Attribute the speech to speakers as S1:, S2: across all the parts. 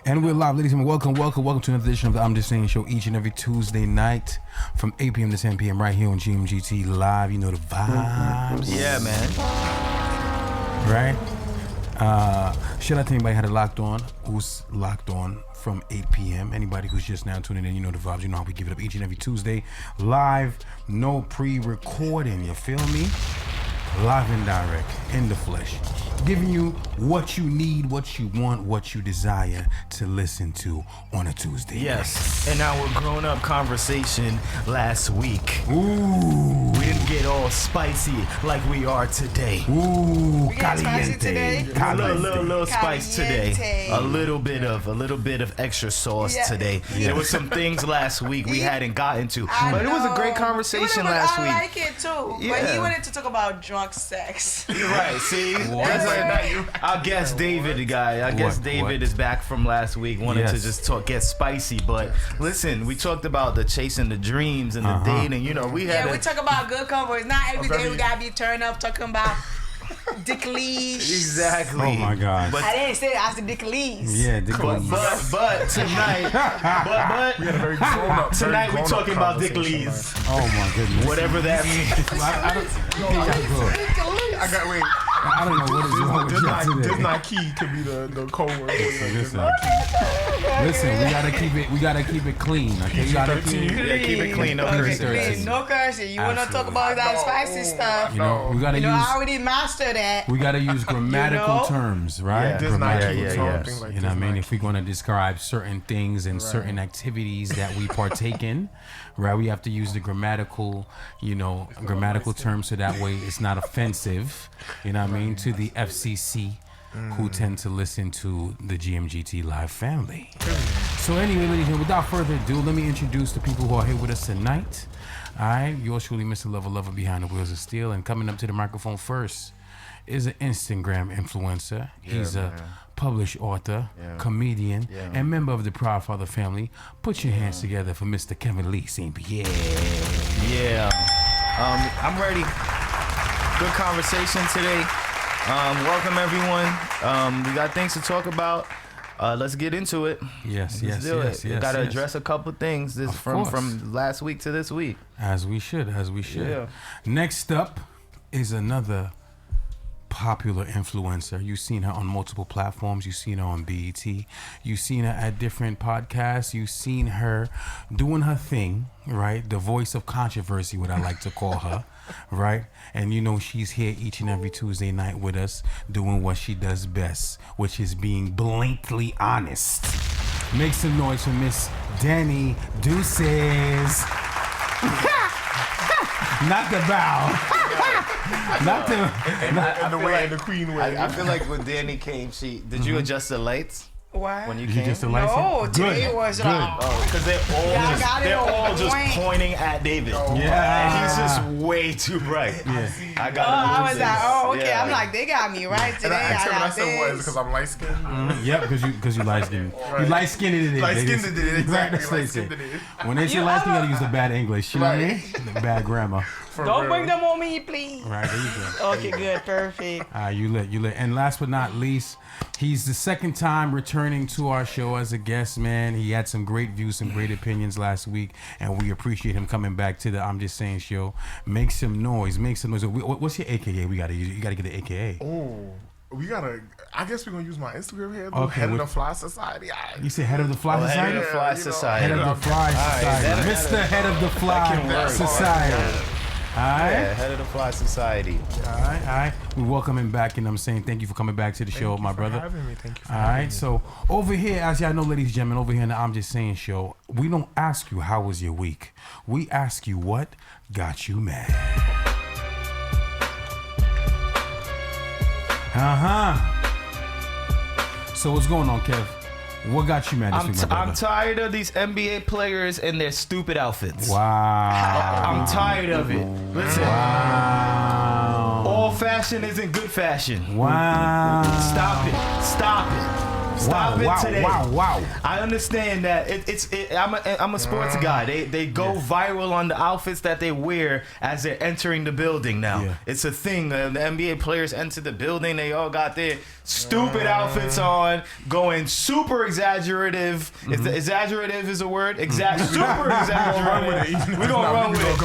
S1: And we're live, ladies and gentlemen. Welcome to another edition of the I'm Just Saying Show each and every Tuesday night from 8 p.m. to 10 p.m. right here on GMGT Live. You know the vibes.
S2: Yeah, man.
S1: Right? Shout out to anybody had it locked on, who's locked on from 8 p.m. Anybody who's just now tuning in, you know the vibes. You know how we give it up each and every Tuesday. Live, no pre-recording, you feel me? Live and direct, in the flesh. Giving you what you need, what you want, what you desire to listen to on a Tuesday.
S2: Yes, and our grown-up conversation last week.
S1: Ooh.
S2: We didn't get all spicy like we are today.
S1: Ooh,
S3: we got spicy today?
S2: A little spice today. A little bit
S3: Yeah.
S2: of extra sauce today.
S1: Yeah.
S2: There was some things last week we hadn't gotten to, but it was a
S3: know.
S2: great conversation last week.
S3: I like it too.
S2: Yeah.
S3: But he wanted to talk about drunk sex.
S2: You're right. See,
S3: That's right.
S2: I guess David, guy. I guess David is back from last week. Wanted to just get spicy, but listen, we talked about the chasing the dreams and the dating. You know, we had.
S3: We talk about good convos. Not every day we gotta be turned up talking about Dick Leash.
S2: Exactly.
S1: Oh my God.
S2: But
S3: I didn't say it, I said Dick Leash.
S1: yeah, Dick Lee's.
S2: but tonight,
S4: We had a very grown-up,
S2: tonight we're talking about Dick Lee's.
S1: Oh my goodness.
S2: Whatever that means.
S4: I got wait.
S1: I don't know what is wrong with you
S4: This
S1: today.
S4: not key could be the code word.
S1: Listen, we gotta keep it clean, okay? We gotta keep
S2: Keep it clean. No cursing.
S3: No cursing. You wanna talk about that spicy stuff?
S1: we gotta
S3: I already mastered that.
S1: we gotta use grammatical terms, right?
S2: Yeah.
S1: Grammatical
S2: Yeah.
S1: terms.
S4: Like
S1: You know what I mean? If we're gonna describe certain things and certain activities that we partake in, right? We have to use the grammatical terms so that way it's not offensive. You know what I mean? To the FCC. Who tend to listen to the GMGT Live family. So anyway, ladies and gentlemen, without further ado, let me introduce the people who are here with us tonight. All right, yours truly, Mr. Lover behind the wheels of steel. And coming up to the microphone first is an Instagram influencer. He's a published author, comedian, and member of the Proud Father family. Put your hands together for Mr. Kevin Lee St. Pierre.
S2: Yeah. I'm ready. Good conversation today. Welcome everyone. We got things to talk about. Let's get into it.
S1: Yes.
S2: We gotta address a couple things from last week to this week.
S1: As we should.
S2: Yeah.
S1: Next up is another popular influencer. You've seen her on multiple platforms. You've seen her on BET. You've seen her at different podcasts. You've seen her doing her thing, right? The voice of controversy, what I like to call her, right? And you know she's here each and every Tuesday night with us doing what she does best, which is being blatantly honest. Make some noise for Miss Danny Deuces. Not the bow. Not the.
S4: And the way, and the queen way.
S2: I feel like when Danny came, did you adjust the lights
S3: What?
S2: when you
S1: Did
S2: came?
S1: you just like
S3: No,
S1: it?
S3: today
S1: Good.
S3: was
S2: Because they're all just pointing at David.
S1: Yeah.
S2: And he's just way too bright.
S1: Yeah.
S2: I got
S3: I was like, okay.
S2: Yeah.
S3: I'm like, they got me right today.
S4: And I asked him, and I
S3: got
S4: said, what? Is it
S3: this.
S4: because I'm light skinned?
S1: Yep, because you light skinned. You light skinned it.
S4: Light skinned it,
S1: Right,
S4: exactly.
S1: that's what they
S4: Light
S1: say.
S4: skinned it.
S1: When they say
S3: You
S1: light skin, you
S3: ever-
S1: gotta use the bad English. You know what I mean? The bad grammar.
S3: Don't bring them on me, please.
S1: Right, there you go.
S3: Okay, good, perfect.
S1: You lit. And last but not least, he's the second time returning to our show as a guest, man. He had some great views, some great opinions last week, and we appreciate him coming back to the I'm Just Saying show. Make some noise. What's your AKA? We gotta use. You gotta get the AKA.
S4: Oh, we gotta. I guess we're gonna use my Instagram handle.
S1: Okay,
S4: Head of
S1: what-
S4: the Fly Society.
S1: You say head of the Fly Society?
S2: Head of the Fly
S4: you know,
S2: Society.
S1: Head of the Fly Society. Mr. Head of the Fly Society. All right.
S2: Yeah, head of the Fly Society.
S1: All right. We welcome him back, and I'm saying thank you for coming back to the show, my brother.
S4: Thank you for having me. Thank you for
S1: All
S4: having
S1: right.
S4: me.
S1: So over here, as y'all know, ladies and gentlemen, over here in the I'm Just Saying show, we don't ask you how was your week. We ask you what got you mad. So what's going on, Kev? What got you mad this week, my brother?
S2: I'm tired of these NBA players and their stupid outfits.
S1: Wow.
S2: I'm tired of it. Listen,
S1: Wow.
S2: all fashion isn't good fashion.
S1: Wow.
S2: Stop it. Stop it today.
S1: Wow.
S2: I understand that I'm a sports guy. They go viral on the outfits that they wear as they're entering the building now.
S1: Yeah.
S2: It's a thing. The NBA players enter the building. They all got their stupid outfits on, going super exaggerative. If the exaggerative is a word, super exaggerative. We're gonna run with it.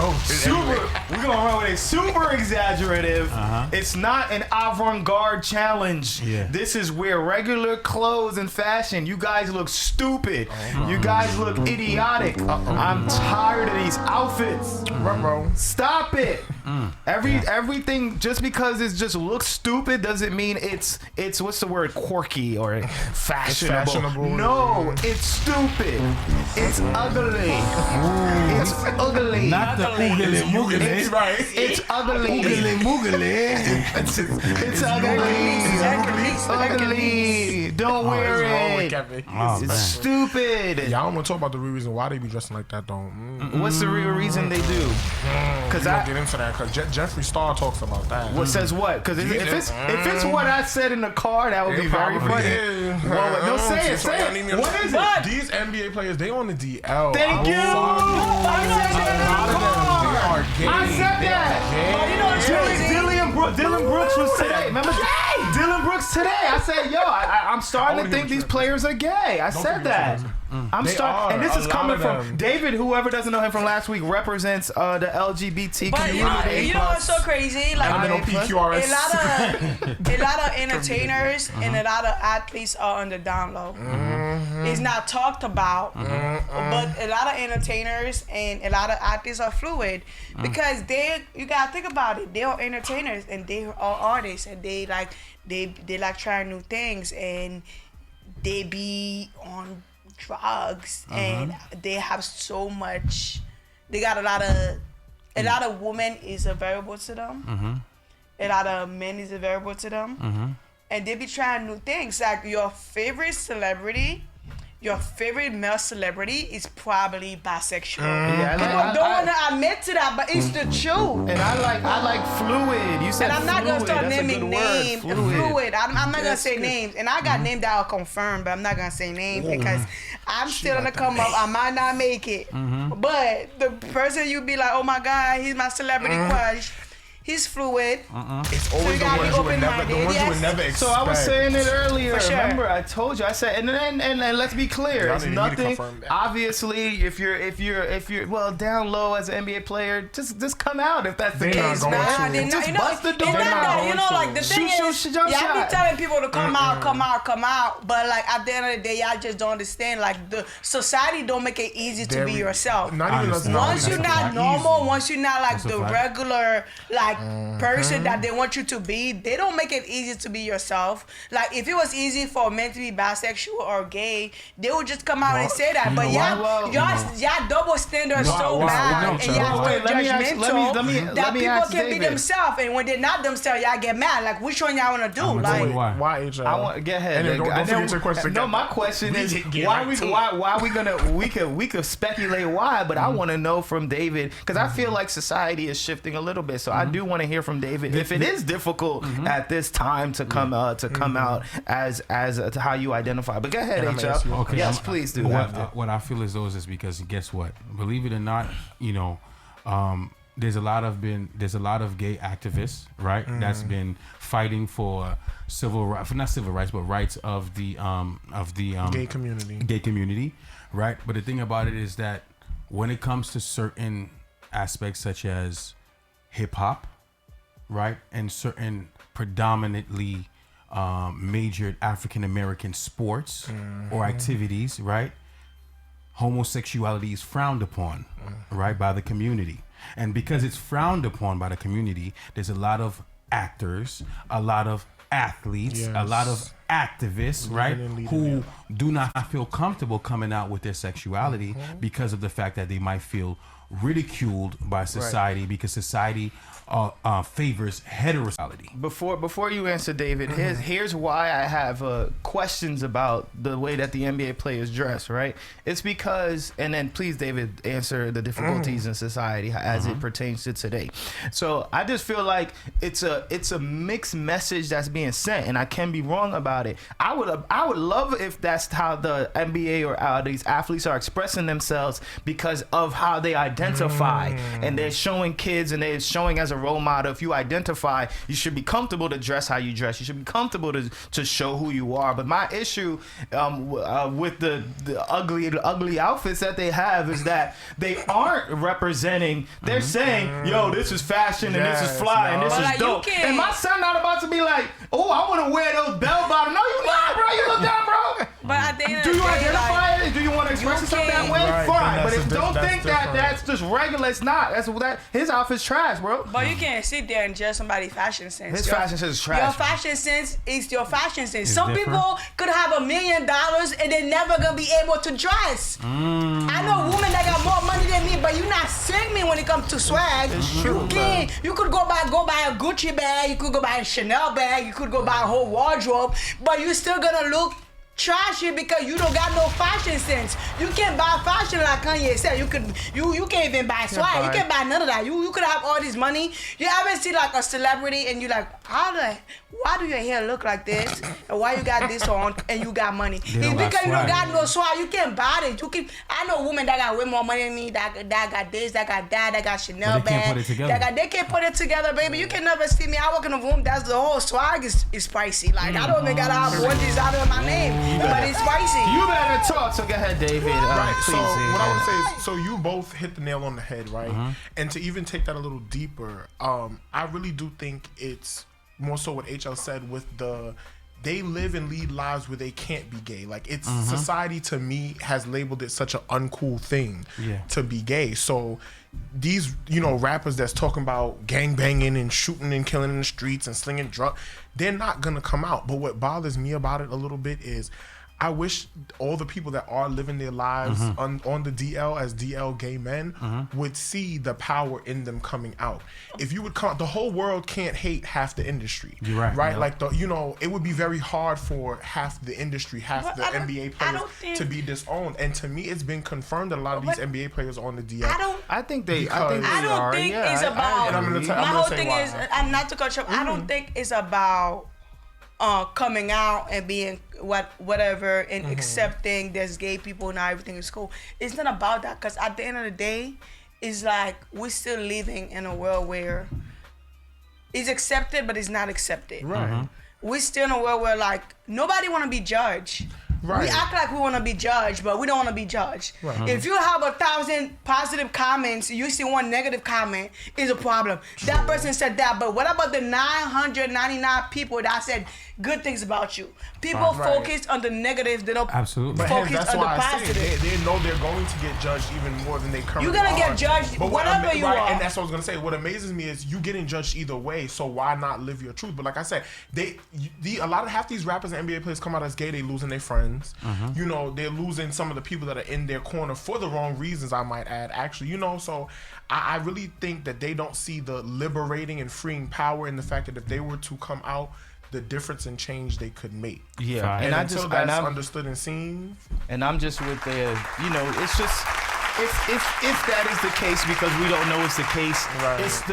S2: We're gonna run with it. Super exaggerative. It's not an avant-garde challenge.
S1: Yeah.
S2: This is where regular clothes and fashion. You guys look stupid. You guys look idiotic. I'm tired of these outfits. Stop it. Everything just because it just looks stupid doesn't mean it's what's the word, quirky or fashionable. No, it's stupid. It's ugly. It's ugly.
S1: Not the oogly moogly.
S2: It's right. It's ugly.
S1: Oogly moogly.
S2: It's ugly. Don't wear it. It's stupid.
S4: Y'all don't want to talk about the real reason why they be dressing like that, though.
S2: What's the real reason they do?
S4: Because I get into that. Because Jeffree Star talks about that.
S2: What says what? Because if it's what I said in the car, that would be very funny. Well, no, say it. What is it?
S4: These NBA players, they on the DL.
S2: Thank you. I said that. Dylan Brooks was today. Remember? Dylan Brooks today. I said, yo, I'm starting to think these players are gay. I said that. I'm starting, and this is coming from David. Whoever doesn't know him from last week represents the LGBT community.
S3: But you know what's so crazy? Like a lot of entertainers and a lot of athletes are on the down low. It's not talked about, but a lot of entertainers and a lot of athletes are fluid because you gotta think about it. They are entertainers and they are artists and they like trying new things and they be on drugs and they have so much. They got a lot of women is a variable to them. A lot of men is a variable to them, and they be trying new things. Like your favorite celebrity. Your favorite male celebrity is probably bisexual. People don't want to admit to that, but it's the truth.
S2: And I like fluid. You said
S3: and I'm not
S2: fluid.
S3: gonna start
S2: That's
S3: naming names. Fluid. I'm not gonna say names, and I got names that are confirmed, but I'm not gonna say names because I'm still gonna come up. I might not make it, but the person you be like, oh my God, he's my celebrity crush. He's fluid.
S4: It's always the ones you would never expect.
S2: So I was saying it earlier.
S3: For sure.
S2: Remember, I told you. I said, and let's be clear. It's nothing. Obviously, if you're well down low as an NBA player, just come out if that's the case. Just bust the door.
S3: Like the thing is, y'all be telling people to come out, but like at the end of the day, y'all just don't understand. Like the society don't make it easy to be yourself. Once you're not normal, once you're not like the regular like person that they want you to be, they don't make it easy to be yourself. Like if it was easy for men to be bisexual or gay, they would just come out and say that. But y'all double standards so bad and y'all so judgmental that people can be themselves, and when they're not themselves, y'all get mad. Like which one y'all want to do? Like
S4: why AJ?
S2: I want get ahead.
S4: Don't forget your question.
S2: No, my question is why we gonna we could speculate why, but I want to know from David because I feel like society is shifting a little bit. So I do want to hear from David if it is difficult at this time to come out as to how you identify. But go ahead, HL.
S1: Okay,
S2: yes, please do.
S1: What I feel as though is because guess what? Believe it or not, there's a lot of gay activists, right? That's been fighting for civil rights, not civil rights, but rights of the
S4: gay
S1: community, right? But the thing about it is that when it comes to certain aspects such as hip hop, right, and certain predominantly majored African American sports or activities, right, homosexuality is frowned upon, right, by the community. And because it's frowned upon by the community, there's a lot of actors, a lot of athletes, a lot of activists, right, who do not feel comfortable coming out with their sexuality because of the fact that they might feel ridiculed by society because society favors heterosexuality.
S2: Before you answer, David, here's why I have questions about the way that the NBA players dress. Right? It's because, and then please, David, answer the difficulties in society as it pertains to today. So I just feel like it's a mixed message that's being sent, and I can be wrong about it. I would love if that's how the NBA or these athletes are expressing themselves because of how they identify, and they're showing kids and they're showing as a role model. If you identify, you should be comfortable to dress how you dress. You should be comfortable to show who you are. But my issue with the ugly outfits that they have is that they aren't representing. They're saying, "Yo, this is fashion and this is fly and this is dope." And my son not about to be like, "Oh, I want to wear those bell bottoms." No, you not, bro. You look down, bro.
S3: But at the end of
S2: Do
S3: the
S2: you
S3: day,
S2: identify it? Do you want to express yourself that way?
S4: Right,
S2: Fine. But
S4: that's
S2: if don't think
S4: different.
S2: that's just regular, it's not. That his outfit's trash, bro.
S3: But you can't sit there and judge somebody's fashion sense.
S2: His fashion sense is trash.
S3: Your fashion sense is your fashion sense.
S1: It's
S3: Some
S1: different.
S3: people could have $1 million and they're never gonna be able to dress. I know women that got more money than me, but you're not seeing me when it comes to swag.
S2: It's true,
S3: You can't. You could go buy a Gucci bag. You could go buy a Chanel bag. You could go buy a whole wardrobe, but you're still gonna look trashy because you don't got no fashion sense. You can't buy fashion like Kanye said. You can't even buy swag. You can't buy none of that. You could have all this money. You ever see like a celebrity and you like, why do your hair look like this? And why you got this on and you got money? It's
S1: don't got
S3: because you don't
S1: swag.
S3: got no swag. You can't buy it. I know women that got way more money than me, that got this, that got that, that got Chanel
S1: But they can't
S3: bag.
S1: put it together.
S3: They can't put it together, baby. You can never see me. I walk in a room, that's the whole swag is spicy. Like I don't even gotta have one designer in my name. But it's spicy.
S2: You better talk. So go ahead, David.
S4: Right.
S2: Please.
S4: So what I want to say is, so you both hit the nail on the head, right? And to even take that a little deeper, I really do think it's more so what HL said with they live and lead lives where they can't be gay. Like it's society to me has labeled it such an uncool thing to be gay. So these, rappers that's talking about gang banging and shooting and killing in the streets and slinging drugs, they're not gonna come out. But what bothers me about it a little bit is I wish all the people that are living their lives on the DL as DL gay men would see the power in them coming out. If you would come, the whole world can't hate half the industry.
S1: You're right.
S4: Right?
S1: Yeah.
S4: Like it would be very hard for half the industry, half the NBA players to be disowned. And to me, it's been confirmed that a lot of these NBA players are on the DL.
S2: I think they
S3: I don't
S2: are.
S3: think
S2: Yeah,
S3: it's about.
S4: and I'm gonna
S3: my
S4: I'm
S3: whole
S4: gonna say
S3: thing
S4: why.
S3: is, I'm not to cut you off. I don't think it's about coming out and being whatever and accepting there's gay people now everything is cool. It's not about that, because at the end of the day, it's like we're still living in a world where it's accepted but it's not accepted.
S4: Right.
S3: We're still in a world where like nobody want to be judged.
S4: Right.
S3: We act like we want to be judged, but we don't want to be judged.
S4: Right.
S3: If you have 1,000 positive comments, you see one negative comment, is a problem. That person said that, but what about the 999 people that said good things about you? People focus on the negative, they don't
S1: Absolutely.
S4: But
S3: focus
S4: that's
S3: on the
S4: why I say
S3: positive.
S4: they know they're going to get judged even more than they currently are.
S3: You're gonna get judged whatever you are.
S4: And that's what I was gonna say. What amazes me is you getting judged either way. So why not live your truth? But like I said, half these rappers and NBA players come out as gay. They losing their friends. They're losing some of the people that are in their corner for the wrong reasons. I might add, actually. So I really think that they don't see the liberating and freeing power in the fact that if they were to come out, the difference and change they could make.
S2: Yeah,
S4: And
S2: I
S4: until
S2: just
S4: that's
S2: I'm
S4: understood and seen.
S2: and I'm just with it's just if that is the case, because we don't know it's the case.
S4: Right.
S2: It's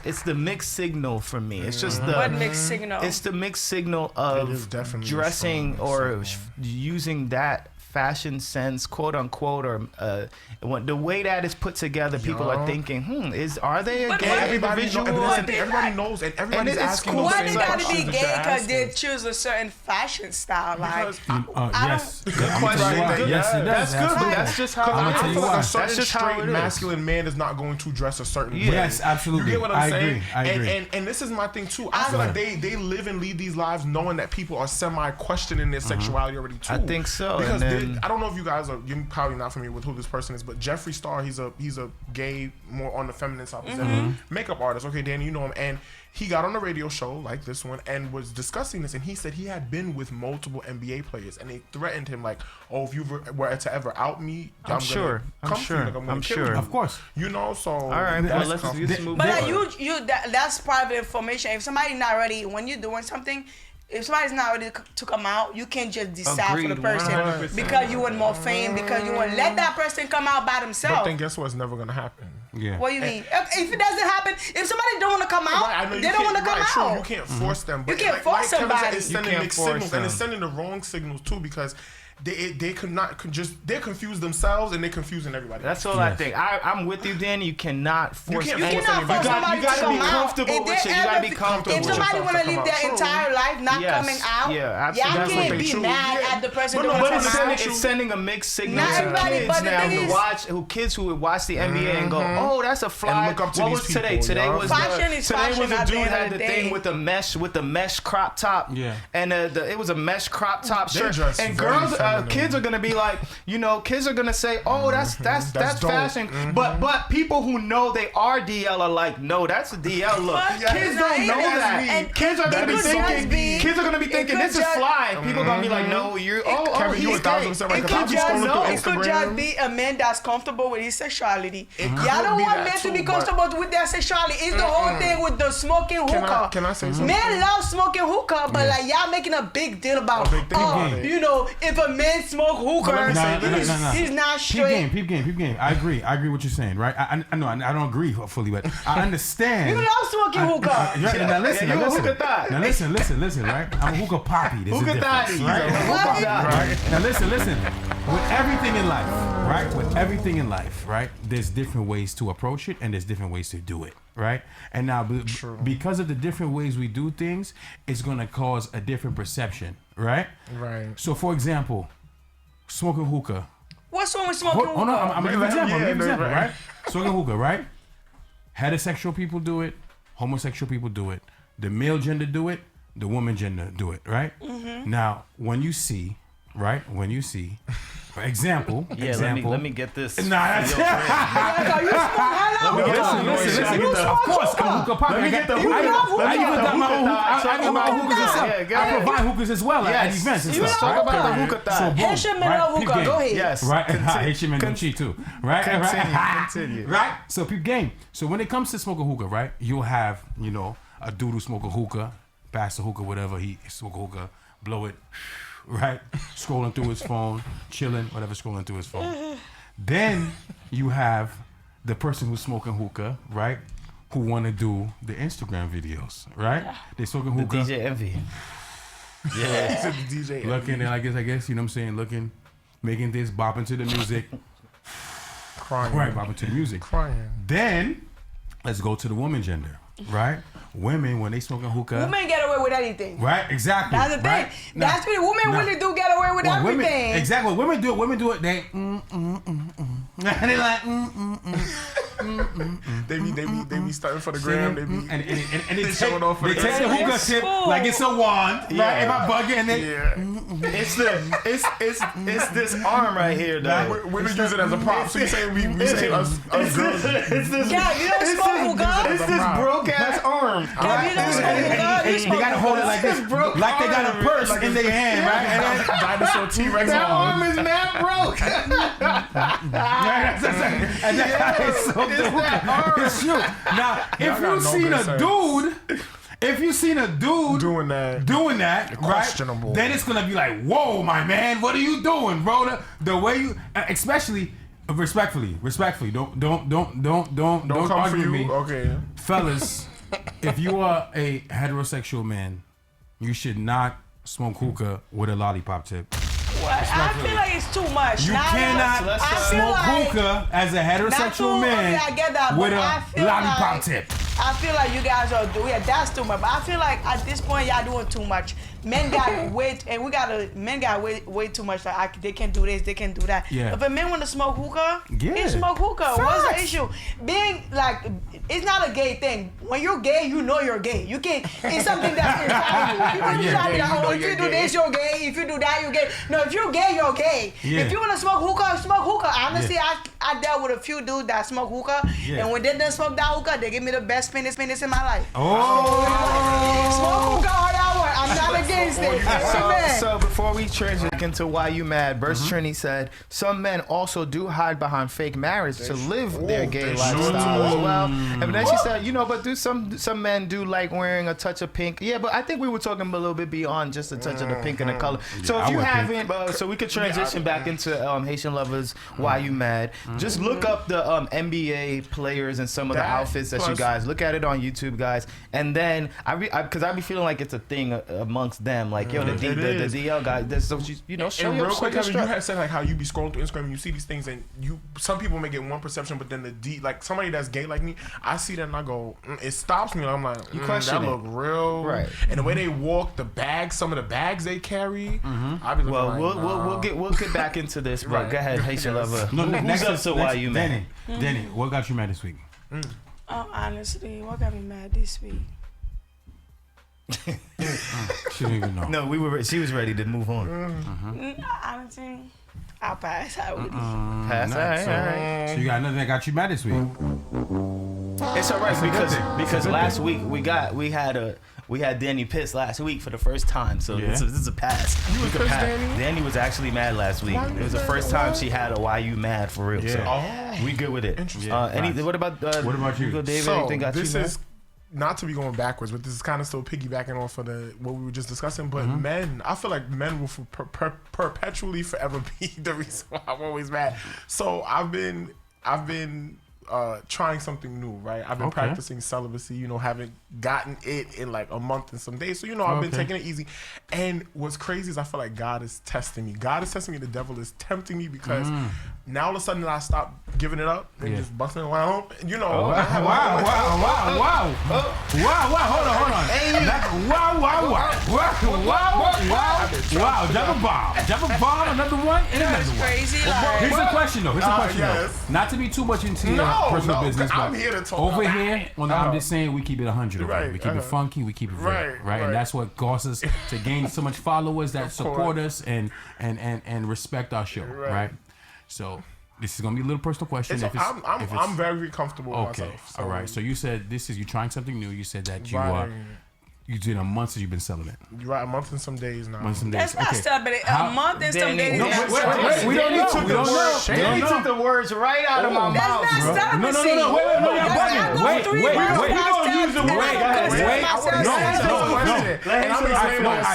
S2: it's the mixed signal for me. It's just the
S3: What mixed signal?
S2: It's the mixed signal
S4: It is
S2: of
S4: definitely
S2: dressing
S4: strong
S2: or
S4: signal.
S2: using that fashion sense, quote unquote, or the way that is put together, people are thinking, are they a
S3: But
S2: gay
S3: what-
S2: individual?
S4: Everybody knows, and everybody's
S2: it's
S4: asking
S2: cool.
S4: those
S3: Why
S4: same
S3: they gotta
S4: questions
S3: be
S4: that
S3: gay?
S4: you're
S3: Because they
S4: asking.
S3: choose a certain fashion style. Like,
S4: Because
S1: Yes.
S2: question.
S1: Yes, it does.
S2: That's good, but
S1: Absolutely.
S2: that's just how
S1: I'ma
S2: it
S1: tell
S2: is.
S1: you why.
S4: a
S2: That's
S4: certain
S2: just how
S4: straight
S2: it is.
S4: masculine man is not going to dress a certain way.
S1: Yes, absolutely.
S4: You get what I'm
S1: I
S4: saying?
S1: agree. I agree.
S4: And this is my thing too. I feel like they live and lead these lives knowing that people are semi-questioning their sexuality already too.
S2: I think so,
S4: Because
S2: and then-
S4: I don't know if you guys are, you're probably not familiar with who this person is, but Jeffree Star, he's a gay, more on the feminine side, makeup artist. Okay, Danny, you know him, and he got on a radio show like this one and was discussing this, and he said he had been with multiple NBA players, and they threatened him like, "Oh, if you were to ever out me, I'm sure.
S1: Of course.
S4: You know, so
S5: all right, well, let's move.
S3: But like that's private information. If somebody's not ready, when you're doing something, if somebody's not ready to come out, you can't just decide for the person
S5: 100%.
S3: because you want more fame, because you want let that person come out by themselves.
S4: But then guess what? It's never gonna happen.
S1: Yeah.
S3: What do you mean? If it doesn't happen, if somebody don't want to come out,
S4: Right, I know
S3: they don't want to come out.
S4: True, you can't force them. But
S3: You can't force
S4: Kevin said,
S3: somebody.
S4: it's sending
S5: You can't
S4: mixed
S5: force
S4: signals, and it's
S5: them.
S4: sending the wrong signals too, because they they're confused themselves and they're confusing everybody.
S5: That's all I think. I'm with you, Danny. You cannot force.
S4: can't
S3: You
S4: force
S3: cannot force somebody
S5: you gotta
S3: to
S5: be
S3: come out.
S5: comfortable
S3: If
S5: with it.
S3: they
S5: You gotta
S3: ever-
S5: be comfortable
S3: If
S5: with
S3: somebody
S4: yourself
S3: want
S4: to
S3: to live
S4: come
S3: their
S4: out.
S3: entire life not
S5: Yes.
S3: coming out,
S5: Yeah,
S3: y'all
S5: absolutely.
S4: That's what
S3: can't
S4: they
S3: be
S4: choose.
S3: mad
S4: Yeah.
S3: at the person
S4: But
S3: doing
S4: no,
S5: But
S3: something
S5: it's
S3: out.
S5: sending a mixed signal
S3: Not
S5: to
S3: everybody,
S5: kids
S3: but the
S5: now
S3: thing
S5: who
S3: is-
S5: watch, kids who would watch the NBA and go, "Oh, that's a fly."
S4: look up to
S5: What
S4: these
S5: was today?
S4: people,
S5: Today
S4: y'all.
S5: was
S3: Fashion is
S5: today
S3: fashion
S5: was a
S3: at the
S5: dude
S3: end of
S5: had
S3: the
S5: the thing
S3: day.
S5: with the mesh crop top.
S1: Yeah.
S5: And it was a mesh crop top
S4: They
S5: shirt.
S4: dress
S5: And
S4: very
S5: girls,
S4: feminine.
S5: kids are gonna be like, kids are gonna say, "Oh, that's
S4: That's dope.
S5: fashion." But people who know they are DL are like, "No, that's a DL look."
S3: But
S5: Kids
S3: it's
S5: don't
S3: not
S5: know
S3: even-
S5: that.
S3: and
S5: Kids are gonna
S3: it
S5: be
S3: could just
S5: thinking.
S3: be-
S5: Kids are gonna be thinking
S3: it
S5: this
S3: could
S5: is
S3: just-
S5: fly. And people gonna be like, "No, you're. Oh,
S4: Kevin, you
S5: he's
S4: 1,000% right.
S3: It
S4: 'Cause
S3: could
S4: I'll be scrolling
S3: just
S4: through Instagram.
S3: be a man that's comfortable with his sexuality.
S4: could
S3: Y'all don't
S4: be
S3: want
S4: that
S3: men to be
S4: too, but-
S3: comfortable with their sexuality. It's the whole thing with the smoking hookah.
S4: Can I say something?
S3: Men love smoking hookah, but like y'all making a big deal about,
S4: A big thing about it.
S3: you know, if a man smoke hookah,
S4: let me say this.
S3: he's not
S1: Peep
S3: straight.
S1: game. I agree what you're saying, right? I know I don't agree fully, but I understand.
S3: You love smoking hookah.
S1: Now listen,
S5: you a
S1: listen.
S5: hookah thot.
S1: Now listen, right? I'm a hookah poppy. There's a
S5: Hookah
S1: difference,
S5: thotty.
S1: right?
S4: Right.
S1: Now listen. With everything in life, right? With everything in life, right? There's different ways to approach it, and there's different ways to do it, right? And now, because of the different ways we do things, it's gonna cause a different perception, right?
S4: Right.
S1: So, for example, smoking hookah.
S3: What's wrong with smoking
S1: Hold on,
S3: hookah?
S1: I'm gonna give you an example.
S4: Yeah,
S1: right.
S4: right.
S1: Smoking hookah, right? Heterosexual people do it. Homosexual people do it. The male gender do it. The woman gender do it, right? Now, when you see, for example,
S5: Yeah, let me get this.
S1: Nah, that's
S3: Like, you smoke hello?
S1: listen. Of course, I'm hookah poppy.
S5: Let me get the
S1: I
S5: hookah.
S1: even got my own. I got my own hookahs
S5: Yeah,
S1: myself.
S5: go
S1: I
S5: ahead.
S1: provide hookahs as well at events and
S3: You
S1: stuff.
S3: know
S1: right?
S5: Talk about the hookah
S1: So
S5: thot.
S1: boom,
S3: Haitian men
S1: right?
S3: love
S1: Peep
S3: hookah.
S1: game.
S3: Go ahead.
S5: Yes.
S1: Right, Haitian men don't cheat too. Right,
S5: Continue.
S1: right. So peep game. So when it comes to smoking hookah, right, you'll have a dude who smoke a hookah, pass the hookah, whatever he smoke a hookah, blow it, right, scrolling through his phone, chilling, whatever, scrolling through his phone. Then you have the person who's smoking hookah, right, who want to do the Instagram videos, right? They smoking hookah,
S5: DJ Envy. Yeah.
S4: He said the DJ.
S1: looking, and I guess, you know what I'm saying, looking, making this, bopping to the music,
S4: Crying.
S1: right, bopping to the music.
S4: Crying.
S1: Then let's go to the woman gender, right? Women, when they smoking hookah,
S3: Women get away with anything.
S1: right? Exactly.
S3: That's the thing.
S1: right?
S3: That's what women
S1: Now-
S3: really do get away with
S1: Well,
S3: everything.
S1: women, exactly. Women do it. They and they like
S4: They be starting for the gram. They be
S1: and they
S4: showing
S1: take,
S4: off for
S1: they
S4: the
S1: take the
S4: gram.
S1: hookah
S3: It's
S1: tip
S3: cool.
S1: like it's a wand, right? If I bug it, and they
S5: It's this arm right here, though.
S4: Women use it as a prop. So you saying we say us girls.
S5: It's this.
S3: Yeah, you don't smoke hookah.
S5: It's this broke ass arm.
S3: Yeah, you don't smoke hookah. You
S1: they
S3: smoke
S1: gotta hold it like this,
S5: broke
S1: like they got a
S5: arm.
S1: purse in their hand, right? And then,
S4: Dinosaur T-Rex
S5: That
S4: arm.
S5: arm is mad broke.
S1: and that's how they soak the hookah. It's true. Now, if
S4: Y'all got
S1: you
S4: no
S1: seen
S4: good
S1: a
S4: sense.
S1: dude, if you seen a dude
S4: Doing that.
S1: right?
S4: Questionable.
S1: Then it's gonna be like, whoa, my man, what are you doing, bro? The way you, especially, respectfully, don't
S4: Don't come for
S1: argue
S4: you.
S1: with me,
S4: Okay.
S1: fellas. If you are a heterosexual man, you should not smoke hookah with a lollipop tip.
S3: I feel like it's too much.
S1: You
S3: Now,
S1: cannot
S5: let's
S3: I feel
S1: smoke
S3: like
S1: hookah as a heterosexual man
S3: Okay, I get that,
S1: with
S3: but I
S1: a
S3: feel
S1: lollipop
S3: like,
S1: tip.
S3: I feel like you guys are doing that's too much. But I feel like at this point y'all doing too much. Men got way too much. Like they can do this, they can do that.
S1: Yeah.
S3: If a man want to smoke hookah,
S1: Yeah.
S3: he smoke hookah. What's
S1: Facts.
S3: the issue? Being like, it's not a gay thing. when you're gay, you know you're gay. You can't. It's something that's inside you. People try to be like, oh, if you do this, you're gay. If you do that, you're gay. No, if you're gay, you're gay.
S1: Yeah.
S3: If you want to smoke hookah, smoke hookah. Honestly, I dealt with a few dudes that smoke hookah, and when they done smoke that hookah, they give me the best penis in my life. Smoke hookah all y'all want. I'm not against it.
S2: So before we transition into why you mad, Burst Trini said some men also do hide behind fake marriage to live their gay lifestyle as well. And then she said, but do some men do like wearing a touch of pink? Yeah, but I think we were talking a little bit beyond just a touch of the pink and the color. So if you haven't, so we could transition back into Haitian Lovers, why you mad? Just look up the NBA players and some of the outfits that you guys look at it on YouTube, guys. And then because I be feeling like it's a thing amongst them, like the DL guys. So show
S4: and
S2: your
S4: real quick,
S2: strut.
S4: you had said like how you be scrolling through Instagram and you see these things, and some people may get one perception, but then like somebody that's gay like me, I see that and I go, it stops me. I'm like,
S2: you question
S4: that
S2: it.
S4: look real, right? And the way they walk, the bags, some of the bags they carry, I be looking
S2: we'll get back into this, but go ahead, Haitian Lover.
S1: No,
S2: Who's up to why you mad?
S1: Danny, what got you mad this week?
S3: Honestly, what got me mad this week?
S1: She didn't even know.
S2: No, she was ready to move on.
S3: Honestly, I'll pass. I would.
S2: Pass. All right.
S1: So you got nothing that got you mad this week?
S2: It's all right because last week we had Danny pissed last week for the first time, so this is a pass.
S4: You was pissed, Danny?
S2: Danny was actually mad last week. It was the first time she had a "Why you mad" for real.
S1: Yeah.
S2: So we good with it.
S4: Interesting.
S2: What about
S1: you,
S2: David?
S4: So
S2: anything got
S4: this
S2: you mad?
S4: is not to be going backwards, but this is kind of still piggybacking off of what we were just discussing. But men, I feel like men will perpetually forever be the reason why I'm always mad. So I've been trying something new, right? I've been practicing celibacy, haven't gotten it in like a month and some days. So, I've been taking it easy. And what's crazy is I feel like God is testing me. God is testing me. The devil is tempting me because now all of a sudden I stop giving it up and just busting around.
S1: Wow. Hold on. Wow. Drop a bomb, another one, and another one.
S3: Crazy.
S1: Here's a question though.
S4: Yes.
S1: Not to be too much into your personal business, but
S4: I'm here to talk
S1: over
S4: about
S1: here, I'm just saying we keep it 100 over here. We keep it funky, we keep it real, right? And that's what causes us to gain so much followers that support us and respect our show, right? So this is gonna be a little personal question.
S4: I'm very comfortable with myself.
S1: All right. So you said you're trying something new. You said that you did a month since you've been selling it.
S4: You're right, a month and some days now.
S3: That's not stubborn. A month and some days.
S2: Wait, we don't need to the words. Danny took the words right out of my mouth.
S3: That's not stubborn.
S1: No. Wait.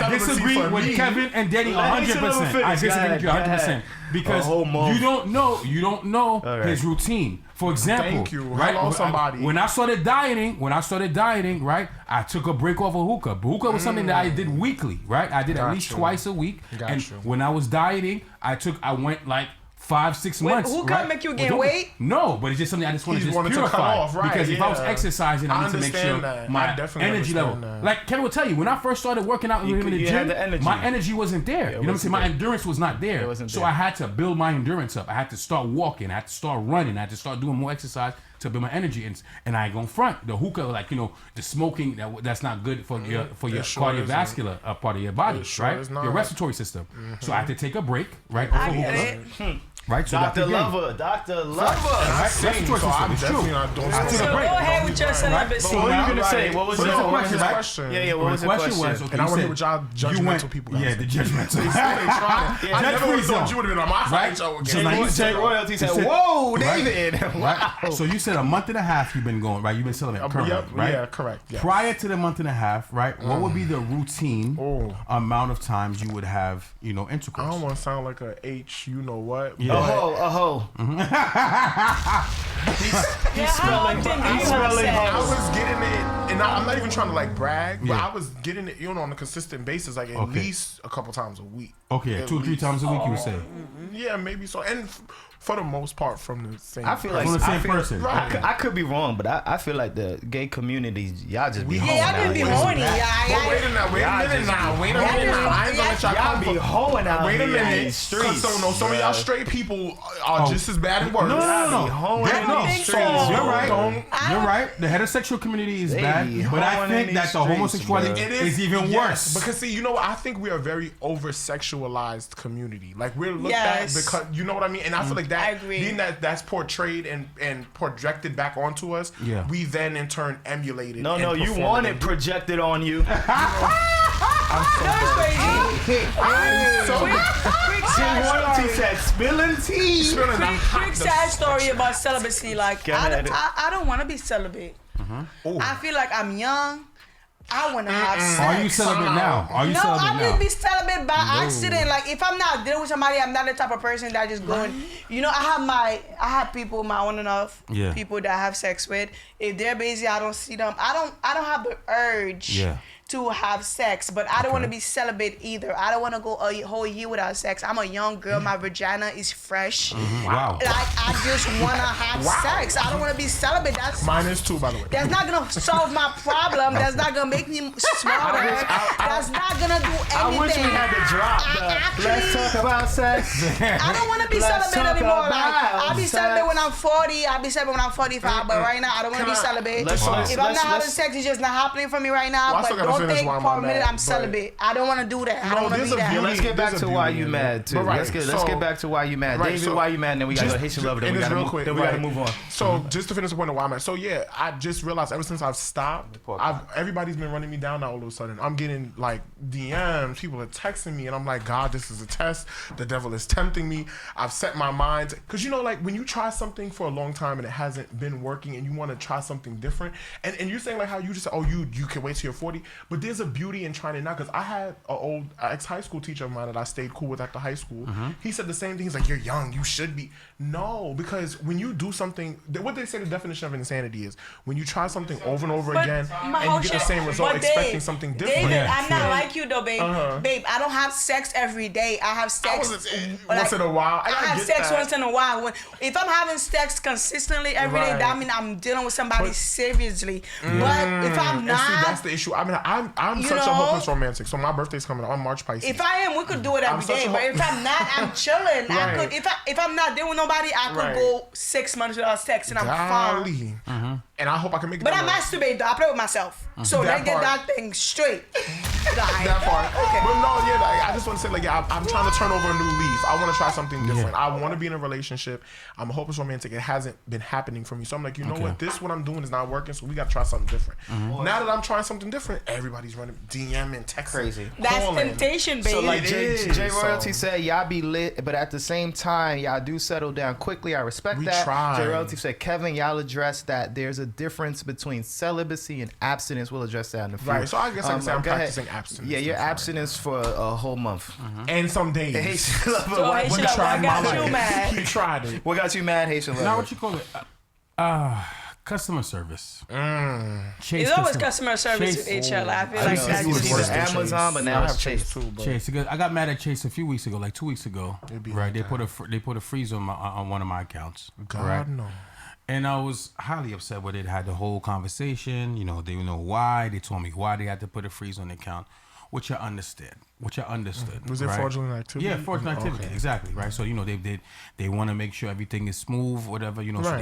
S1: I disagree with Kevin and Danny 100%. I disagree with you 100%. Because you don't know his routine. For example,
S4: thank you.
S1: Right?
S4: Hello, somebody.
S1: When I started dieting, right, I took a break off of hookah. Hookah was something that I did weekly, right? I did at least twice a week. When I was dieting, I went like 5-6 months.
S3: Who can make you gain weight?
S1: No, but it's just something I just wanted to purify.
S4: Cut off, right?
S1: Because if I was exercising, I need to make sure my energy level.
S4: That.
S1: Like Kevin will tell you, when I first started working out in the gym, my energy wasn't there. You know what I'm saying? My endurance was not there. So I had to build my endurance up. I had to start walking. I had to start running. I had to start doing more exercise to build my energy. And I ain't gonna front. The hookah, like, the smoking, that's not good for your cardiovascular part of your body, right? Your respiratory system. So I had to take a break, right?
S3: I get it.
S1: Right, so
S2: Dr. Lover.
S4: I sing, so I'm definitely not doing
S1: I took a
S3: So
S1: break.
S3: go ahead with your celibacy.
S2: What were you gonna say? What was
S1: the
S2: the
S1: question, right?
S2: question? Yeah, what was the question?
S1: Okay,
S4: and I want to hear what y'all judgmental people guys.
S1: Yeah, the judgmental.
S4: I never would have thought you would have been on my side show
S1: So
S4: again.
S1: now you said
S2: royalty said, "Whoa, David!"
S1: Right? So you said a month and a half you've been going, right? You've been celibate, right?
S4: Yeah, correct. Yes.
S1: Prior to the month and a half, right? What would be the routine amount of times you would have, intercourse?
S4: I don't want to sound like a H, you know what?
S1: Yeah.
S2: A hoe.
S3: He's spelling.
S4: I was getting it, and I'm not even trying to like brag, but I was getting it, on a consistent basis, like at least a couple times a week.
S1: Okay, 2 or 3 times a week, you would say.
S4: Yeah, maybe so. And for the most part from the same.
S2: I feel like
S1: From the same
S2: I feel,
S1: person.
S2: I could be wrong, but I feel like the gay community, y'all just be
S3: Yeah,
S2: hoeing
S3: y'all
S2: out
S3: just be
S2: here.
S3: horny.
S4: But wait a minute, wait a minute now. Wait a minute now. I ain't gonna let y'all
S2: Y'all
S4: come
S2: be
S4: for.
S2: hoeing out
S4: Wait a
S2: here in
S4: minute.
S2: these streets.
S4: So no, some of y'all straight people are just as bad and worse.
S1: No.
S2: Y'all be hoeing
S3: I
S2: in
S3: don't
S2: these
S3: think
S2: streets.
S3: so.
S1: You're right.
S4: Don't-
S1: You're right. The heterosexual community is
S2: They
S1: bad,
S2: be
S1: but I
S2: hoeing
S1: think
S2: in
S1: that
S2: these
S1: the
S2: streets,
S1: homosexuality
S2: bro.
S1: is even
S4: yes,
S1: worse.
S4: because see, you know what? I think we are a very over sexualized community. Like we're looked
S3: Yes.
S4: at because you know what I mean. And I feel like that
S3: I agree.
S4: being that's portrayed and projected back onto us.
S1: Yeah.
S4: We then in turn emulated.
S2: No,
S4: and
S2: you
S4: performed
S2: want it projected on you.
S3: That's crazy. Quick
S2: Royalty said spilling tea.
S3: quick sad story about celibacy. Like
S2: Go ahead.
S3: I don't want to be celibate. I feel like I'm young. I want to have sex.
S1: Are you celibate now? Are you
S3: No,
S1: celibate
S3: I'm
S1: now?
S3: just be celibate by accident. Like if I'm not dealing with somebody, I'm not the type of person that just going. You know, I have people, my on and off
S1: Yeah.
S3: people that I have sex with. If they're busy, I don't see them. I don't have the urge.
S1: Yeah.
S3: To have sex, but I don't want to be celibate either. I don't want to go a whole year without sex. I'm a young girl. My vagina is fresh.
S1: Wow.
S3: Like I just want to have sex. I don't want to be celibate. That's
S4: Mine is too, by the way.
S3: that's not gonna solve my problem. That's not gonna make me smarter. That's not gonna do anything.
S2: I wish we had to drop the let's talk about sex.
S3: I don't want to be
S2: Let's
S3: celibate
S2: talk
S3: anymore. Like
S2: about
S3: I'll be
S2: sex.
S3: celibate when I'm 40. I'll be celibate when I'm 45. But right now, I don't want to be celibate.
S2: let's-
S3: If
S2: let's-
S3: I'm not
S2: let's-
S3: having sex, it's just not happening for me right now.
S4: Well, I
S3: But
S4: still gotta
S3: don't
S4: finish
S3: think
S4: why I'm
S3: for a
S4: not
S3: minute
S4: mad,
S3: I'm
S4: but-
S3: celibate. I don't want to do that. I
S4: No,
S3: don't want to
S4: there's
S3: be
S4: a
S3: that.
S4: beauty-
S2: Let's get back
S4: There's a
S2: to why
S4: beauty
S2: you
S4: in
S2: mad
S4: it.
S2: too.
S4: But right,
S2: Let's
S4: so-
S2: get back to why you mad.
S4: Right,
S2: David,
S4: so-
S2: why you mad? And then we gotta go Haitian love. Then
S4: and
S2: we
S4: it's
S2: gotta
S4: real
S2: move.
S4: quick,
S2: Then we gotta
S4: right.
S2: move on.
S4: So just to finish the point of why I'm at. So yeah, I just realized ever since I've stopped, everybody's been running me down now all of a sudden. I'm getting like DMs, people are texting me, and I'm like, God, this is a test. The devil is tempting me. I've set my mind, because you know, like when you try something for a long time and it hasn't been working, and you want to try something different, and you're saying like how you just said, oh, you can wait till you're 40, but there's a beauty in trying it now. Because I had an old ex-high school teacher of mine that I stayed cool with after high school. He said the same thing. He's like, you're young, you should be. No, because when you do something, what they say the definition of insanity is when you try something over and over again
S3: my
S4: and
S3: whole
S4: you get the
S3: shit-
S4: same result
S3: but
S4: expecting
S3: Dave,
S4: something different.
S3: David,
S1: Yeah,
S3: I'm not
S1: true.
S3: like you though, babe. Babe, I don't have sex every day. I have sex
S4: Once in a while.
S3: I have
S4: get
S3: sex
S4: that.
S3: once in a while. If I'm having sex consistently every day,
S4: Right.
S3: that means I'm dealing with somebody
S4: But-
S3: seriously. But if I'm
S4: And see, that's
S3: not,
S4: the issue. I mean, I'm
S3: You
S4: such a
S3: know?
S4: hopeless romantic. So my birthday's coming up. I'm March Pisces.
S3: if I am, we could do it every
S4: such
S3: day.
S4: a
S3: But if I'm not, I'm chilling. I
S4: Right.
S3: could if I'm not dealing with nobody, I could
S4: Right.
S3: go 6 months without sex and I'm fine.
S4: Golly. And I hope I can make it.
S3: But I
S4: that way.
S3: masturbate though. I play with myself. So
S4: That
S3: let's get
S4: part.
S3: that thing straight.
S4: That part.
S3: Okay.
S4: But no, yeah, like, I just want to say, like, yeah, I'm trying to turn over a new leaf. I want to try something different. I want to be in a relationship. I'm a hopeless romantic. It hasn't been happening for me. So I'm like, you know what? This, what I'm doing is not working. So we got to try something different. Now that I'm trying something different, everybody's running DM and texting.
S2: Crazy.
S3: That's
S4: calling.
S3: temptation, baby.
S2: So like
S4: It
S2: J
S4: is,
S2: Royalty
S4: so-
S2: said, y'all be lit, but at the same time, y'all do settle down quickly. I respect
S4: We
S2: that.
S4: try.
S2: J Royalty said, Kevin, y'all addressed that there's a difference between celibacy and abstinence. We'll address that in a few.
S4: Right. So I guess I can say I'm
S2: go ahead.
S4: practicing abstinence.
S2: Yeah, you're
S4: I'm sorry.
S2: abstinence for a whole month.
S4: And some days.
S2: Haitian lover,
S3: So
S2: what,
S3: Haitian
S2: what,
S3: lover, I got
S4: my
S3: you
S4: life.
S3: mad.
S4: He tried it.
S2: what got you mad, Haitian lover?
S1: Now what you call it? Customer service. Chase
S3: It's always customer service with
S1: Chase.
S3: HL. I feel
S2: I
S3: like
S2: used to
S3: that's
S2: use
S3: just
S2: Amazon, but now
S4: I
S2: it's
S4: have
S2: Chase.
S4: too. But
S1: Chase, because I got mad at Chase a few weeks ago, like 2 weeks ago.
S4: be
S1: Right,
S4: like
S1: they put a freeze on one of my accounts.
S4: God
S1: right?
S4: no.
S1: And I was highly upset with it. Had the whole conversation. You know, they know why. They told me why they had to put a freeze on the account, which I understood.
S4: Was it
S1: right?
S4: fraudulent activity?
S1: Yeah, fraudulent activity.
S4: Okay.
S1: Exactly. Right. So you know they want to make sure everything is smooth, whatever. You know, so
S4: Right,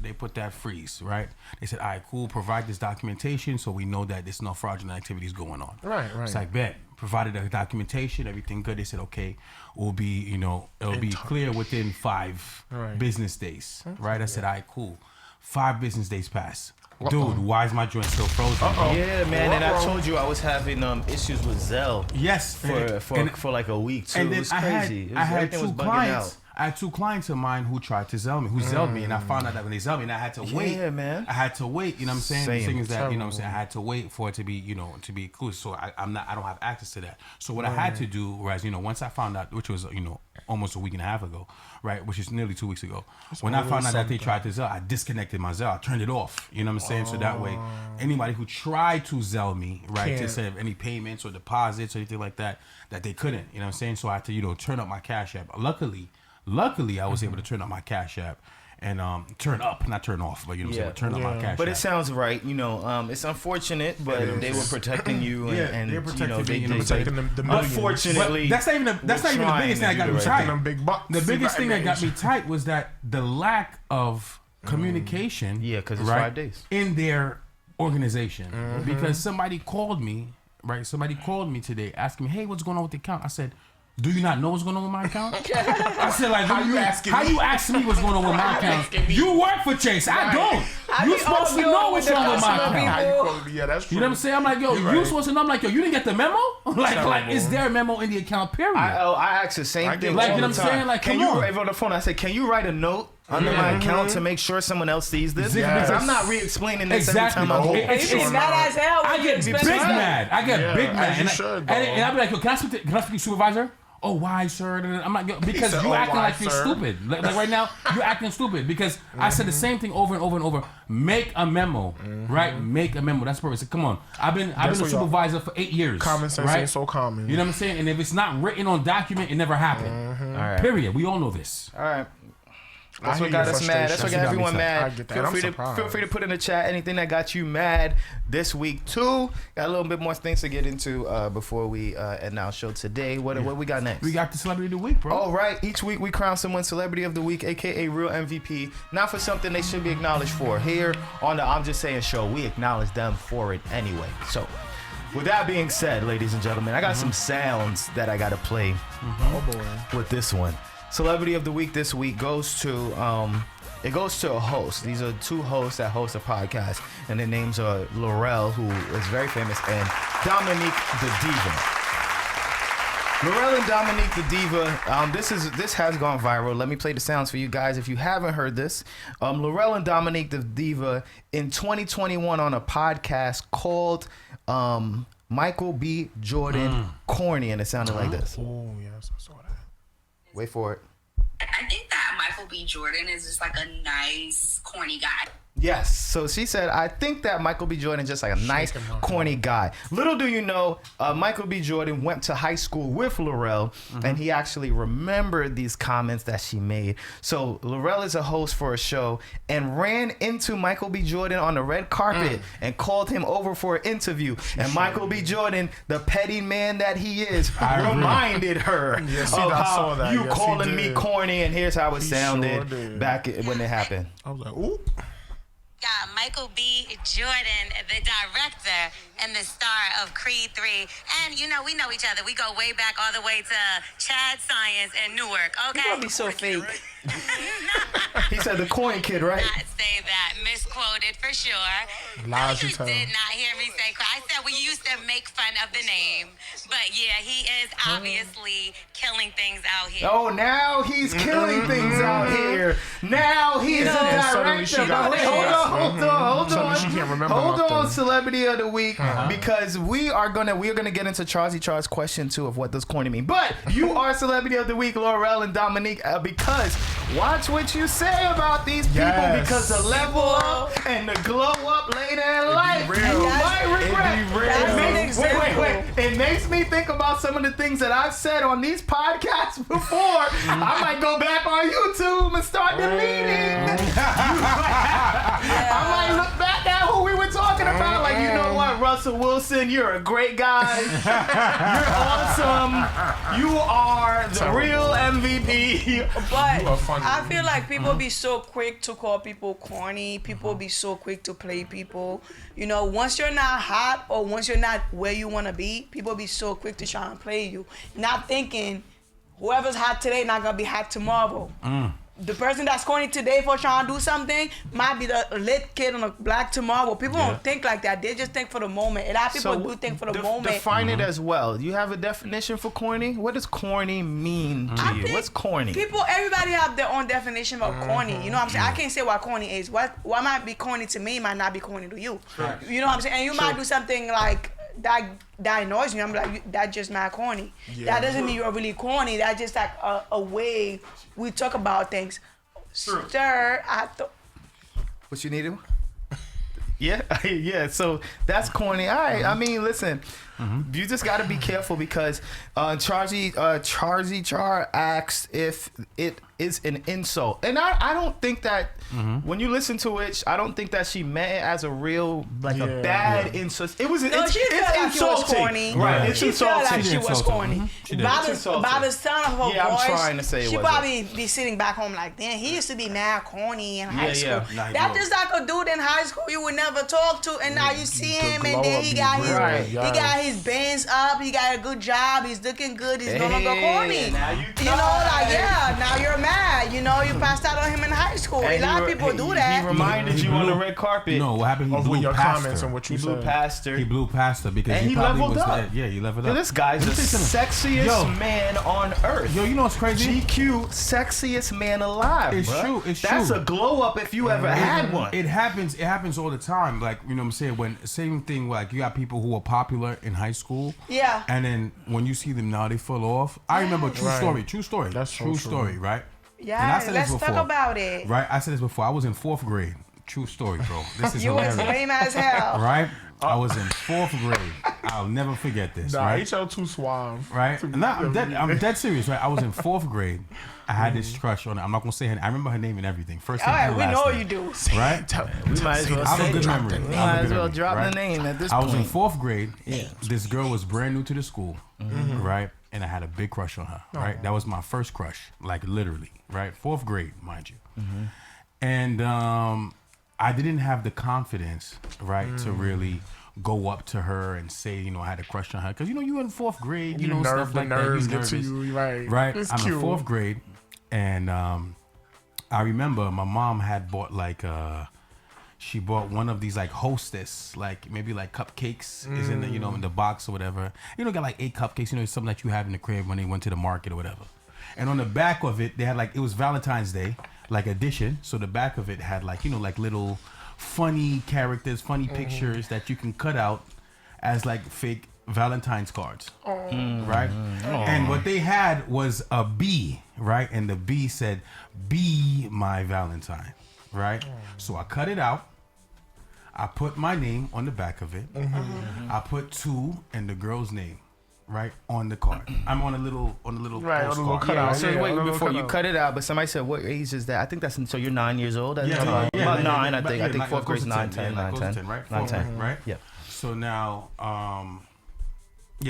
S1: they put that freeze. Right. They said, all right, cool. Provide this documentation so we know that there's no fraudulent activities going on.
S4: Right.
S1: It's like, bet. Provided the documentation, everything good. They said, okay, it'll be clear within 5
S4: Right.
S1: business days. Right. I said, all right, cool. 5 business days pass. Dude, why is my joint still frozen?
S2: Yeah, man, and I told you I was having issues with Zelle
S1: Yes.
S2: for like a week too.
S1: And
S2: It
S1: then
S2: was crazy.
S1: I had
S2: Everything was
S1: two
S2: bugging
S1: clients.
S2: out.
S1: I had 2 clients of mine who tried to sell me, who zelled me, and I found out that when they zelled me, and I had to wait.
S2: Yeah, man.
S1: I had to wait. You know what I'm saying?
S2: Same.
S1: The thing is that you know what I'm saying. I had to wait for it to be to be inclusive. So I don't have access to that. So what I had to do was once I found out, which was almost a week and a half ago, right, which is nearly 2 weeks ago. When I found out that they tried to zell, I disconnected my Zelle. I turned it off. You know what I'm saying? So that way, anybody who tried to zell me, right, to
S4: Can't.
S1: send any payments or deposits or anything like that, that they couldn't. You know what I'm saying? So I had to turn up my Cash App. Luckily, luckily I was able to turn on my Cash App and turn up, not turn off, but you know what I'm saying, turn on my Cash
S2: But
S1: App.
S2: it sounds right, you know. It's unfortunate, but they were protecting you, and
S4: they're protecting
S2: you know,
S4: protecting the millions.
S2: unfortunately,
S1: But that's not even the biggest thing that got me
S4: Protecting them
S1: tight.
S4: big bucks.
S1: The biggest thing that got me tight was that the lack of communication.
S2: Yeah, 'cause it's 5 days.
S1: In their organization. Because somebody called me, right? Somebody called me today asking me, hey, what's going on with the account? I said, do you not know what's going on with my account? I said, like, how you asking me what's going on with my account? You work for Chase. I don't. You're supposed to know what's wrong with my account.
S4: Yeah, that's true.
S1: You know what I'm saying? I'm like, yo, you're supposed to know. I'm like, yo, you didn't get the memo? like, is there a memo in the account, period?
S2: I asked the same thing.
S1: Like,
S2: all
S1: you know
S2: the
S1: what I'm
S2: time.
S1: saying? Like,
S2: can
S1: come
S2: you
S1: on.
S2: write on the phone? I said, can you write a note under my account to make sure someone else sees this? Because I'm not re-explaining this
S1: Exactly.
S2: every time I go.
S3: It's mad as hell.
S1: I get big mad. I get big mad.
S4: as you
S1: And
S4: should,
S1: and I'll be like, yo, can I speak to your supervisor? Oh, why, sir? I'm like, yo, because
S4: said,
S1: you
S4: "Oh,
S1: acting
S4: why,
S1: like you're
S4: sir?"
S1: stupid. Like right now, you're acting stupid because I said the same thing over and over and over. Make a memo, right? Make a memo. That's perfect. So, come on. I've been a
S4: what y'all-
S1: supervisor for 8 years.
S4: Common sense
S1: right?
S4: ain't so common.
S1: You know what I'm saying? And if it's not written on document, it never happened.
S2: All right.
S1: Period. We all know this.
S2: All right. That's
S4: I
S2: what
S4: hear
S2: got
S4: your
S2: us mad. That's what
S4: frustration.
S2: got everyone
S1: I
S2: mad.
S4: get that.
S2: Feel
S4: I'm
S2: free to
S4: surprised.
S2: feel free to put in the chat anything that got you mad this week too. Got a little bit more things to get into before we end our show today. What we got next?
S1: We got the celebrity of the week, bro.
S2: All right. Each week we crown someone celebrity of the week, aka real MVP, not for something they should be acknowledged for. Here on the I'm Just Saying show, we acknowledge them for it anyway. So, with that being said, ladies and gentlemen, I got some sounds that I gotta play
S4: Oh boy.
S2: with this one. Celebrity of the week this week goes to it goes to a host. These are two hosts that host a podcast, and their names are Laurel, who is very famous, and Dominique the Diva. Laurel and Dominique the Diva. This has gone viral. Let me play the sounds for you guys if you haven't heard this. Laurel and Dominique the Diva in 2021 on a podcast called Michael B. Jordan Corny, and it sounded like this.
S4: Oh yes, I saw that.
S2: Wait for it.
S6: I think that Michael B. Jordan is just like a nice, corny guy.
S2: Yes. So she said, I think that Michael B. Jordan is just like a nice, corny guy. Little do you know, Michael B. Jordan went to high school with Laurel, and he actually remembered these comments that she made. So Laurel is a host for a show and ran into Michael B. Jordan on the red carpet and called him over for an interview. And Michael B. Jordan, the petty man that he is, reminded her
S4: Yes,
S2: of
S4: I
S2: how
S4: saw that.
S2: you
S4: Yes, he
S2: calling me
S4: did.
S2: corny, and here's how it
S4: He
S2: sounded
S4: sure did.
S2: back when it happened.
S4: I was like, ooh.
S7: Got Michael B. Jordan, the director and the star of Creed 3. And, you know, we know each other. We go way back all the way to Chad Science in Newark, okay?
S3: You'll be so fake.
S2: He said the coin kid, right?
S7: Not say that. Misquoted for sure.
S4: Lies
S7: You
S4: you tell.
S7: did not hear me say I said we used to make fun of the name. But yeah, he is obviously killing things out here.
S2: Oh, now he's killing things out here. Now he's a
S4: suddenly she
S2: director.
S4: got
S2: But wait,
S4: it.
S2: hold on.
S4: Suddenly she can't remember
S2: Hold on,
S4: nothing.
S2: celebrity of the week, because we are gonna get into Charles' question too of what does corny mean. But you are celebrity of the week, Laurel and Dominique, because watch what you say about these people,
S4: Yes.
S2: because the level up and the glow up later in life,
S4: real.
S2: you might regret.
S4: It be real.
S3: That's an
S2: Wait.
S3: example.
S2: It makes me think about some of the things that I've said on these podcasts before. I might go back on YouTube and start deleting. I might look back at who we were talking about. Like, you know what, Russell Wilson, you're a great guy. You're awesome. You are the real MVP.
S3: But
S4: You are funny.
S3: I feel like people be so quick to call people corny. People be so quick to play people. You know, once you're not hot or once you're not where you want to be, people be so quick to try and play you. Not thinking whoever's hot today not going to be hot tomorrow. The person that's corny today for trying to do something might be the lit kid on the block tomorrow. People don't think like that. They just think for the moment. A lot of people do think for the moment.
S2: Define it as well. You have a definition for corny? What does corny mean to
S3: I
S2: you?
S3: think
S2: What's corny?
S3: Everybody have their own definition of corny. You know what I'm saying? I can't say what corny is. What might be corny to me might not be corny to you. You know what I'm saying? And you might do something like that annoys me. I'm like, that just not corny. That doesn't mean you're really corny. That's just like a way we talk about things. Sir,
S2: What you needed? Yeah, yeah. So that's corny. All right. I mean, listen. You just got to be careful because Charlie Char asked if it is an insult, and I don't think that when you listen to it, I don't think that she meant it as a real a bad insult. It was
S3: No,
S2: it's,
S3: she
S2: it's
S3: felt like
S2: insulting.
S3: it was corny.
S2: Right? It's
S3: She felt
S2: insulting.
S3: like she was corny.
S1: She did.
S3: By
S2: It's
S3: the
S2: insulting.
S3: sound of her
S2: Yeah, I'm
S3: voice,
S2: trying to say it
S3: she
S2: wasn't.
S3: probably be sitting back home like, damn, he used to be mad corny in high
S2: Yeah,
S3: school.
S2: yeah.
S1: Nah, he
S3: That
S1: was.
S3: is like a dude in high school you would never talk to, and now you see him,
S4: glow
S3: and then
S4: up
S3: he
S4: be
S3: got his
S4: real,
S3: he
S4: yes.
S3: got his bands up, he got a good job, he's looking good, he's no longer
S2: Hey,
S3: corny.
S2: now you
S3: You know, like
S2: tried.
S3: now you're mad. You know, you passed out on him in high school.
S2: And
S3: A lot of
S2: he-
S3: people do that.
S2: He reminded you on the red carpet.
S1: No, what happened? He
S4: Of
S1: blew
S4: with your
S1: past
S4: comments
S1: her.
S4: and what
S2: He
S4: you
S2: blew
S4: said.
S2: past her.
S1: He blew past her because
S2: And he
S1: probably
S2: leveled
S1: was
S2: up.
S1: Yeah, he leveled
S2: Yo,
S1: up.
S2: this guy's the
S1: Let me tell you something.
S2: sexiest
S1: Yo.
S2: man on earth.
S1: Yo, you know what's crazy?
S2: GQ, sexiest man alive.
S1: It's
S2: bruh.
S1: true, it's
S2: That's
S1: true.
S2: a glow up if you ever had one.
S1: It happens all the time. Like, you know what I'm saying? When same thing, like you got people who were popular in high school.
S3: Yeah.
S1: And then when you see them now, they fall off. I remember true story.
S4: That's so
S1: true
S4: true.
S1: story, right?
S3: Yeah,
S1: And I said this
S3: let's talk
S1: before.
S3: about it.
S1: Right? I said this before. I was in 4th grade. True story, bro. This is
S3: You was
S1: hilarious.
S3: lame as hell.
S1: Right? I was in 4th grade. I'll never forget this.
S4: Nah,
S1: right?
S4: HL too suave.
S1: Right? No, I'm dead serious, right? I was in 4th grade. I had this crush on her. I'm not gonna say her name. I remember her name and everything. First
S3: All
S1: name
S3: right,
S1: and
S3: we
S1: last
S3: know
S1: name.
S3: you do.
S1: Right?
S2: We might as well
S1: I have
S2: say
S1: a good
S2: it.
S1: memory.
S2: We
S1: I have
S2: might
S1: a
S2: as
S1: good
S2: well
S1: memory,
S2: drop
S1: right?
S2: the name at this
S1: I
S2: point.
S1: was in 4th grade. This girl was brand new to the school, right? And I had a big crush on her, right? That was my first crush, like literally, right? 4th grade, mind you. And I didn't have the confidence, right, to really go up to her and say, you know, I had a crush on her. Because, you know, you in 4th grade, you know, stuff
S4: the
S1: like that.
S4: nerves
S1: You
S4: get to
S1: nervous.
S4: you, right?
S1: Right?
S4: It's
S1: I'm
S4: cute.
S1: in 4th grade. And I remember my mom had bought like she bought one of these like Hostess, like maybe like cupcakes is in the, you know, in the box or whatever. You know, got like 8 cupcakes, you know, it's something that you have in the crib when they went to the market or whatever. And on the back of it, they had like, it was Valentine's Day, like edition. So the back of it had like, you know, like little funny characters, funny pictures that you can cut out as like fake Valentine's cards, right? And what they had was a bee, right? And the bee said, "Be my Valentine," right? So I cut it out. I put my name on the back of it. I put 2 and the girl's name, right, on the card. I'm on a little
S4: Right, on a little
S1: postcard.
S4: cutout.
S2: So
S4: Yeah,
S2: wait,
S4: a little
S2: before you
S4: cutout.
S2: cut it out, but somebody said, what age is that? I think that's, so you're 9 years old at the time?
S1: Yeah,
S2: About
S1: yeah,
S2: 9,
S1: yeah,
S2: I think.
S1: yeah,
S2: I think
S1: like
S2: 4th
S1: close
S2: grade's
S1: to
S2: 9,
S1: 10,
S2: 10,
S1: yeah,
S2: 9,
S1: close to
S2: 10.
S1: right?
S2: 9,
S1: 4th
S2: 10.
S1: grade, right?
S2: Yep.
S1: So now,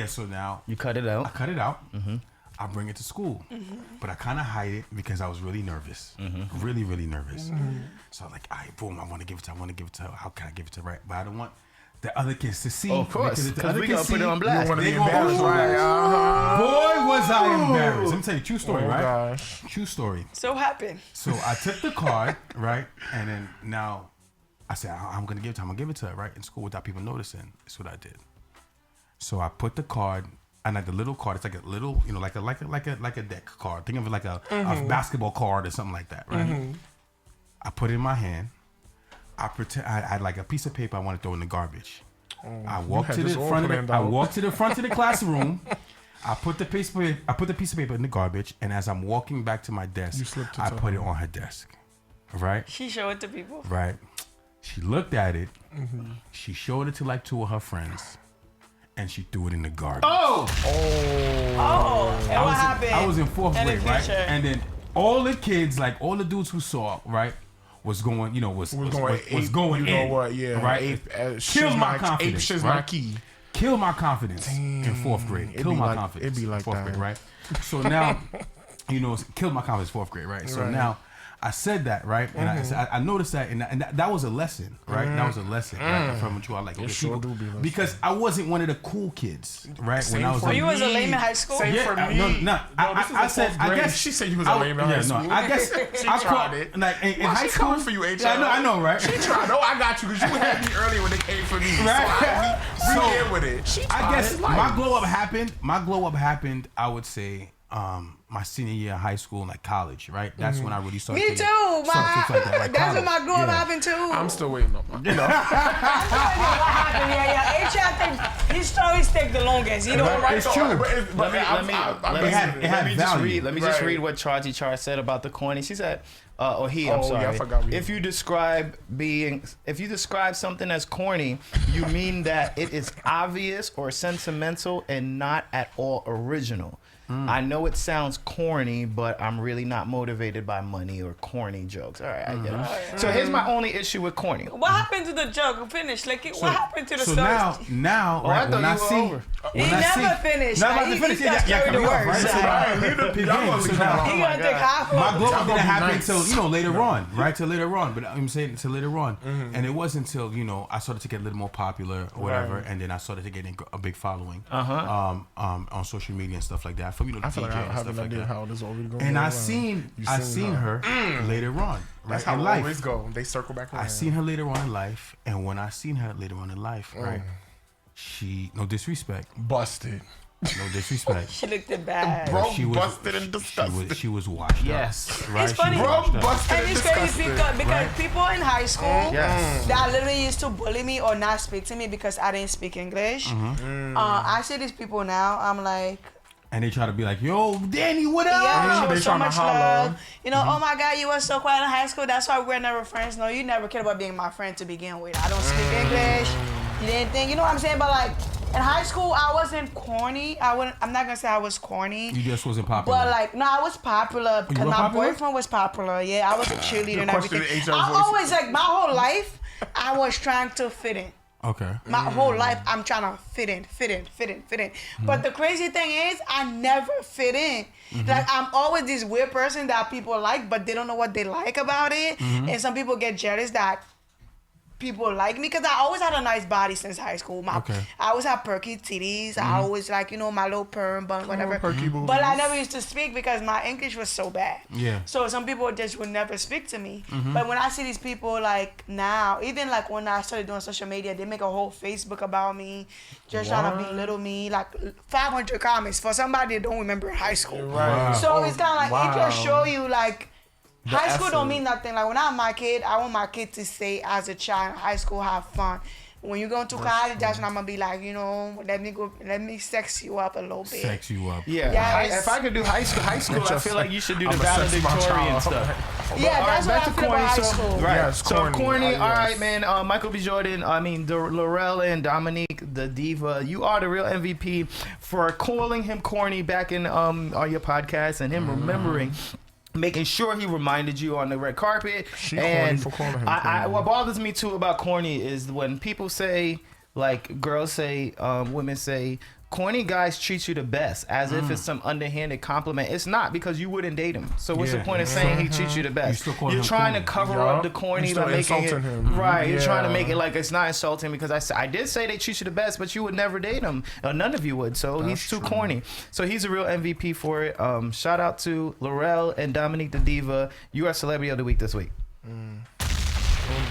S1: so now
S2: You cut it
S1: I
S2: out.
S1: cut it out. I bring it to school, but I kind of hide it because I was really nervous, really, really nervous. So I'm like, all right, boom, I want to give it to her. How can I give it to her? Right, but I don't want the other kids to see.
S2: Of course,
S1: if the
S2: because
S1: other
S2: we
S1: kids
S2: gonna put it
S1: see,
S2: on blast.
S4: wanna
S1: they
S4: be
S1: gonna-
S4: embarrassed, right?
S1: Boy, was I embarrassed. Let me tell you, true story,
S4: Oh,
S1: right?
S4: gosh.
S1: True story.
S3: So happened.
S1: So I took the card, right, and then now I said I'm gonna give it to her. I'm gonna give it to her, right, in school without people noticing. That's what I did. So I put the card, and like the little card, it's like a little, you know, like a deck card. Think of it like a basketball card or something like that, right? I put it in my hand. I had like a piece of paper I want to throw in the garbage. I walked
S4: had
S1: to
S4: this
S1: the
S4: all
S1: front of
S4: planned
S1: the, I
S4: out.
S1: walked to the front of the classroom. I put the piece of paper in the garbage, and as I'm walking back to my desk,
S4: You slipped it
S1: I
S4: to
S1: put
S4: her.
S1: it on her desk. Right?
S3: She showed it to people.
S1: Right. She looked at it. She showed it to like 2 of her friends, and she threw it in the garbage.
S3: Oh, and what happened?
S1: I was in 4th
S3: In the
S1: grade, right?
S3: future.
S1: And then all the kids, like all the dudes who saw, right, was going, you know, was going
S4: You know
S1: in,
S4: what? Yeah.
S1: right?
S4: Shiz
S1: Killed my
S4: Ape
S1: confidence,
S4: shiz my
S1: right?
S4: key.
S1: Kill my confidence in 4th grade.
S4: It'd
S1: Kill
S4: be
S1: my
S4: like-
S1: confidence.
S4: it'd be like
S1: 4th
S4: that.
S1: grade, right? So now, you know, killed my confidence 4th grade, right? So
S4: Right.
S1: now, I said that, right? And I noticed that, and that was a lesson, right? That was a lesson, right? From what you are like, okay,
S4: sure
S1: people-
S4: do be a lesson.
S1: because I wasn't one of the cool kids, right?
S4: Same
S1: when I was
S4: for
S1: like,
S3: you was a lame in high school?
S4: Same
S1: yeah,
S4: for me.
S1: no,
S4: this is
S1: I
S4: the
S1: said,
S4: 4th
S1: I
S4: grade.
S1: guess
S4: She said you was a lame in high school.
S1: I guess
S4: She
S1: I
S4: tried
S1: caught
S4: it.
S1: like in
S4: Well,
S1: high
S4: she
S1: school.
S4: coming for you, HL.
S1: Yeah, I know, right?
S4: She tried. No, I got you because you had me earlier when they came for me.
S1: Right.
S4: So we
S1: So,
S4: here with it. She
S1: I
S4: tried
S1: guess
S4: it.
S1: my glow up happened. I would say my senior year of high school and like college, right? That's when I really started.
S3: Me
S1: to
S3: too.
S1: get- started to like that, like
S3: That's when
S1: college.
S3: my growing
S1: Yeah.
S3: happened too.
S4: I'm still waiting on my. You know.
S3: What happened? Yeah. H, I think his stories take the longest. You know, right?
S1: It's true.
S2: Let me
S1: It had value.
S2: Let me just
S4: Right.
S2: read what Charlie Char said about the corny. She said, I'm
S4: yeah,
S2: sorry.
S4: I forgot we-
S2: If you describe something as corny, you mean that it is obvious or sentimental and not at all original. I know it sounds corny, but I'm really not motivated by money or corny jokes. All right, I get it. So here's my only issue with corny.
S3: What happened to the joke? Finish. Like, what happened to the
S1: So
S3: story?
S1: now,
S2: I
S1: right,
S2: thought
S1: when I
S2: you were
S1: see,
S2: over.
S3: He
S1: when I
S3: never
S1: see,
S3: finished.
S1: No, I'm
S3: Like,
S1: about to finish.
S3: he
S1: Yeah,
S3: just
S1: yeah,
S3: carried
S1: cut me
S3: the
S1: off,
S3: words.
S1: right? So,
S4: Y'all
S1: so
S4: gonna
S1: now,
S3: He gonna take half
S1: my
S3: of
S1: glow
S3: it.
S1: up didn't happen
S4: nice.
S1: until later on, right? Till later on, but I'm saying till later on, and it wasn't until I started to get a little more popular or whatever, and then I started to get a big following, on social media and stuff like that. From
S4: I feel like I
S1: DJ and
S4: have
S1: stuff
S4: an
S1: like
S4: idea
S1: that.
S4: how this already going.
S1: And I seen her later on,
S4: That's
S1: right,
S4: how
S1: in
S4: it
S1: life.
S4: always go. They circle back around.
S1: I seen her later on in life, and when I seen her later on in life, right, she, no disrespect,
S4: busted.
S1: no disrespect.
S3: She looked it bad.
S4: Bro,
S1: She was
S4: busted and disgusted.
S1: She was washed
S2: Yes.
S1: up. Right?
S3: It's funny.
S1: She was
S4: Bro,
S1: washed up.
S4: busted
S3: And
S4: and
S3: it's crazy
S4: disgusted.
S3: because people in high school
S2: Yes.
S3: that literally used to bully me or not speak to me because I didn't speak English. I see these people now. I'm like,
S1: And they try to be like, yo, Danny, what up?
S3: yeah, show
S4: they
S3: so
S4: tryna
S3: much
S4: holler.
S3: love. Oh my God, you were so quiet in high school. That's why we're never friends. No, you never cared about being my friend to begin with. I don't speak English. You didn't think, you know what I'm saying? But like in high school, I wasn't corny. I'm not gonna say I was corny.
S1: You just wasn't popular.
S3: But like, no, I was popular because
S1: were
S3: my
S1: popular?
S3: boyfriend was popular. Yeah, I was a cheerleader and
S4: question
S3: everything.
S4: the HR
S3: I
S4: voice.
S3: always like my whole life, I was trying to fit in.
S1: Okay.
S3: My whole life, I'm trying to fit in. But the crazy thing is, I never fit in. Like, I'm always this weird person that people like, but they don't know what they like about it. And some people get jealous that people like me because I always had a nice body since high school. I always had perky titties. I always like, my little perm bun, whatever.
S4: perky boobies.
S3: But I never used to speak because my English was so bad.
S1: Yeah.
S3: So some people just would never speak to me. But when I see these people like now, even like when I started doing social media, they make a whole Facebook about me, just trying to belittle me, like 500 comments for somebody that don't remember high school.
S4: Right.
S3: So it's kind of like, it just
S4: Wow.
S3: show you like, high school don't mean nothing. Like when I'm my kid, I want my kid to say as a child, high school have fun. When you go into college, that's when I'm gonna be like, let me sex you up a little bit.
S1: Sex you up.
S2: Yeah.
S3: Yes.
S2: If I could do high school, I feel like you should do the
S4: I'm a sex my
S2: valedictorian
S4: child.
S2: stuff.
S3: Yeah,
S2: All
S3: that's
S2: right,
S3: what I feel about high school.
S2: Right.
S4: Yes,
S2: so
S4: corny.
S2: corny.
S4: Yes.
S2: All right, man. Michael B. Jordan. Lorel and Dominique, the diva. You are the real MVP for calling him corny back in on your podcast and him remembering. Making sure he reminded you on the red carpet.
S4: She
S2: and
S4: corny for calling him corny.
S2: what bothers me too about corny is when people say, like girls say, women say, corny guys treat you the best as if it's some underhanded compliment. It's not, because you wouldn't date him. So what's the point of saying he treats you the best?
S1: still call
S2: You're
S1: him
S2: trying
S1: corny.
S2: to cover
S4: Yup.
S2: up the corny
S4: You
S2: by
S4: still
S2: making it
S4: insulting him.
S2: right. You're trying to
S4: Yeah.
S2: make it like it's not insulting because I did say they treat you the best, but you would never date him. None of you would. So he's too corny. So he's a real MVP for it. Shout out to Laurel and Dominique the Diva. You are Celebrity of the Week this week.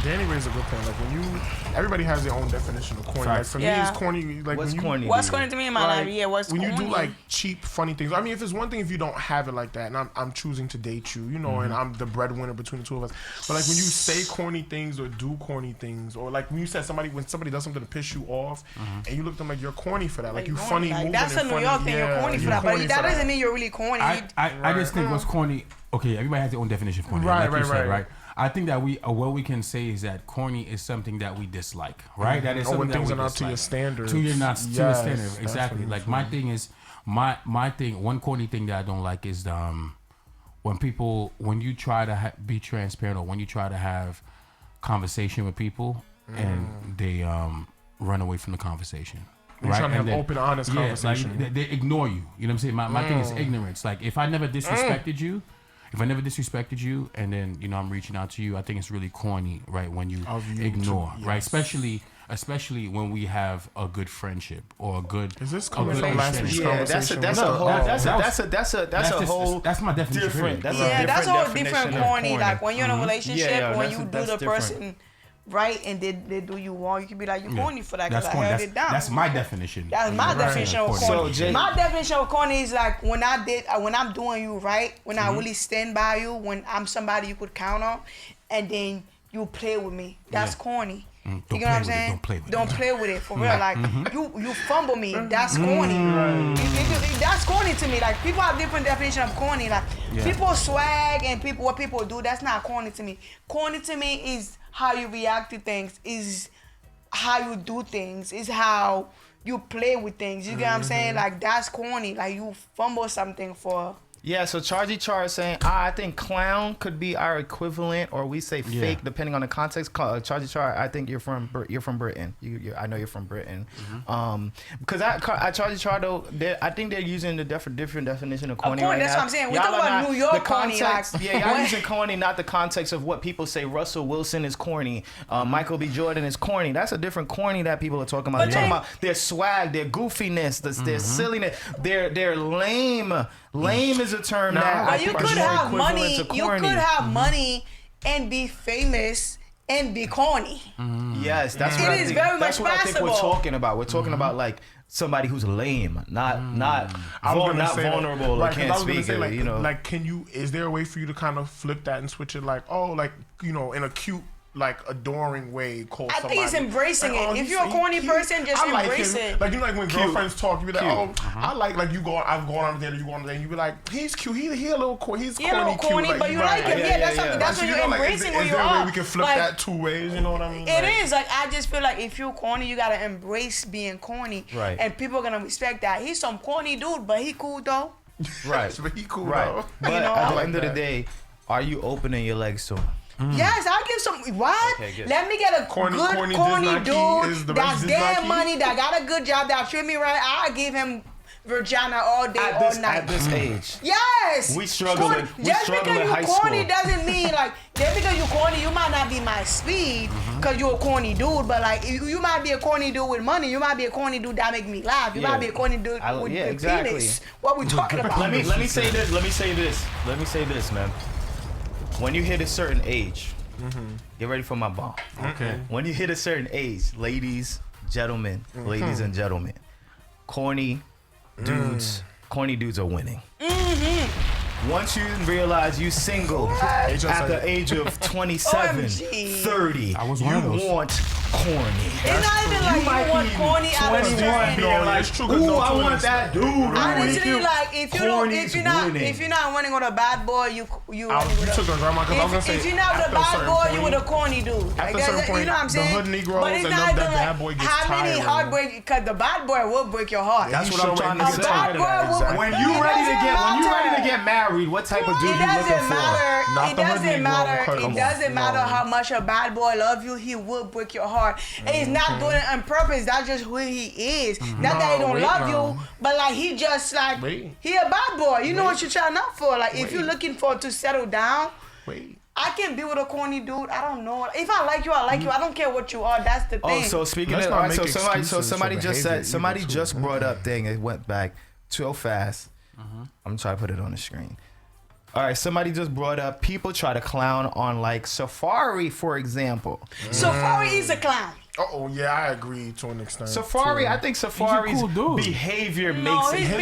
S4: Danny raised a good point. Like everybody has their own definition of corny. Like for me,
S3: Yeah.
S4: it's corny. Like
S2: What's
S4: when you,
S2: corny?
S3: What's
S2: to
S3: going to me in my
S4: like,
S3: life? Yeah, what's
S4: when
S3: corny?
S4: you do like cheap, funny things. I mean, if it's one thing if you don't have it like that, and I'm choosing to date you, and I'm the breadwinner between the two of us. But like when you say corny things or do corny things, or like when you said when somebody does something to piss you off, and you look at them like you're corny for that, like you funny
S3: Like,
S4: moving.
S3: that's a
S4: and
S3: New
S4: funny,
S3: York thing.
S4: yeah,
S3: You're corny for that, but
S4: corny
S3: that
S4: for
S3: doesn't mean you're really corny.
S1: I just think what's corny. Okay, everybody has their own definition of corny.
S4: Right,
S1: like you
S4: right,
S1: said,
S4: right.
S1: I think that what we can say is that corny is something that we dislike, right? That is
S4: Or when
S1: something that
S4: things
S1: we
S4: are not to your
S1: dislike.
S4: standards.
S1: To your
S4: Yes,
S1: standard,
S4: that's
S1: exactly.
S4: what
S1: Like
S4: it's
S1: my
S4: for.
S1: thing is, my thing. One corny thing that I don't like is when you try to be transparent, or when you try to have conversation with people and they run away from the conversation.
S4: You're
S1: right?
S4: trying to
S1: And
S4: have
S1: then-
S4: open, honest
S1: yeah,
S4: conversation.
S1: like, they ignore you. You know what I'm saying? My thing is ignorance. Like if I never disrespected you, and then I'm reaching out to you, I think it's really corny, right? When you ignore, right? Especially when we have a good friendship or a good.
S4: Is this
S1: a
S4: coming
S1: good
S4: from last week's
S1: relationship.
S4: conversation?
S2: That's a whole
S1: That's my definition.
S2: different. That's
S3: Yeah,
S2: a
S3: that's
S2: different
S3: all
S2: definition
S3: different
S2: of
S3: corny. Like when you're in a relationship,
S2: Yeah,
S3: when
S2: that's-
S3: you do
S2: that's
S3: the
S2: different.
S3: person right and they do you wrong, you can be like, you corny for that because
S1: That's
S3: I
S1: corny.
S3: held it down.
S1: That's my definition.
S3: That's my definition of
S1: Corny.
S3: corny.
S2: So, Jay-
S3: My definition of corny is like when I'm doing you right, when I really stand by you, when I'm somebody you could count on, and then you play with me. That's corny. You get what I'm saying?
S1: Don't play with it.
S3: For real. Like you fumble me. That's corny. That's corny to me. Like people have different definition of corny. Like people swag and what people do. That's not corny to me. Corny to me is how you react to things. Is how you do things. Is how you play with things. You get what I'm saying? Like that's corny. Like you fumble something for.
S2: Yeah, so Chargy Char is saying, I think clown could be our equivalent, or we say fake, depending on the context. Chargy Char, I think you're from Britain. I know you're from Britain. Because at Chargy Char though, I think they're using the different definition of corny right
S3: that's
S2: now.
S3: what I'm saying. We're talking about New York corny.
S2: Y'all using corny, not the context of what people say. Russell Wilson is corny. Michael B. Jordan is corny. That's a different corny that people are talking about. They're talking about their swag, their goofiness, their silliness, their lame. Lame is a term that
S3: but you could have money. You could have money and be famous and be corny.
S2: Yes, that's what I think. That's what I think we're talking about. We're talking about like somebody who's lame, not vulnerable or can't speak.
S4: Like, can you? Is there a way for you to kind of flip that and switch it? Like, in a cute, like adoring way, call
S3: I
S4: somebody.
S3: think it's embracing it. If you're a corny person, just embrace it.
S4: Like like when girlfriends talk, you be like, I like you go. I've gone on a date, you go on a date, and you be like, he's cute. He a little corny. He's corny,
S3: but you like him. Yeah, that's what you're embracing.
S4: Is there a way we can flip that two ways? You know what I mean?
S3: It is like I just feel like if you're corny, you gotta embrace being corny,
S2: right?
S3: And people are gonna respect that. He's some corny dude, but he cool though.
S2: Right,
S4: but he cool
S2: though. But at the end of the day, are you opening your legs to him?
S3: Yes, I'll give some. What? Okay, let me get a corny dude that's getting money, that got a good job, that treat me right. I'll give him vagina all day, all night.
S2: At this age.
S3: Yes.
S2: We struggle in
S3: just because you're corny doesn't mean like just because you're corny, you might not be my speed because you're a corny dude. But like you might be a corny dude with money. You might be a corny dude that make me laugh. You might be a corny dude with penis. What we talking about?
S2: Let me say this, man. When you hit a certain age, get ready for my bomb.
S1: Okay.
S2: When you hit a certain age, ladies and gentlemen, corny dudes are winning. Once you realize you single at the age of 27, 30, you want corny.
S3: It's not even like you want corny out of certain.
S2: Ooh, I want that dude.
S3: Honestly, like if you're not winning with a bad boy, you
S4: took a grandma because I was gonna say
S3: if you're not with a bad boy, you with a corny dude.
S4: After a certain point,
S3: you know what I'm saying?
S4: The hood Negroes and that bad boy gets tired.
S3: How many heartbreak? Because the bad boy will break your heart.
S2: That's what I'm trying to say.
S3: Bad boy
S2: when you ready to get married, what type of dude you looking for?
S3: It doesn't matter how much a bad boy love you. He will break your heart. And he's not doing it on purpose. That's just who he is. Not that he don't love you, but like he just like he a bad boy. You know what you're trying out for. Like if you're looking for to settle down. I can be with a corny dude. I don't know. If I like you, I like you. I don't care what you are. That's the thing.
S2: Oh, so speaking of, somebody just brought up thing. It went back so fast. I'm trying to put it on the screen. All right, somebody just brought up people try to clown on like Safari, for example.
S3: Safari is a clown.
S4: Oh yeah, I agree to an extent.
S2: Safari, I think Safari's behavior makes it.
S3: His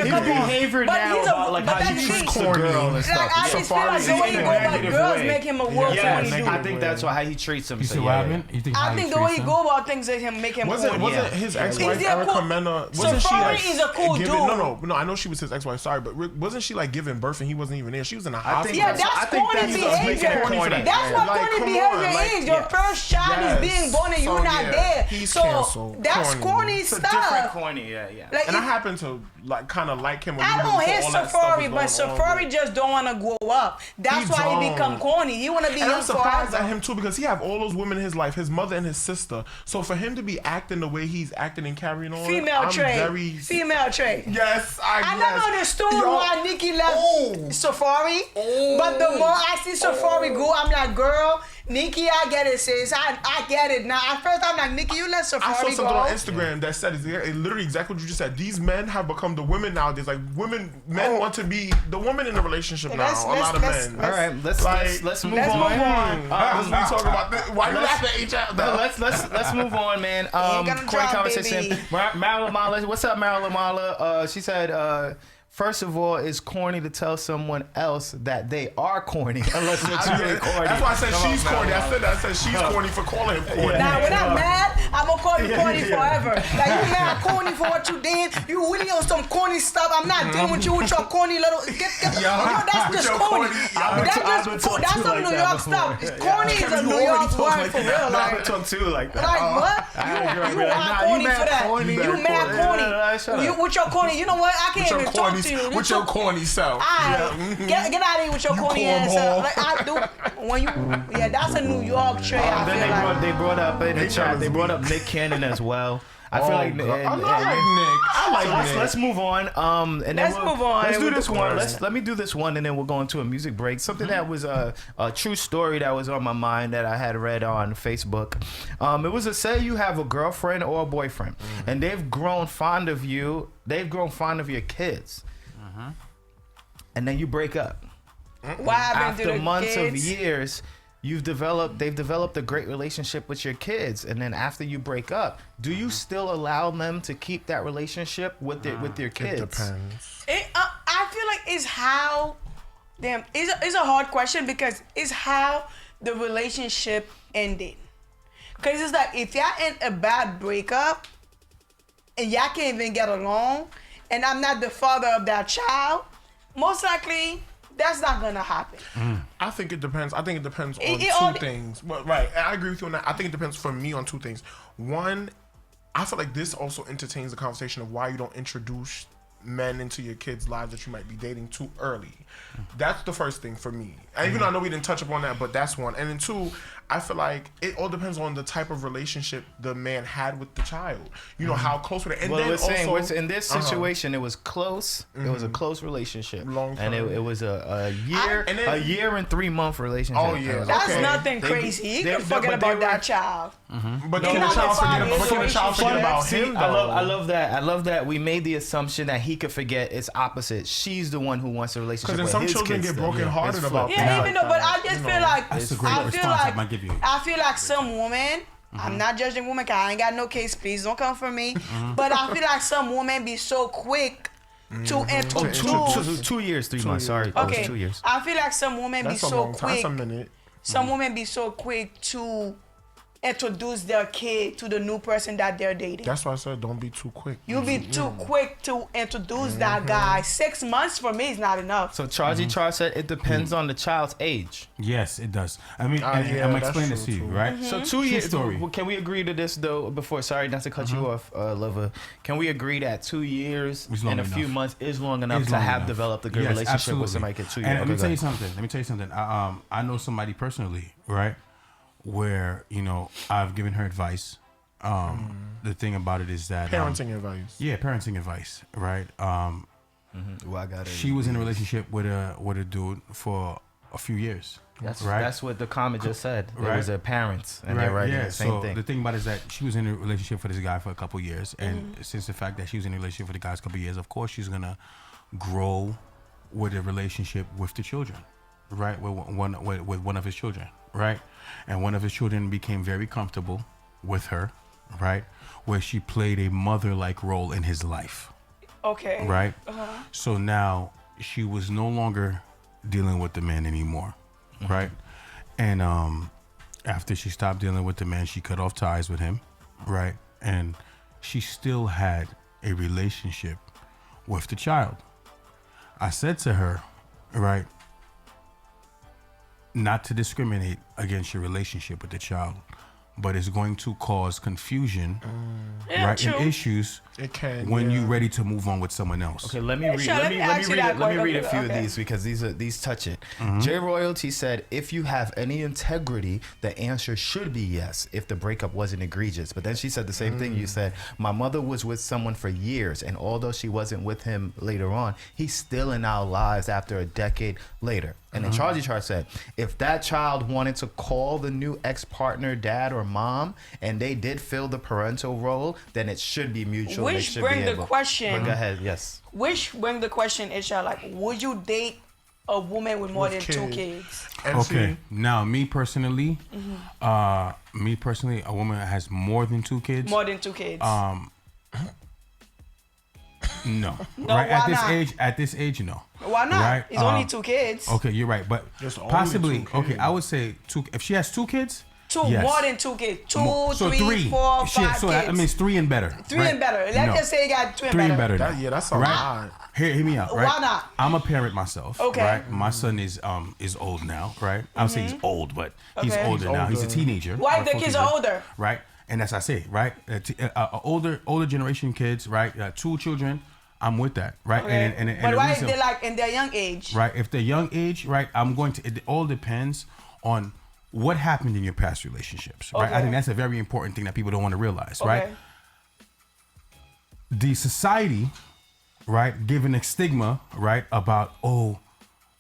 S3: behavior
S2: now about like how he treats the girl and stuff.
S3: I just feel like the way he go about girls make him a world corny dude.
S2: I think that's how he treats them.
S1: You see what happened?
S3: I think the way he go about things make him corny.
S4: Wasn't his ex-wife Erica Mena? Wasn't she
S3: Safari
S4: like
S3: is a cool dude.
S4: No. I know she was his ex-wife. Sorry, but wasn't she like giving birth and he wasn't even there? She was in a hospital.
S3: Yeah, that's corny behavior. That's what corny behavior is. Your first child is being born and you're not there. So
S4: canceled.
S3: That's corny stuff.
S2: Different corny, yeah.
S3: Like,
S4: and I happen to kind of like him.
S3: I don't hate Safari, but Safari just don't want to grow up. That's why he become corny. He want to be.
S4: And I'm surprised at him too because he have all those women in his life, his mother and his sister. So for him to be acting the way he's acting and carrying on,
S3: female trait.
S4: Yes,
S3: I never understood why Nikki left Safari, but the more I see Safari go, I'm like, girl. Nikki, I get it, sis. I get it now. At first, I'm like, Nikki, you let Safari go.
S4: I saw something on Instagram that said it literally exactly what you just said. These men have become the women nowadays. Like men want to be the woman in the relationship now. A lot of men.
S2: All right, let's move on.
S4: We talk about this. Why you laughing at each other?
S2: Let's move on, man. Corny conversation. Marilyn Mala, what's up, Marilyn Mala? She said. First of all, it's corny to tell someone else that they are corny unless you're truly corny.
S4: That's why I said she's corny. I said she's corny for calling him corny.
S3: Now, when I'm mad, I'm gonna call you corny forever. Like, you mad corny for what you did. You really on some corny stuff. I'm not dealing with you with your corny little. That's just corny. That's some New York stuff. Corny is a New York word for real.
S2: I talk too like that.
S3: Like, what? You mad corny for that. You mad corny. You with your corny. You know what? I can't even talk to you.
S4: With your corny self.
S3: Get out of here with your corny ass self. Like, I do. When you, that's a New York trait.
S2: They brought up in the chat. They brought up Nick Cannon as well. I feel like
S4: I like Nick.
S2: Let's move on. And
S3: let's move on.
S2: Let's do this one. Let me do this one, and then we'll go into a music break. Something that was a true story that was on my mind that I had read on Facebook. It was say you have a girlfriend or a boyfriend, and they've grown fond of you. They've grown fond of your kids, and then you break up.
S3: What happened to the
S2: After months
S3: kids?
S2: of years, they've developed a great relationship with your kids, and then after you break up, do you still allow them to keep that relationship with their kids?
S4: It depends.
S3: I feel like it's how. Damn, it's a hard question because it's how the relationship ended. Cause it's like if y'all in a bad breakup and y'all can't even get along, and I'm not the father of that child, most likely that's not gonna happen.
S4: I think it depends. I think it depends on two things. Well, right, I agree with you on that. I think it depends for me on two things. One, I feel like this also entertains the conversation of why you don't introduce men into your kids' lives that you might be dating too early. That's the first thing for me. And even though I know we didn't touch upon that, but that's one. And then two, I feel like it all depends on the type of relationship the man had with the child. You know, how close with it. And then also,
S2: in this situation, it was close. It was a close relationship.
S4: Long
S2: and
S4: term.
S2: it was a year and 3 month relationship.
S4: Oh, yeah.
S3: That's
S4: Okay.
S3: nothing crazy. He can forget about that child.
S4: But can the child forget about him, though?
S2: I love that. I love that we made the assumption that he could forget. It's opposite. She's the one who wants a relationship with his kids.
S4: Because some children get brokenhearted about that.
S3: Yeah, even though, but I just feel like
S1: That's a great response I might give you.
S3: I feel like some women. I'm not judging women because I ain't got no case. Please don't come for me. But I feel like some women be so quick to introduce.
S2: 2 years, 3 months. Sorry.
S3: Okay.
S2: 2 years.
S3: I feel like some women be
S4: That's a
S3: so
S4: long time.
S3: quick.
S4: That's a minute.
S3: Some women be so quick to introduce their kid to the new person that they're dating.
S4: That's why I said don't be too quick.
S3: You be too quick to introduce that guy. 6 months for me is not enough.
S2: So Charles said it depends on the child's age.
S1: Yes, it does. I mean,
S4: yeah,
S1: I'm
S4: that's
S1: explaining this to
S4: true,
S1: you,
S4: too.
S1: right?
S2: So 2
S1: True
S2: years.
S1: story.
S2: Can we agree to this though? Before, sorry, not to cut you off, Lover. Can we agree that 2 years
S1: Is long
S2: and a few
S1: enough.
S2: months is long enough
S1: Is
S2: to
S1: long
S2: have
S1: enough.
S2: developed a good
S1: Yes,
S2: relationship
S1: absolutely.
S2: with somebody? 2 years.
S1: And let me
S2: Okay,
S1: tell you
S2: go
S1: something. I know somebody personally, right? Where I've given her advice. The thing about it is that
S4: Parenting advice.
S1: Yeah, parenting advice, right?
S2: Well, I got it.
S1: She was in a relationship with a dude for a few years.
S2: That's what the comment just said. It
S1: Right.
S2: was their parents, and they're writing the same
S1: so
S2: thing.
S1: the thing about it is that she was in a relationship with this guy for a couple years, and since the fact that she was in a relationship with the guy for a couple years, of course she's gonna grow with a relationship with the children, right? With one of his children, right? And one of his children became very comfortable with her, right? Where she played a mother-like role in his life,
S3: Okay.
S1: right? So now she was no longer dealing with the man anymore, right? And after she stopped dealing with the man, she cut off ties with him, right? And she still had a relationship with the child. I said to her, right, not to discriminate against your relationship with the child, but it's going to cause confusion, right,
S3: true.
S1: and issues
S4: It can,
S1: when
S4: yeah.
S1: you're ready to move on with someone else.
S2: Okay, let me read.
S3: sure,
S2: Let me read a few of
S3: okay.
S2: these because these touch it. J Royalty said, "If you have any integrity, the answer should be yes. If the breakup wasn't egregious." But then she said the same thing. You said, "My mother was with someone for years, and although she wasn't with him later on, he's still in our lives after a decade later." And then Charlie Char said, "If that child wanted to call the new ex-partner dad or mom, and they did fill the parental role, then it should be mutual." They
S3: Which
S2: should
S3: bring
S2: be
S3: the
S2: able-
S3: question.
S2: But go ahead. Yes.
S3: Which bring the question, Isha, like, would you date a woman with more
S4: With
S3: than 2
S4: kids.
S3: kids?
S4: And
S1: Okay.
S4: see,
S1: Now, me personally, a woman that has more than 2 kids.
S3: More than 2 kids.
S1: No.
S3: No,
S1: Right
S3: why
S1: at this
S3: not?
S1: age. At this age, no.
S3: Why not?
S1: Right?
S3: It's only 2 kids.
S1: Okay, you're right, but
S4: Just only
S1: possibly.
S4: 2
S1: Okay,
S4: kids.
S1: I would say 2. If she has 2 kids,
S3: Two,
S1: yes.
S3: more than 2 kids. 2,
S1: So
S3: 3, 4, 5
S1: Shit, so
S3: kids.
S1: that means 3 and better.
S3: 3
S1: right?
S3: and better. Let's
S1: No.
S3: just say you got 3 and
S1: 3
S3: better.
S1: and better.
S4: That,
S1: now.
S4: yeah, that's a
S1: Right?
S4: lot.
S1: Hear me out. Right?
S3: Why not?
S1: I'm a parent myself.
S3: Okay.
S1: Right. My son is old now. Right. I would say he's old, but he's
S3: Okay.
S1: older
S4: He's
S1: now. He's a
S4: older.
S1: teenager.
S3: Why
S1: or
S3: the kids are
S1: teenager,
S3: older?
S1: Right. And as I say, right, older generation kids, right, 2 children. I'm with that, right?
S3: Okay.
S1: And
S3: But
S1: the
S3: why
S1: reason-
S3: if they're like in their young age?
S1: right? If they're young age, right? I'm going to. It all depends on what happened in your past relationships, right? I
S3: Okay.
S1: think that's a very important thing that people don't want to realize, right?
S3: Okay.
S1: The society, right, given a stigma, right, about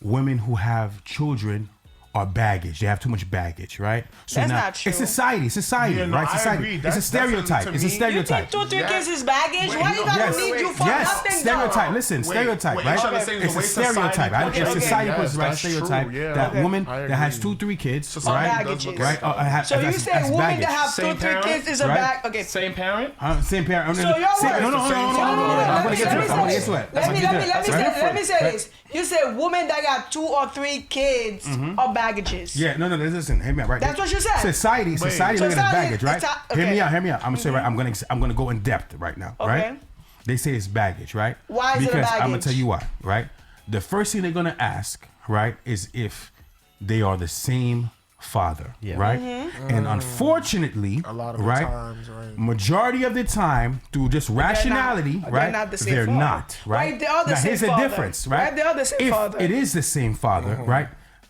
S1: women who have children are baggage. They have too much baggage, right? So
S3: That's
S1: now
S3: not true.
S1: It's society,
S4: Yeah, no,
S1: right?
S4: I
S1: Society.
S4: agree.
S1: It's a
S4: That's definitely,
S1: stereotype.
S4: to
S1: It's a
S4: me-
S3: You
S1: stereotype.
S3: think 2, 3
S4: Yeah.
S3: kids is baggage?
S4: Wait,
S3: Why
S4: no,
S3: you gotta
S1: Yes,
S3: need you for
S1: yes,
S3: nothing?
S1: stereotype.
S3: though?
S1: Listen, stereotype,
S4: what
S1: right?
S4: you're trying to say is
S1: It's
S4: the
S1: a
S4: way society
S1: stereotype.
S4: portrays
S1: It's
S4: it.
S1: society
S4: Yes,
S1: puts right
S4: that's true,
S1: stereotype
S4: yeah.
S1: that
S3: Okay.
S1: woman
S4: I
S1: that has
S4: agree.
S1: 2, 3 kids,
S4: Society
S1: right?
S4: does look
S3: Baggages.
S1: Right?
S3: So you say
S1: that's
S3: women
S1: baggage.
S3: that have 2,
S2: Same
S3: 3
S2: parent?
S3: kids is a
S1: Right?
S3: bag? Okay.
S2: Same parent?
S1: Same parent.
S3: So your
S1: Same-
S3: words.
S1: no.
S3: Let
S1: I'm gonna
S3: me
S1: get to it. I'm gonna get to it.
S3: Let me say
S1: Right?
S3: this. You say women that got 2 or 3 kids are baggages.
S1: Yeah, no. Listen, hear me out, right?
S3: That's what you said.
S1: Society look at it as
S3: Society-
S1: baggage, right?
S3: okay.
S1: Hear me out. I'm gonna say right. I'm gonna go in depth right now,
S3: Okay.
S1: right? They say it's baggage, right?
S3: Why is it a
S1: because I'm gonna
S3: baggage?
S1: tell you why, right? The first thing they're gonna ask, right, is if they are the same father, right?
S3: Mm-hmm.
S1: And unfortunately,
S4: A lot of the
S1: right,
S4: times, right.
S1: majority of the time, through just rationality,
S3: they're
S1: right?
S3: not the same
S1: they're
S3: father.
S1: not, right?
S3: Right, they are the
S1: now,
S3: same
S1: here's the
S3: father.
S1: difference, right?
S3: Right, they are the same
S1: if
S3: father.
S1: it is the same father, right?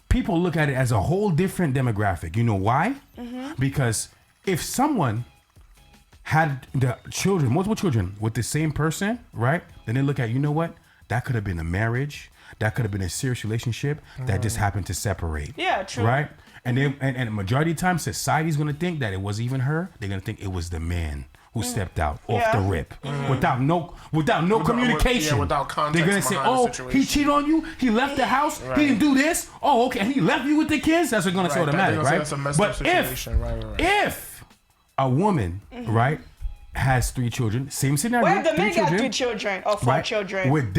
S1: People look at it as a whole different demographic. You know why?
S3: Mm-hmm.
S1: Because if someone had the children, multiple children with the same person, right? Then they look at, you know what? That could have been a marriage. That could have been a serious relationship that just happened to separate.
S3: Yeah, true.
S1: Right? And then, and majority of the time, society's gonna think that it wasn't even her. They're gonna think it was the man who stepped out off
S3: Yeah.
S1: the rip without no communication.
S4: yeah, without context
S1: They're gonna say,
S4: behind the
S1: "Oh,
S4: situation."
S1: he cheated on you. He left the house. He didn't do this. Oh, okay. And he left you with the kids." That's what they're gonna say
S4: Right,
S1: automatic,
S4: they're gonna say
S1: right?
S4: that's a messed
S1: But
S4: up situation. Right.
S1: if a woman, right, has 3 children, same scenario,
S3: Where the
S1: 3
S3: men got
S1: children,
S3: 3 children or 4
S1: right,
S3: children?
S1: with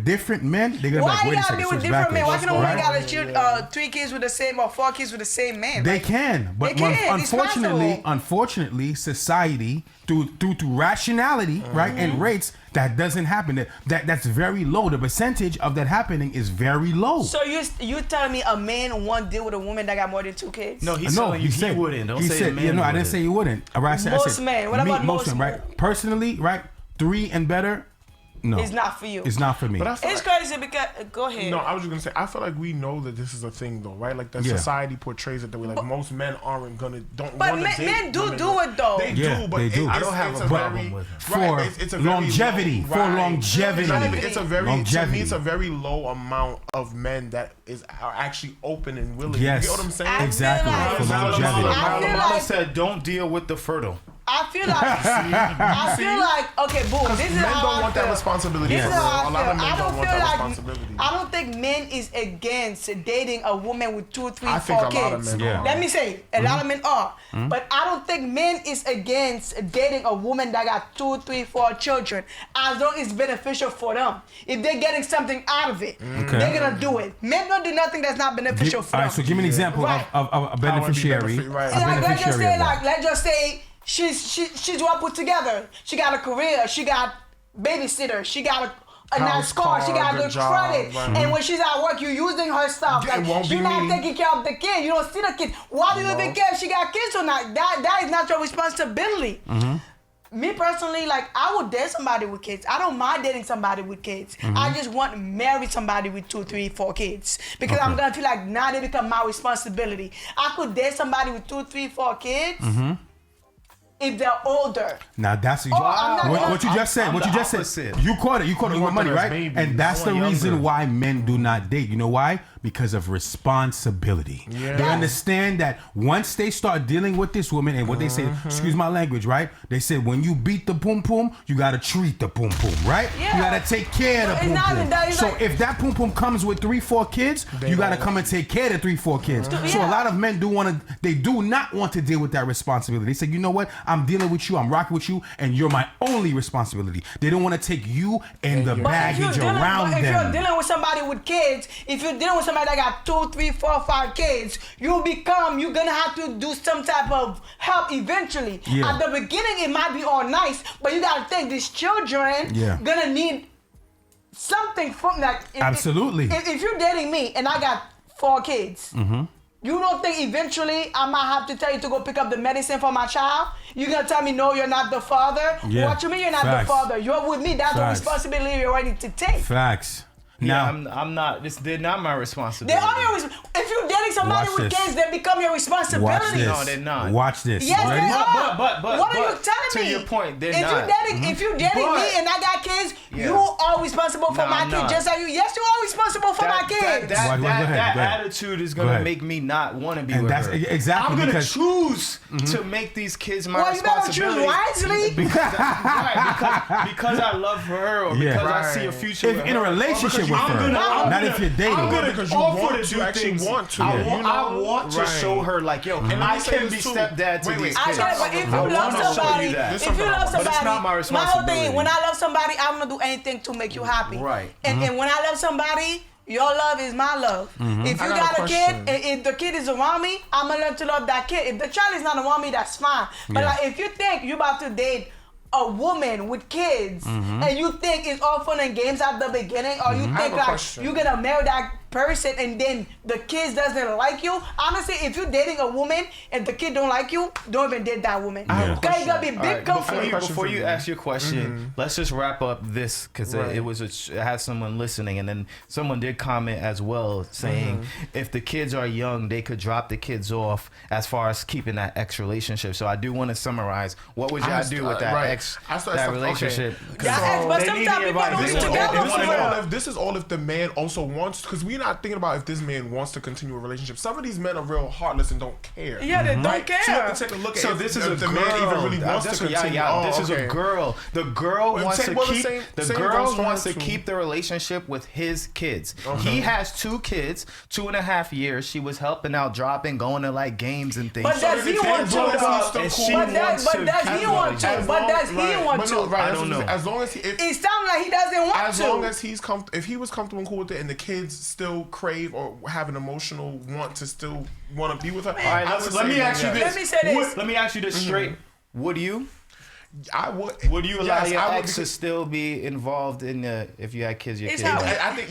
S1: different men, they're gonna be
S3: Why
S1: like,
S3: you
S1: wait a
S3: gotta
S1: second,
S3: be
S1: so
S3: with
S1: it's
S3: different men? Why
S1: backwards,
S3: can a woman
S1: right?
S3: got 3 kids with the same or 4 kids with the same man?
S1: They
S3: Like,
S1: can, but
S3: They can, it's possible.
S1: unfortunately, society through rationality, right, and rates, that doesn't happen. That's very low. The percentage of that happening is very low.
S3: So you telling me a man won't deal with a woman that got more than 2 kids?
S2: No, he's telling you he wouldn't. Don't
S1: he
S2: say
S1: said,
S2: a man
S1: I didn't
S2: wouldn't.
S1: say he wouldn't. All right, I said
S3: Most men. What about most
S1: men,
S3: men?
S1: right? Personally, right, 3 and better. No,
S3: It's not for you.
S1: It's not for me.
S4: But I feel
S3: It's
S4: like,
S3: crazy because go ahead.
S4: no, I was just gonna say, I feel like we know that this is a thing, though, right? Like that
S1: Yeah.
S4: society portrays it that way. Like most men don't
S3: But
S4: want to
S3: men-
S4: date
S3: men do
S4: women
S3: do
S4: that-
S3: it, though.
S4: They
S1: Yeah,
S4: do, but
S1: they do.
S4: It's,
S1: I
S2: don't have
S4: it's
S2: a
S4: a
S2: problem
S4: very,
S2: with it.
S1: For
S4: right, it's a very
S1: longevity,
S4: low,
S1: for
S4: right.
S1: longevity.
S4: It's a very
S1: Longevity.
S4: to me, it's a very low amount of men that are actually open and willing.
S1: Yes.
S4: You get what I'm saying?
S1: Exactly,
S3: like-
S1: for longevity.
S3: I feel
S2: Mama
S3: like-
S2: said, don't deal with the fertile.
S3: I feel like okay, boom. This is
S4: Men
S3: how
S4: don't
S3: I
S4: want
S3: feel.
S4: that responsibility.
S3: This is
S4: for real.
S3: how I
S4: A lot
S3: feel.
S4: of men
S3: I
S4: don't
S3: don't
S4: want
S3: feel
S4: that
S3: like
S4: responsibility.
S3: I don't think men is against dating a woman with 2, 3,
S4: I
S3: 4
S4: think a lot of
S3: kids.
S4: men are.
S3: Let me say, a lot of men are, but I don't think men is against dating a woman that got 2, 3, 4 children, as long as it's beneficial for them. If they're getting something out of it, they're gonna do it. Men don't do nothing that's not beneficial for
S1: All
S3: them.
S1: right, so give me an example
S3: Right.
S1: of a beneficiary.
S4: Right.
S1: A
S3: Like, let's just
S1: beneficiary
S3: say,
S1: of that.
S3: let's just say she's well put together. She got a career. She got babysitter. She got a nice
S4: House,
S3: car. She got
S4: good
S3: good
S4: job,
S3: credit.
S4: right.
S3: And when she's at work, you're using her stuff.
S4: Yeah, it
S3: Like,
S4: won't
S3: you're
S4: be
S3: not
S4: me.
S3: taking care of the kid. You don't see the kid. Why do you even care if she got kids or not? That is not your responsibility. Me personally, like, I would date somebody with kids. I don't mind dating somebody with kids. I just want to marry somebody with 2, 3, 4 kids. Because I'm going to feel like now they become my responsibility. I could date somebody with 2, 3, 4 kids if they're older.
S1: Now that's
S3: I'm not
S1: what you just said.
S2: I'm
S1: What you
S2: the
S1: just said.
S2: opposite.
S1: You caught it. You caught it with
S4: want
S1: money,
S4: them as
S1: right?
S4: babies.
S1: And that's
S4: I
S1: the
S4: want
S1: reason
S4: younger.
S1: why men do not date. You know why? Because of responsibility. They understand that once they start dealing with this woman and what they say, excuse my language, right? They said when you beat the pum pum, you gotta treat the pum pum, right?
S3: Yeah.
S1: You gotta take care of the pum pum. So if that pum pum comes with 3-4 kids, you gotta come and take care of the 3-4 kids. So a lot of men do not want to deal with that responsibility. They say, you know what? I'm dealing with you, I'm rocking with you, and you're my only responsibility. They don't want to take you and the baggage around them.
S3: If you're dealing with somebody with kids, if you're dealing with somebody that got 2, 3, 4, 5 kids, you're gonna have to do some type of help eventually. At the beginning, it might be all nice, but you gotta think these children gonna need something from that.
S1: Absolutely.
S3: If you're dating me and I got 4 kids, you don't think eventually I might have to tell you to go pick up the medicine for my child? You're gonna tell me, no, you're not the father?
S1: Yeah.
S3: What you mean you're not the father? You're with me. That's the responsibility you're ready to take.
S1: Facts.
S2: Yeah,
S1: Now,
S2: I'm not. They're not my responsibility.
S3: They are your if you're dating somebody
S1: Watch
S3: with
S1: this.
S3: kids, they become your responsibility.
S1: watch this.
S2: No, they're not.
S1: Watch this.
S3: Yes,
S1: Ready?
S3: they are.
S2: But
S3: what are you telling
S2: to
S3: me?
S2: your point, they're
S3: if
S2: not.
S3: If you're dating me and I got kids, you are responsible for
S2: No,
S3: my
S2: I'm
S3: kids.
S2: not.
S3: Just like you. Yes, you are responsible for my kids.
S2: That
S1: Go ahead, go ahead.
S2: attitude is
S1: Go
S2: gonna
S1: ahead.
S2: make me not want to be
S1: And
S2: with
S1: that's
S2: her.
S1: exactly
S2: I'm gonna
S1: because
S2: choose to make these kids my
S3: Well, you better choose
S2: responsibility.
S3: wisely.
S2: because I love her or because I see a future with
S1: if
S2: her.
S1: in a relationship with her, not if you're dating.
S2: I'm gonna
S4: Because you
S2: offer
S4: want
S2: to
S4: to
S2: do
S4: actually
S2: things.
S4: want to.
S2: I
S4: Yeah.
S2: want to
S4: Right.
S2: show her like, yo,
S4: let
S2: I
S4: me say
S2: can be
S4: this too.
S2: stepdad to
S4: Wait,
S2: these
S3: I
S2: kids.
S3: get it, but if you
S2: I
S3: love
S2: wanna show you
S3: somebody,
S2: that.
S3: if you love
S2: But
S3: somebody,
S2: it's not my
S3: whole
S2: responsibility.
S3: thing, when I love somebody, I'm gonna do anything to make you happy.
S2: Right.
S3: And when I love somebody, your love is my love. If you
S4: I got
S3: got
S4: a
S3: a kid,
S4: question.
S3: and if the kid is around me, I'm gonna learn to love that kid. If the child is not around me, that's fine. But like, if you think you're about to date a woman with kids, and you think it's all fun and games at the beginning, or you
S4: I have
S3: think
S4: a
S3: like
S4: question.
S3: you're gonna marry that person and then the kids doesn't like you, honestly, if you're dating a woman and the kid don't like you, don't even date that woman.
S4: have a
S3: Because you gotta be
S2: All
S3: big
S2: right,
S3: conflict.
S2: before you ask your question, let's just wrap up this because
S4: Right.
S2: it had someone listening, and then someone did comment as well saying if the kids are young, they could drop the kids off as far as keeping that ex relationship. So I do want to summarize what would y'all do with that ex that relationship?
S3: That ex, but
S2: They need
S3: sometimes
S2: the
S3: people don't
S2: advice.
S3: be
S2: This is
S3: together
S2: all-
S3: for real.
S4: This is all if the man also wants, because we're not thinking about if this man wants to continue a relationship. Some of these men are real heartless and don't care.
S3: Yeah, they don't
S4: Right?
S3: care.
S4: So you have to take a look at
S2: So
S4: if,
S2: this is
S4: if
S2: a
S4: the
S2: girl.
S4: man even really wants to continue.
S2: This is a girl. The girl
S4: Well,
S2: wants
S4: same-
S2: to
S4: well, the
S2: keep.
S4: same-
S2: The
S4: same
S2: girl
S4: goes for
S2: wants
S4: her
S2: to
S4: too.
S2: keep the relationship with his kids. He has 2 kids, 2.5 years. She was helping out, dropping, going to like games and things.
S3: But does he want to?
S2: And she
S3: But
S2: wants to
S3: does
S2: keep
S3: he
S2: the
S3: want to?
S2: relationship.
S3: But does he want
S4: But no,
S3: to?
S4: right,
S2: I
S4: that's
S2: don't
S4: what I'm
S2: know.
S4: saying. As long as he,
S3: It sounds like he doesn't want
S4: as
S3: to.
S4: long as he's if he was comfortable and cool with it, and the kids still crave or have an emotional want to still want to be with her.
S2: All right, let me ask you this.
S3: Let me say this.
S2: Let me ask you this straight. Would you?
S4: I would.
S2: Would you allow
S4: Yes,
S2: your
S4: I would,
S2: ex to still be involved in if you had kids? Your
S3: It's
S2: kids.
S3: how-
S4: I think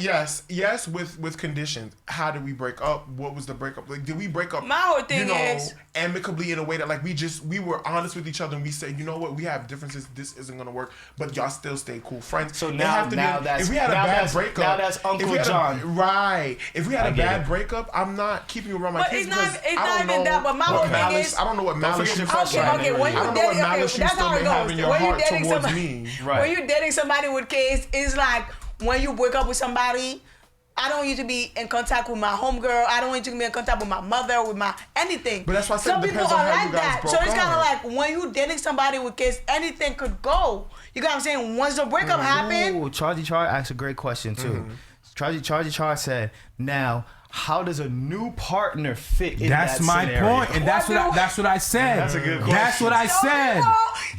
S4: yes, with conditions. How did we break up? What was the breakup? Like, did we break up?
S3: My whole thing is-
S4: amicably in a way that like we were honest with each other and we said, you know what, we have differences. This isn't gonna work, but y'all still stay cool friends.
S2: So
S4: It
S2: now-
S4: have to be-
S2: now that's-
S4: if we had a
S2: now
S4: bad
S2: that's-
S4: breakup.
S2: now that's
S4: if
S2: Uncle
S4: we had
S2: John.
S4: Right. If we had
S2: I
S4: a
S2: get
S4: bad
S2: it.
S4: breakup, I'm not keeping you around my
S3: But
S4: kids.
S3: it's not-
S4: because
S3: it's
S4: I
S3: not
S4: don't
S3: even
S4: know
S3: that, but my
S4: what
S3: whole thing
S4: malice-
S3: is-
S4: I don't know what malice
S2: forget
S4: you
S2: your question.
S3: Okay, when you
S4: I don't know what
S3: dating,
S4: malice you
S3: that's
S4: still
S3: how
S4: may
S3: it
S4: have
S3: goes.
S4: in your
S3: When you
S4: heart
S3: dating
S4: towards
S3: somebody,
S4: me.
S2: Right.
S3: when you're dating somebody with kids, it's like when you break up with somebody. I don't want you to be in contact with my homegirl. I don't want you to be in contact with my mother, with my anything.
S4: But that's why I said
S3: some
S4: it
S3: people
S4: depends on
S3: are
S4: how you
S3: like
S4: guys
S3: that. So
S4: broke
S3: it's kind of
S4: up.
S3: like when you dating somebody with kids, anything could go. You got what I'm saying? Once the breakup happened,
S2: Ooh, Charlie asked a great question too. Charlie said, "Now, how does a new partner fit in
S1: That's
S2: that
S1: my
S2: scenario?"
S1: point, and that's what I said.
S2: That's a good
S1: That's what I said.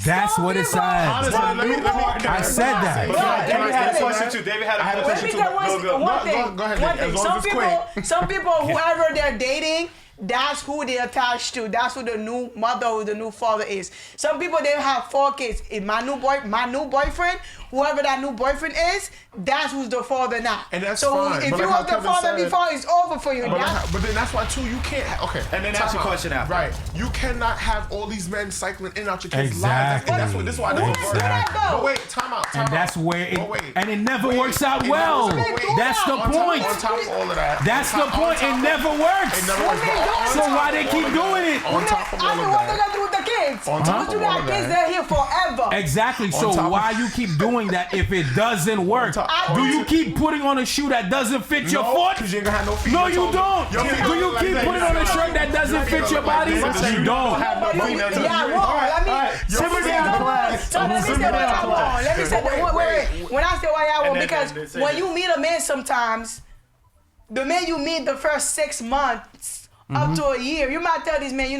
S1: That's what it said.
S2: Honestly,
S1: I said that.
S2: David had a question too. David had a
S3: Let
S2: question
S3: me
S2: too.
S3: tell one
S4: No,
S3: thing.
S4: go ahead,
S3: One
S4: Nick,
S3: thing.
S4: as long as it's
S3: Some people, whoever they're dating, that's who they attached to. That's who the new mother or the new father is. Some people they have 4 kids. If my new boyfriend, whoever that new boyfriend is, that's who's the father now.
S4: And that's
S3: so
S4: fine.
S3: if
S4: But
S3: you
S4: like
S3: was
S4: how
S3: the
S4: Kevin
S3: father
S4: said-
S3: before, it's over for you.
S4: But then that's why too you can't. Okay.
S2: And then
S4: time
S2: ask your
S4: out.
S2: question after.
S4: Right. You cannot have all these men cycling in and out your kids'
S1: Exactly.
S4: lives. And that's what. This is why
S3: Who
S4: they
S3: didn't do that though?
S4: But wait, time out.
S1: And that's where it,
S4: But wait.
S1: and it never
S4: Wait,
S1: works out
S4: it
S1: well.
S4: never- wait.
S1: That's the
S4: On
S1: point.
S4: top of all of that.
S1: That's the
S4: on
S1: point.
S4: top
S1: It
S4: of-
S1: never works.
S4: It never
S3: What
S4: works.
S3: they
S4: But
S1: So why they keep doing it?
S4: On top of all
S3: I
S4: of
S3: mean, what they
S4: that.
S3: gonna do with the kids?
S4: On top
S3: Once
S4: of
S3: you
S4: all
S3: got
S4: of
S3: kids,
S4: that.
S3: they're here forever.
S1: Exactly. So
S4: top of-
S1: why you keep doing that if it doesn't work? Do you keep putting on a shoe that doesn't fit your foot?
S4: Because you ain't gonna have no feet.
S1: No,
S4: I
S1: you
S4: told
S1: don't.
S4: Your feet
S1: Do
S4: look
S1: you
S4: like
S1: keep
S4: that.
S1: putting on a shirt that doesn't fit your body? You don't.
S3: Yeah, well, I mean,
S2: Simmer down, class.
S3: so let me say
S2: Simmer
S3: what
S2: down,
S3: I want. Let me say wait. When I say why I want,
S2: And then
S3: because
S2: say
S3: when
S2: this.
S3: you meet a man, sometimes the man you meet the first 6 months up to a year, you might tell this man, you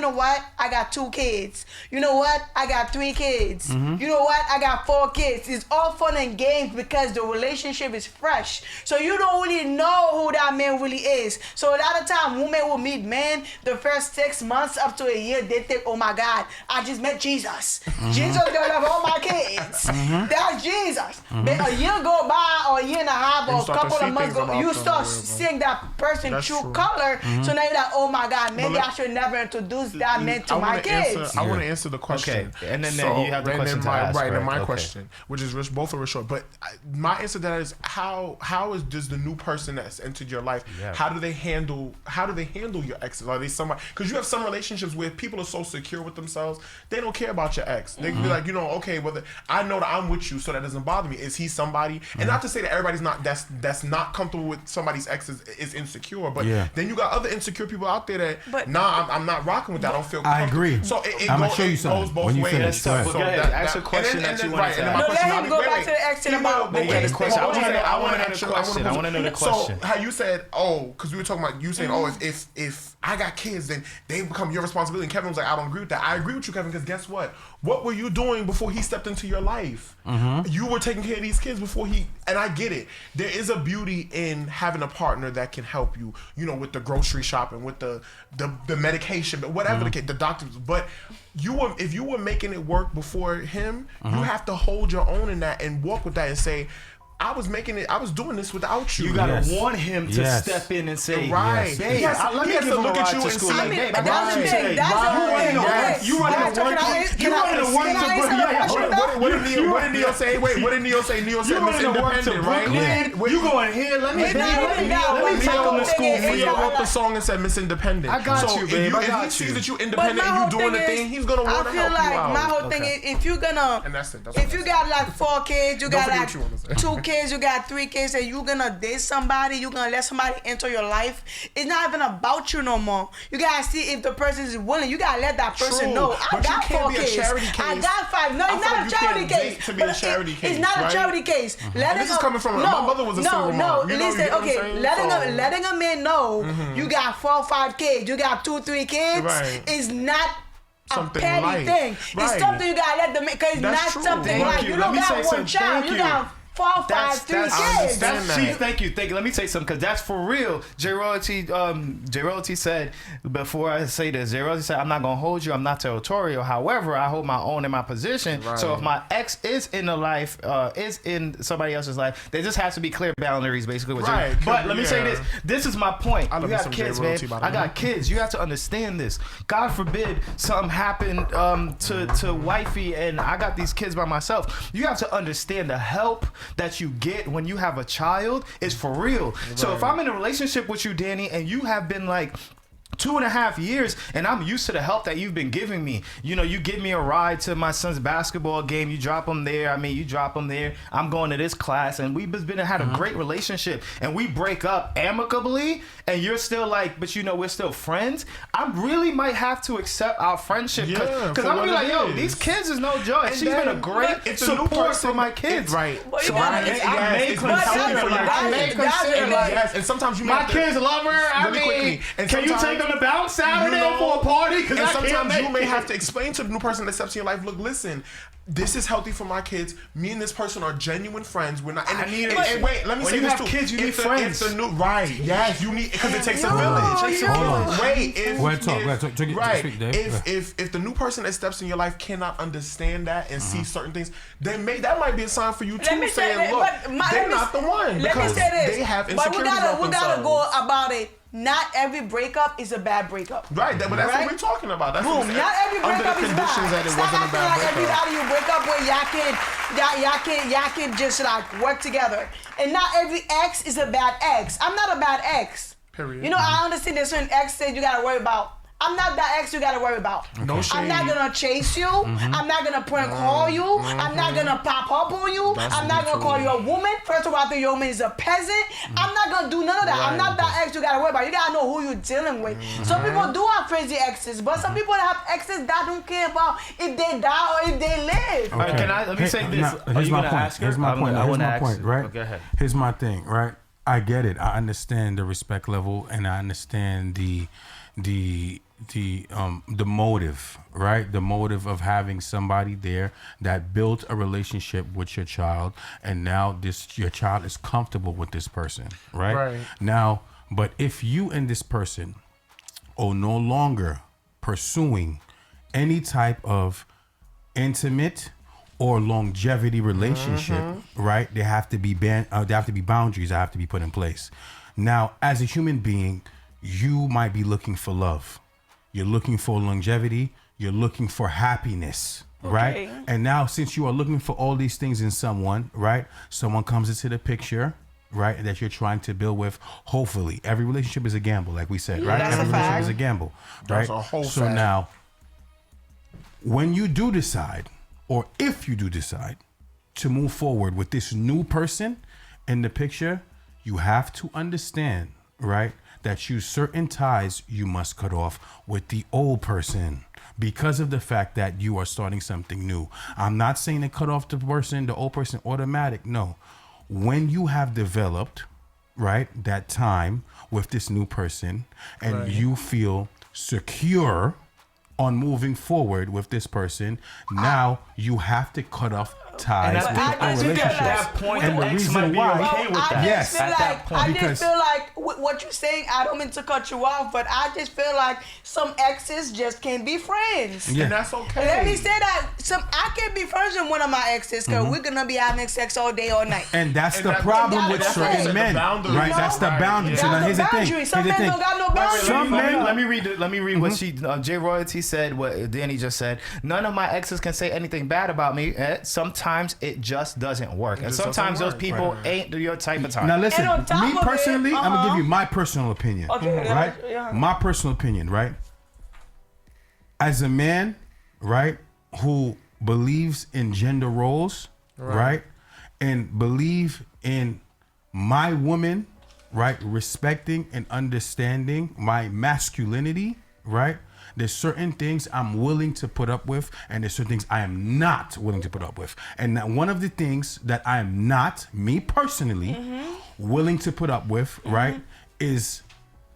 S3: know what? I got 2 kids. You know what? I got 3 kids. You know what? I got 4 kids. It's all fun and games because the relationship is fresh. So you don't really know who that man really is. So a lot of time, women will meet men the first 6 months up to a year. They think, oh my God, I just met Jesus. Jesus gonna have all my kids. That's Jesus. But a year go by, or a year and a half, or a
S4: start to
S3: couple
S4: see
S3: of months
S4: things
S3: go,
S4: about
S3: you
S4: them,
S3: start
S4: whatever.
S3: seeing that person
S4: That's
S3: true
S4: true.
S3: color. So now you're like, oh my God, maybe
S4: let-
S3: I should never introduce that man to
S4: I
S3: my
S4: wanna
S3: kids.
S4: Answer, I want to answer the question.
S2: Okay, and then you have the
S4: and
S2: question
S4: then
S2: to
S4: my,
S2: ask,
S4: right, and
S2: right?
S4: my
S2: Okay.
S4: question, which is both are short. But my answer to that is how does the new person that's entered your life?
S2: Yeah.
S4: How do they handle your exes? Are they somebody? Because you have some relationships where people are so secure with themselves, they don't care about your ex. They can be like, okay, whether I know that I'm with you, so that doesn't bother me. Is he somebody? And not to say that everybody's not that's not comfortable with somebody's ex is insecure, but
S1: Yeah.
S4: then you got other insecure people out there that
S3: But-
S4: I'm not rocking with that. I don't feel
S1: I
S4: comfortable.
S1: agree.
S4: So it
S1: I'ma
S4: goes,
S1: show you
S4: it
S1: something
S4: goes both
S1: when you
S4: ways.
S1: finish. Go ahead.
S2: Go ahead. Ask a question that you wanted to
S3: No, let
S4: question,
S3: him go back to the exit about the
S2: Yeah, the question. I wanna know- I wanna know the
S4: actually-
S2: question. I wanna know the question.
S4: So how you said, because we were talking about you saying, if I got kids, then they become your responsibility. And Kevin was like, I don't agree with that. I agree with you, Kevin, because guess what? What were you doing before he stepped into your life? You were taking care of these kids before and I get it. There is a beauty in having a partner that can help you, with the grocery shopping, with the medication, but whatever the case, the doctors. But if you were making it work before him, you have to hold your own in that and walk with that and say, I was doing this without you.
S2: You gotta
S1: Yes.
S2: want him to
S1: Yes.
S2: step in and say,
S4: Right.
S2: "Babe,
S4: Yes.
S2: let me
S4: He has
S2: give
S4: to
S2: him a
S4: look at
S2: ride
S4: you
S2: to
S4: and
S2: school."
S4: see-
S2: Like, babe, I
S3: That's
S2: got
S3: the
S2: you
S3: thing.
S2: today.
S3: That's the
S2: You running
S3: thing.
S2: to work.
S3: Yes.
S2: You running
S3: Guys,
S2: to work.
S3: can I
S2: You
S3: answer
S2: running to work
S3: the
S2: to
S3: question?
S4: What did Neo say? Wait, what did Neo say? Neo
S2: You
S4: said Miss
S2: running to work to
S4: Independent, right?
S2: Brooklyn. You going here? Let me
S3: It's not even that.
S2: let me
S3: But
S2: take
S3: my
S2: him
S3: whole
S2: to
S3: thing
S2: school
S3: is-
S2: for
S3: it's
S2: you.
S3: not
S4: Neo wrote the
S3: like-
S4: song and said Miss Independent.
S2: I got
S4: so
S2: you, babe. I
S4: If
S2: got
S4: he sees
S2: you.
S4: that you
S3: But
S4: independent
S3: my
S4: and
S3: whole
S4: you doing the
S3: thing
S4: thing, he's gonna
S3: I
S4: want to
S3: feel
S4: help
S3: like
S4: you out.
S3: my whole thing is if you're gonna,
S4: And that's it. That's
S3: if
S4: what
S3: you
S4: I
S3: got like 4 kids, you
S4: Don't
S3: got
S4: forget
S3: like
S4: what you wanna say.
S3: 2 kids, you got 3 kids, and you gonna date somebody, you gonna let somebody enter your life. It's not even about you no more. You gotta see if the person is willing. You gotta let that person
S4: True,
S3: know. I
S4: but you
S3: got
S4: can't
S3: 4
S4: be a
S3: kids.
S4: charity
S3: I
S4: case.
S3: got 5. No,
S4: I
S3: it's
S4: feel
S3: not
S4: like
S3: a
S4: you
S3: charity
S4: can't
S3: case.
S4: date to be a
S3: But
S4: charity
S3: It's
S4: case,
S3: not a
S4: right?
S3: charity case. Letting
S4: this is
S3: a-
S4: coming from-
S3: no,
S4: my mother was a single
S3: no,
S4: mom. You know
S3: listen,
S4: what I'm
S3: okay,
S4: saying?
S3: letting a man know you got 4 or 5 kids, you got 2, 3 kids
S4: Right.
S3: is not
S4: Something
S3: a petty
S4: light.
S3: thing.
S4: Right.
S3: It's something you gotta let them make, because it's
S4: That's
S3: not
S4: true.
S3: something
S4: Thank
S3: like
S2: you.
S3: you
S2: Let
S3: don't
S2: me
S3: got
S2: say
S3: one
S2: something.
S3: child,
S2: Thank
S3: you
S2: you.
S3: got 4, 5, 3
S4: I
S3: kids.
S4: understand that.
S2: Chief, thank you. Let me say something because that's for real. J Royalty said before I say this. J Royalty said, "I'm not gonna hold you. I'm not territorial. However, I hold my own in my position.
S4: Right.
S2: So if my ex is in the life, is in somebody else's life, there just has to be clear boundaries, basically. With
S4: Right.
S2: you. But let me say
S4: Yeah.
S2: this. This is my point.
S4: I love
S2: You
S4: me
S2: have
S4: some
S2: kids,
S4: J
S2: man.
S4: Royalty, by the
S2: I
S4: way.
S2: got kids. You have to understand this. God forbid something happened to wifey, and I got these kids by myself. You have to understand the help that you get when you have a child is for real. So if I'm in a relationship with you, Danny, and you have been like 2.5 years, and I'm used to the help that you've been giving me. You give me a ride to my son's basketball game. You drop him there. You drop him there. I'm going to this class, and we've had a great relationship. And we break up amicably, and you're still like, but we're still friends. I really might have to accept our friendship
S4: Yeah,
S2: because
S4: for
S2: I'm gonna be
S4: what
S2: like,
S4: it
S2: yo,
S4: is.
S2: these kids is no joke. She's been a great
S4: It's a new
S2: support
S4: person
S2: for my kids.
S4: Right.
S3: But you
S2: So
S3: gotta-
S2: I may
S4: it's
S2: consider
S4: for your
S2: like, I
S4: kids.
S2: may
S3: That's
S2: consider
S3: it.
S2: like,
S4: Yes, and sometimes you
S2: my
S4: have to-
S2: kids love her. I
S4: Really
S2: mean,
S4: quickly. And
S2: can you
S4: sometimes-
S2: take them to bounce Saturday
S4: You know,
S2: for a party? Because
S4: And
S2: I can't
S4: sometimes
S2: make
S4: you may
S2: it.
S4: have to explain to the new person that steps in your life, look, listen, this is healthy for my kids. Me and this person are genuine friends. We're not. And,
S2: I need
S4: and,
S2: it.
S4: and wait, let me
S2: When
S4: say
S2: you
S4: this
S2: have
S4: too.
S2: kids, you need
S4: If the-
S2: friends.
S4: If the new, right? Yes, you need because it takes a
S3: No,
S4: village.
S3: you
S1: Hold on.
S3: don't.
S4: Wait, if,
S1: Go ahead, talk.
S4: if-
S1: Go ahead, talk. Take it-
S4: right,
S1: speak, Dave.
S4: if the new person that steps in your life cannot understand that and see certain things, then that might be a sign for you
S3: Let
S4: too,
S3: me say
S4: saying,
S3: that,
S4: look,
S3: but
S4: they're not the one
S3: Let me
S4: because
S3: say this.
S4: they have
S3: But
S4: insecurities about
S3: we gotta
S4: themselves.
S3: go about it. Not every breakup is a bad breakup.
S4: Right, but that's
S3: Right?
S4: what we're talking about. That's what
S3: Boom.
S4: we're
S3: Not every
S4: under
S3: breakup
S4: the
S3: is
S4: conditions
S3: bad.
S4: that it
S3: Stop
S4: wasn't a
S3: acting
S4: bad
S3: like
S4: breakup.
S3: everybody you break up with, y'all can just like work together. And not every ex is a bad ex. I'm not a bad ex.
S4: Period.
S3: You know, I understand there's certain exes you gotta worry about. I'm not that ex you gotta worry about.
S4: No shame.
S3: I'm not gonna chase you. I'm not gonna prank call you. I'm not gonna pop up on you. I'm not gonna call you a woman. First of all, I think your woman is a peasant. I'm not gonna do none of that. I'm not that ex you gotta worry about. You gotta know who you're dealing with. Some people do have crazy exes, but some people have exes that don't care about if they die or if they live.
S2: Okay. Let me say this.
S1: Here's my point. Here's my point. Here's my point. Right.
S2: Oh, go ahead.
S1: Here's my thing. Right. I get it. I understand the respect level, and I understand the motive, right? The motive of having somebody there that built a relationship with your child, and now your child is comfortable with this person, right?
S4: Right.
S1: Now, but if you and this person are no longer pursuing any type of intimate or longevity relationship, right? There have to be there have to be boundaries that have to be put in place. Now, as a human being, you might be looking for love. You're looking for longevity. You're looking for happiness, right? And now, since you are looking for all these things in someone, right? Someone comes into the picture, right? That you're trying to build with. Hopefully, every relationship is a gamble, like we said, right?
S3: That's
S1: Every
S3: a
S1: relationship
S3: fact.
S1: is a gamble, right?
S4: That's a whole
S1: so
S4: fact.
S1: now, when you do decide, or if you do decide to move forward with this new person in the picture, you have to understand, right, that certain ties you must cut off with the old person because of the fact that you are starting something new. I'm not saying to cut off the old person automatic. No. When you have developed, right, that time with this new person and you feel secure on moving forward with this person, now you have to cut off ties
S2: And
S1: with
S2: I
S1: a
S2: just feel
S1: relationship.
S2: at that point,
S1: and the
S2: the ex
S1: reason
S2: might be
S1: why,
S2: okay with
S3: I
S2: that.
S1: Yes,
S3: just feel
S2: at that
S3: like
S2: point.
S3: I
S1: Because-
S3: just feel like what you're saying. I don't mean to cut you off, but I just feel like some exes just can't be friends.
S1: Yeah.
S4: And that's okay.
S3: Let me say that I can't be friends with one of my exes because we're gonna be having sex all day, all night.
S1: And that's
S4: And
S1: the
S4: that-
S1: problem
S3: and
S1: with
S3: that's
S1: certain
S3: the
S1: men,
S4: boundary.
S1: right? That's the
S4: Right.
S1: boundary. So
S3: That's
S1: now here's
S3: the
S1: the thing.
S3: boundary. Some
S1: Here's the
S3: men
S1: thing.
S3: don't got no boundaries.
S1: Some men-
S2: Let me read what she J Royalty said. What Danny just said. None of my exes can say anything bad about me. Sometimes it just doesn't work, and
S4: just doesn't
S2: sometimes those
S4: work.
S2: people
S4: Right.
S2: ain't your type of time.
S1: Now listen,
S3: And on top
S1: me
S3: of it,
S1: personally, I'm gonna give you my personal opinion,
S3: Okay,
S1: right?
S3: yeah.
S1: My personal opinion, right? As a man, right, who believes in gender roles, right, and believe in my woman, right, respecting and understanding my masculinity, right? There's certain things I'm willing to put up with, and there's certain things I am not willing to put up with. And that one of the things that I am not, me personally, willing to put up with, right, is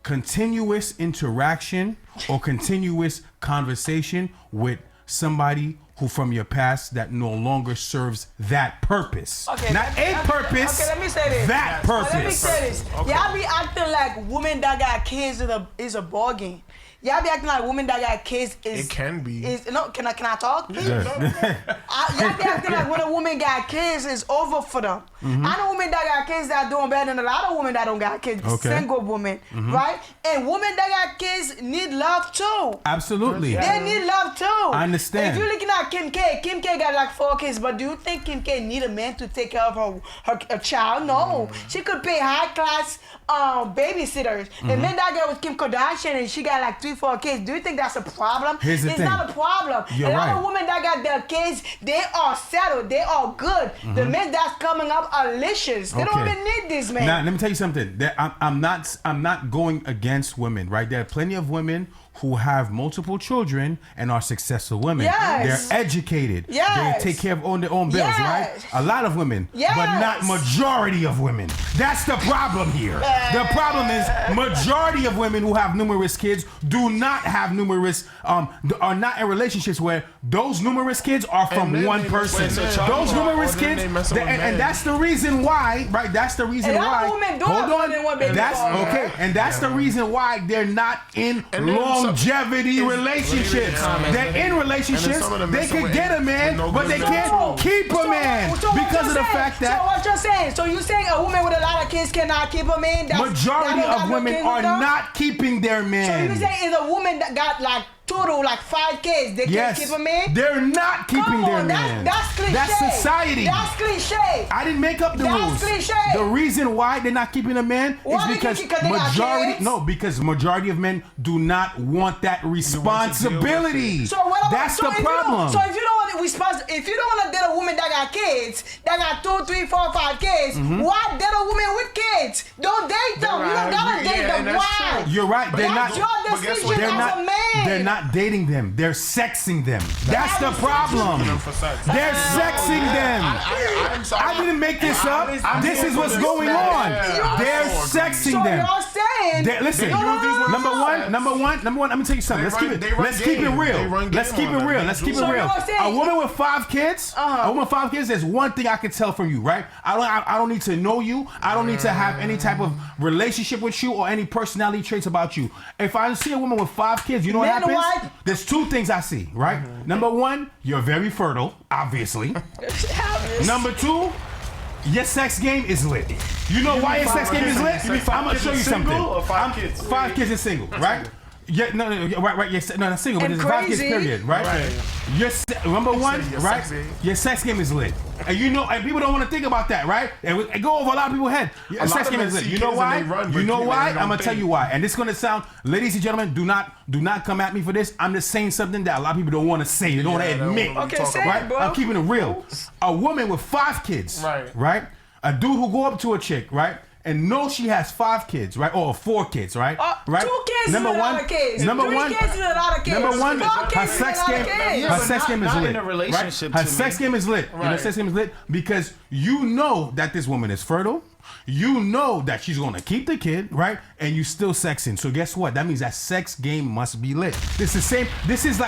S1: continuous interaction or continuous conversation with somebody who from your past that no longer serves that purpose.
S3: Okay,
S1: Not a purpose.
S3: Okay, let me say this.
S1: That
S3: Let me
S1: purpose.
S3: say this. Y'all be acting like women that got kids is a ball game. Y'all be acting like women that got kids is.
S4: It can be.
S3: Can I talk? Please?
S1: Good.
S3: Y'all be acting like when a woman got kids, it's over for them. I know women that got kids that are doing better than a lot of women that don't got kids.
S1: Okay.
S3: Single women, right? And women that got kids need love too.
S1: Absolutely.
S3: They need love too.
S1: I understand.
S3: If you're looking at Kim K got like 4 kids, but do you think Kim K need a man to take care of her child? No. She could pay high class babysitters. And then that girl with Kim Kardashian and she got like 3-4 kids. Do you think that's a problem?
S1: Here's the
S3: It's
S1: thing.
S3: not a problem.
S1: You're
S3: a lot
S1: right.
S3: of women that got their kids, they are settled. They are good. The men that's coming up are licious. They don't
S1: Okay.
S3: even need this man.
S1: Now, let me tell you something. I'm not going against women, right? There are plenty of women who have multiple children and are successful women.
S3: Yes.
S1: They're educated.
S3: Yes.
S1: They take care of their own bills,
S3: Yes.
S1: right? A lot of women,
S3: Yes.
S1: but not majority of women. That's the problem here. The problem is majority of women who have numerous kids do not have numerous, are not in relationships where those numerous kids are
S4: And
S1: from
S4: then
S1: one
S4: they
S1: person.
S4: mess with
S1: Those
S4: child,
S1: numerous
S4: or then
S1: kids,
S4: they mess with men.
S1: and that's the reason why, right? That's the reason
S3: And a lot
S1: why.
S3: of women do
S1: Hold
S3: have more
S1: on.
S3: than one baby
S1: That's
S3: father.
S1: okay, and that's the reason why they're not in
S4: And then
S1: longevity relationships. They're in relationships.
S4: some of them
S1: They
S4: messing
S1: could
S4: with
S1: get a man,
S4: with no
S1: but they
S4: good
S1: can't
S3: No.
S1: keep a man
S3: So what
S1: because
S3: you're
S1: of the
S3: saying-
S1: fact
S3: So
S1: that
S3: what you're saying? So you saying a woman with a lot of kids cannot keep a man?
S1: majority
S3: that don't got
S1: of
S3: no
S1: women
S3: kids
S1: are
S3: with them?
S1: not keeping their
S3: So
S1: man.
S3: you say is a woman that got like total like 5 kids, they
S1: Yes.
S3: can't keep a man?
S1: They're not keeping
S3: Come
S1: their
S3: on,
S1: man.
S3: that's cliche.
S1: That's society.
S3: That's cliche.
S1: I didn't make up the
S3: That's
S1: rules.
S3: cliche.
S1: The reason why they're not keeping a man
S3: Why
S1: is
S3: do you
S1: because
S3: think? 'Cause they got kids?
S1: because majority of men do not want that responsibility.
S3: So what about,
S1: That's
S3: so
S1: the
S3: if you don't-
S1: problem.
S3: So if you don't want if you don't want to date a woman that got kids, that got 2, 3, 4, 5 kids,
S1: Mm-hmm.
S3: why date a woman with kids? Don't date them. You don't gotta date them. Why?
S1: You're right. They're not.
S3: That's your
S4: but guess
S3: decision
S4: what?
S1: They're
S3: as
S1: not.
S3: a man.
S1: They're not dating them. They're sexing them. That's the problem.
S4: For sex.
S1: They're sexing them.
S4: I'm sorry.
S1: I didn't make this up. This is what's going on. They're sexing
S3: So
S1: them.
S3: you're saying,
S1: Listen,
S4: They use these words
S1: number
S4: for
S1: one,
S4: sex.
S1: number one. Let me tell you something.
S4: They
S1: Let's keep
S4: run-
S1: it.
S4: they run
S1: Let's keep it
S4: game. They
S1: real.
S4: run
S1: Let's
S4: game
S1: keep it
S4: on
S1: real.
S4: that.
S1: Let's keep it
S3: So
S1: real.
S3: you're saying-
S1: A woman with 5 kids. A woman with 5 kids. There's one thing I can tell from you, right? I don't need to know you. I don't need to have any type of relationship with you or any personality traits about you. If I see a woman with 5 kids, you know what
S3: Man,
S1: happens?
S3: what?
S1: There's 2 things I see, right? Number one, you're very fertile, obviously. Number 2, your sex game is lit. You know why your sex game is lit?
S2: You mean 5
S1: I'm gonna
S2: kids
S1: show you
S2: is single
S1: something.
S2: or 5 kids?
S1: 5 kids is single, right? Yeah, no, right. Yes, no, that's single, but
S3: And
S1: it's 5 kids
S3: crazy.
S1: period, right? Number one,
S4: your
S1: right?
S4: sex game.
S1: Your sex game is lit, and you know, and people don't want to think about that, right? And it go over a lot of people's head. Your
S4: lot
S1: sex
S4: of
S1: game
S4: men
S1: is lit.
S4: see
S1: You know
S4: kids and
S1: why?
S4: they run,
S1: You
S4: but
S1: know
S4: they
S1: why?
S4: don't
S1: I'm gonna tell
S4: think.
S1: you why. And this is gonna sound, ladies and gentlemen, do not come at me for this. I'm just saying something that a lot of people don't want to say. They don't want
S4: Yeah,
S1: to
S4: they don't
S1: admit.
S4: wanna
S3: Okay,
S4: talk
S3: say
S4: about
S1: Right?
S3: it, bro.
S1: I'm keeping it real. A woman with 5 kids,
S4: Right.
S1: Right? A dude who go up to a chick, right? And knows she has 5 kids, right? Or 4 kids, right? Right?
S3: 2 kids is a lot of kids.
S1: Number
S3: 3
S1: one.
S3: kids is a lot of kids.
S1: Number one,
S3: 4
S1: her
S3: kids is a
S1: sex
S3: lot
S1: game,
S3: of kids.
S1: her sex game is
S2: not
S1: lit.
S2: in a relationship
S1: Right? Her
S2: to
S1: sex
S2: me.
S1: game is lit. You know,
S4: Right.
S1: sex game is lit because you know that this woman is fertile. You know that she's gonna keep the kid, right? And you still sexing. So guess what? That means that sex game must be lit. This is the same. This is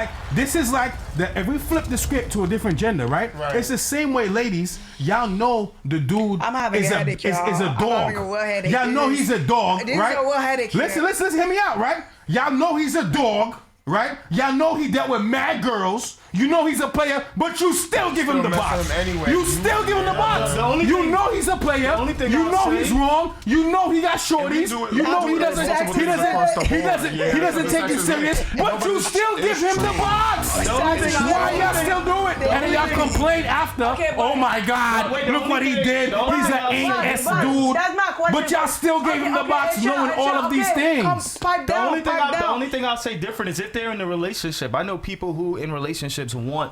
S1: like the. If we flip the script to a different gender, right?
S4: Right.
S1: It's the same way, ladies. Y'all know the dude
S3: I'm having
S1: is
S3: a
S1: a
S3: headache,
S1: is
S3: y'all.
S1: a
S3: I'm
S1: dog.
S3: having a real headache.
S1: Y'all know
S3: This
S1: he's a dog,
S3: this is
S1: right?
S3: a real headache here.
S1: Listen, hear me out, right? Y'all know he's a dog, right? Y'all know he dealt with mad girls. You know he's a player, but you still give him the
S4: mess
S1: box.
S4: with him anyway.
S1: You still give him the box.
S2: The only
S1: You
S2: thing-
S1: know he's a player.
S2: the only thing
S1: You
S2: I'll
S1: know
S2: say-
S1: he's wrong. You know he got shorties.
S4: do it-
S1: You know
S4: we
S1: he
S4: do it
S1: doesn't.
S4: multiple
S1: He
S4: times across the
S1: doesn't. He
S4: board.
S1: doesn't.
S4: Yeah,
S1: He doesn't
S4: the
S1: take you
S4: sex is
S1: serious.
S4: lit.
S1: But you still give him the box.
S2: The only thing I-
S1: Why y'all still do it? And then y'all complain after.
S3: Okay, but-
S1: Oh my God!
S2: Wait, the
S1: Look
S2: only
S1: what he
S2: thing-
S1: did.
S2: the only
S1: He's
S2: thing
S1: an
S2: I'll say-
S1: AS
S3: But
S1: dude.
S3: that's my question.
S1: But y'all still gave him the box, knowing all of these things.
S3: Pipe
S2: The
S3: down,
S2: only thing
S3: pipe
S2: the
S3: down.
S2: only thing I'll say different is if they're in a relationship. I know people who in relationships want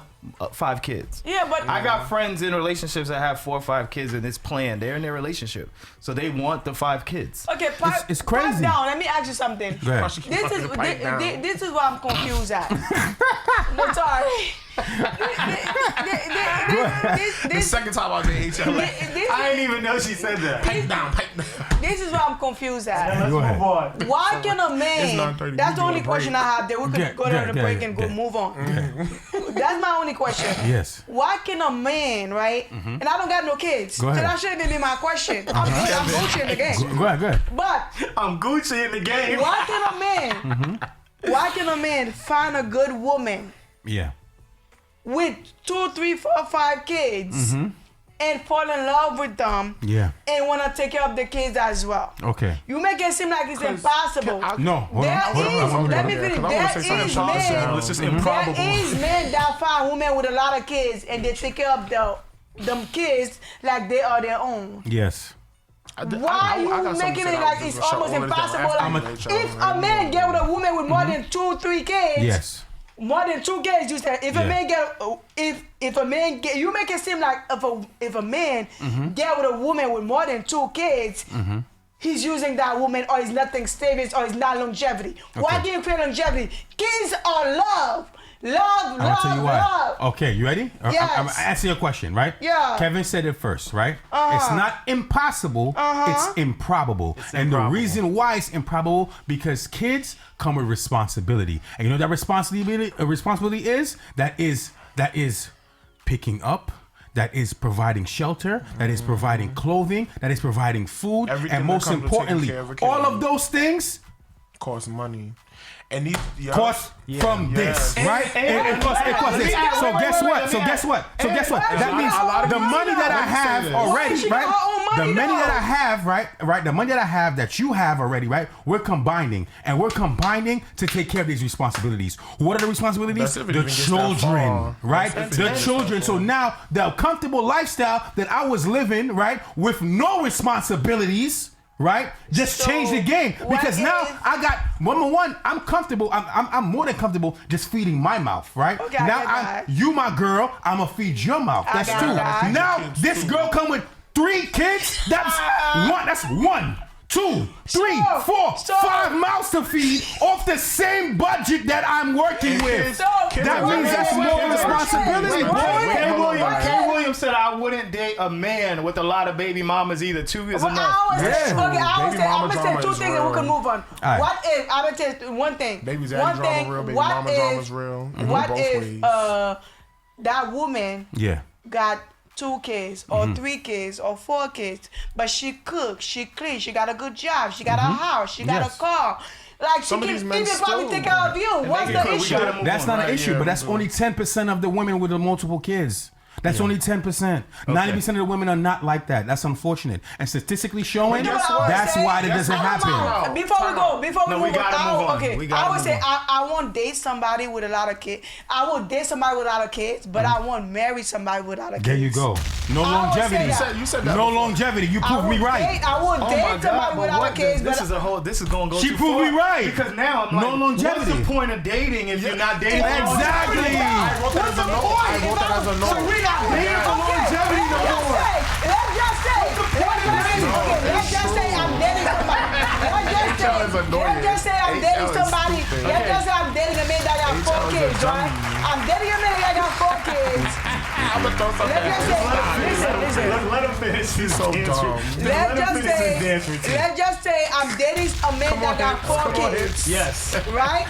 S2: 5 kids.
S3: Yeah, but
S2: I got friends in relationships that have 4 or 5 kids and it's planned. They're in their relationship, so they want the 5 kids.
S3: okay, pipe,
S1: It's
S3: pipe
S1: crazy.
S3: down. Let me ask you something.
S1: Go ahead.
S3: This is what I'm confused at. I'm sorry.
S4: The
S3: This
S4: second time I was in HL.
S2: I didn't even know she said that.
S4: Pipe down.
S3: is what I'm confused at.
S1: Go ahead.
S3: Why can a
S4: It's
S3: man?
S4: 9:30,
S3: That's
S4: we
S3: the only
S4: doing a
S3: question
S4: break.
S3: I have. That we could go down the break and go move on. That's my only question.
S1: Yes.
S3: Why can a man, right? And I don't got no kids.
S1: Go ahead.
S3: So that shouldn't be my question. I'm Gucci in the game.
S1: Go ahead.
S3: But
S2: I'm Gucci in the game.
S3: why can a man? Why can a man find a good woman
S1: Yeah.
S3: with 2, 3, 4, 5 kids and fall in love with them
S1: Yeah.
S3: and want to take care of the kids as well?
S1: Okay.
S3: You make it seem like it's impossible.
S1: No. Hold on.
S3: Let me finish. There is men.
S4: It's just improbable.
S3: There is men that find women with a lot of kids and they take care of them kids like they are their own.
S1: Yes.
S3: Why are you making it like it's almost impossible? Like, if a man get with a woman with more than 2, 3 kids,
S1: Yes.
S3: more than 2 kids, you said if a
S1: Yeah.
S3: man get if a man get, you make it seem like if a man get with a woman with more than 2 kids, he's using that woman or it's nothing stable or it's not longevity. Why
S1: Okay.
S3: do you create longevity? Kids are love. Love,
S1: I'll tell you
S3: love,
S1: why.
S3: love.
S1: Okay, you ready?
S3: Yes.
S1: I'm answering your question, right?
S3: Yeah.
S1: Kevin said it first, right? It's not impossible, it's improbable. And the reason why it's improbable because kids come with responsibility. And you know what that responsibility is? That is picking up. That is providing shelter, that is providing clothing, that is providing food,
S4: Everything
S1: and
S4: that
S1: most
S4: comes with taking
S1: importantly,
S4: care of a kid.
S1: all of those things
S4: costs money. And these
S1: cost from this, right? It costs this. So guess what? That means the money that I have already, right? The money that I have, right? The money that I have that you have already, right? We're combining to take care of these responsibilities. What are the responsibilities? The children, right? The children. So now the comfortable lifestyle that I was living, right, with no responsibilities. Right, just change the game because now I got one. I'm comfortable. I'm more than comfortable just feeding my mouth. Right now, you my girl. I'ma feed your mouth. That's two. Now this girl come with 3 kids. That's one. That's 1, 2, 3, 4, 5 mouths to feed off the same budget that I'm working with. That means that's more responsibility.
S2: Ken Williams said I wouldn't date a man with a lot of baby mamas either. 2 is enough.
S3: I would say 2 things and we can move on.
S1: Right.
S3: What if, I would tell you one thing.
S4: Baby's daddy drama real, baby mama drama's real.
S3: What if that woman got 2 kids or 3 kids or 4 kids, but she cooks, she cleans, she got a good job, she got a house, she got a car. Like she can probably take care of you. What's the issue?
S1: That's not an issue, but that's only 10% of the women with the multiple kids. That's only 10%. 90% of the women are not like that. That's unfortunate. And statistically showing, that's why that doesn't happen.
S3: Before we move on, I would say I won't date somebody with a lot of kids. I will date somebody with a lot of kids, but I won't marry somebody with a lot of kids.
S1: There you go. No longevity.
S4: You said that.
S1: No longevity. You proved me right.
S3: I will date somebody with a lot of kids, but
S2: This is going to go
S1: she proved me right.
S2: Because now I'm like,
S1: no longevity.
S2: What's the point of dating if you're not dating?
S1: Exactly.
S4: I wrote that as a no.
S2: So we're not dating for longevity no more.
S3: Let's just say I'm dating somebody. Let's just say I'm dating somebody. Let's just say I'm dating a man that got 4 kids, right? I'm dating a man that got 4 kids.
S4: I'm gonna throw something.
S3: Listen.
S2: Let him finish. He's so dumb.
S3: Let's just say I'm dating a man that got 4 kids.
S2: Yes.
S3: Right?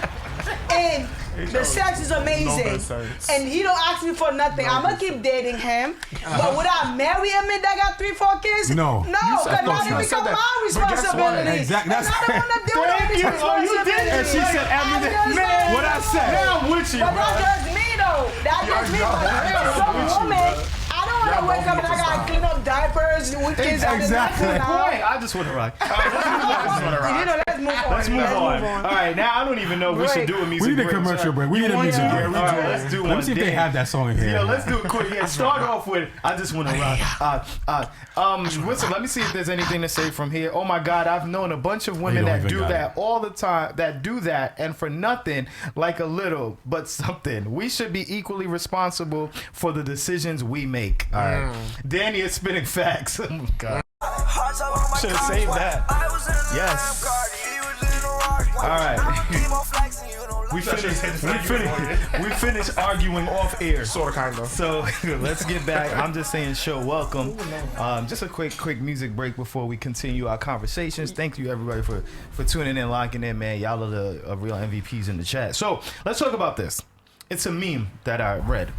S3: And the sex is amazing. And he don't ask me for nothing. I'm gonna keep dating him. But would I marry a man that got 3, 4 kids?
S1: No.
S3: No, because now it become my responsibility.
S1: Exactly.
S3: And I don't want to deal with this responsibility.
S1: And she said everything.
S3: Man,
S1: what I said.
S2: Now I'm with you,
S3: but that's just me though. That's just me. But some woman, I don't want to wake up and I gotta clean up diapers with kids.
S1: Exactly.
S2: I just want to rock.
S3: Let's move on.
S2: All right, now I don't even know if we should do a music break.
S1: We need a commercial break. We need a music break.
S2: All right, let's do one.
S1: Let me see if they have that song in here.
S2: Yeah, let's do it quick. Yeah, start off with I just want to rock. Listen, let me see if there's anything to say from here. Oh my God, I've known a bunch of women that do that all the time. That do that, and for nothing, like a little, but something. We should be equally responsible for the decisions we make. All right, Danny is spitting facts. Oh my God. Should have saved that. Yes. All right. We finished arguing off air.
S4: Sort of, kind of.
S2: So let's get back. I'm just saying, show welcome. Just a quick music break before we continue our conversations. Thank you everybody for tuning in, locking in, man. Y'all are the real MVPs in the chat. So let's talk about this. It's a meme that I read.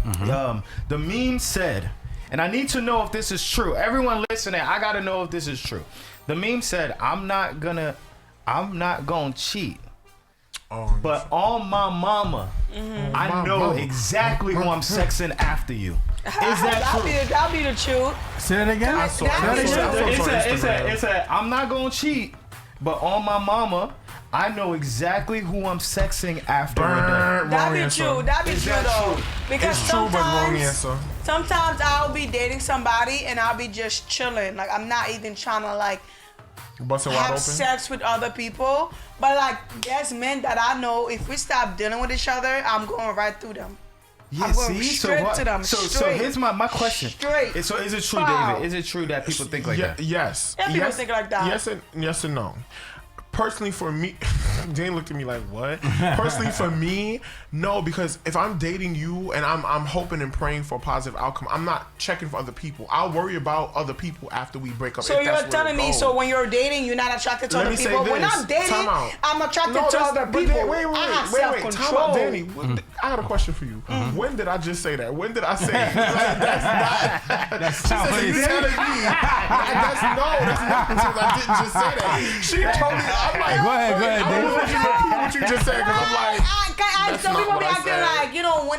S2: The meme said, and I need to know if this is true. Everyone listening, I gotta know if this is true. The meme said, I'm not gonna cheat. But on my mama, I know exactly who I'm sexing after you. Is that true?
S3: That'll be the truth.
S1: Say that again.
S2: It's a I'm not gonna cheat, but on my mama, I know exactly who I'm sexing after we're done.
S3: That'd be true. That'd be true though. Because
S4: it's true, but wrong answer.
S3: Sometimes I'll be dating somebody and I'll be just chilling. Like I'm not even trying to like have sex with other people. But like there's men that I know if we stop dealing with each other, I'm going right through them.
S2: Yeah,
S3: I'm going straight to them.
S2: So here's my question.
S3: Straight.
S2: So is it true, David? Is it true that people think like that?
S4: Yes.
S3: Yeah, people think like that.
S4: Yes and no. Personally, for me, Jane looked at me like, what? Personally, for me, no, because if I'm dating you and I'm hoping and praying for a positive outcome, I'm not checking for other people. I'll worry about other people after we break up.
S3: So you're telling me, so when you're dating, you're not attracted to other people? When I'm dating, I'm attracted to other people.
S4: Wait. Time out, Danny. I got a question for you. When did I just say that? When did I say that? That's not. She said, you telling me that's nothing since I didn't just say that. She told me. I'm like,
S1: Go ahead,
S4: I
S1: Dave.
S4: want you to repeat what you just said because I'm like.
S3: Some
S4: not
S3: people
S4: what
S3: be
S4: I
S3: acting
S4: said.
S3: like, you know,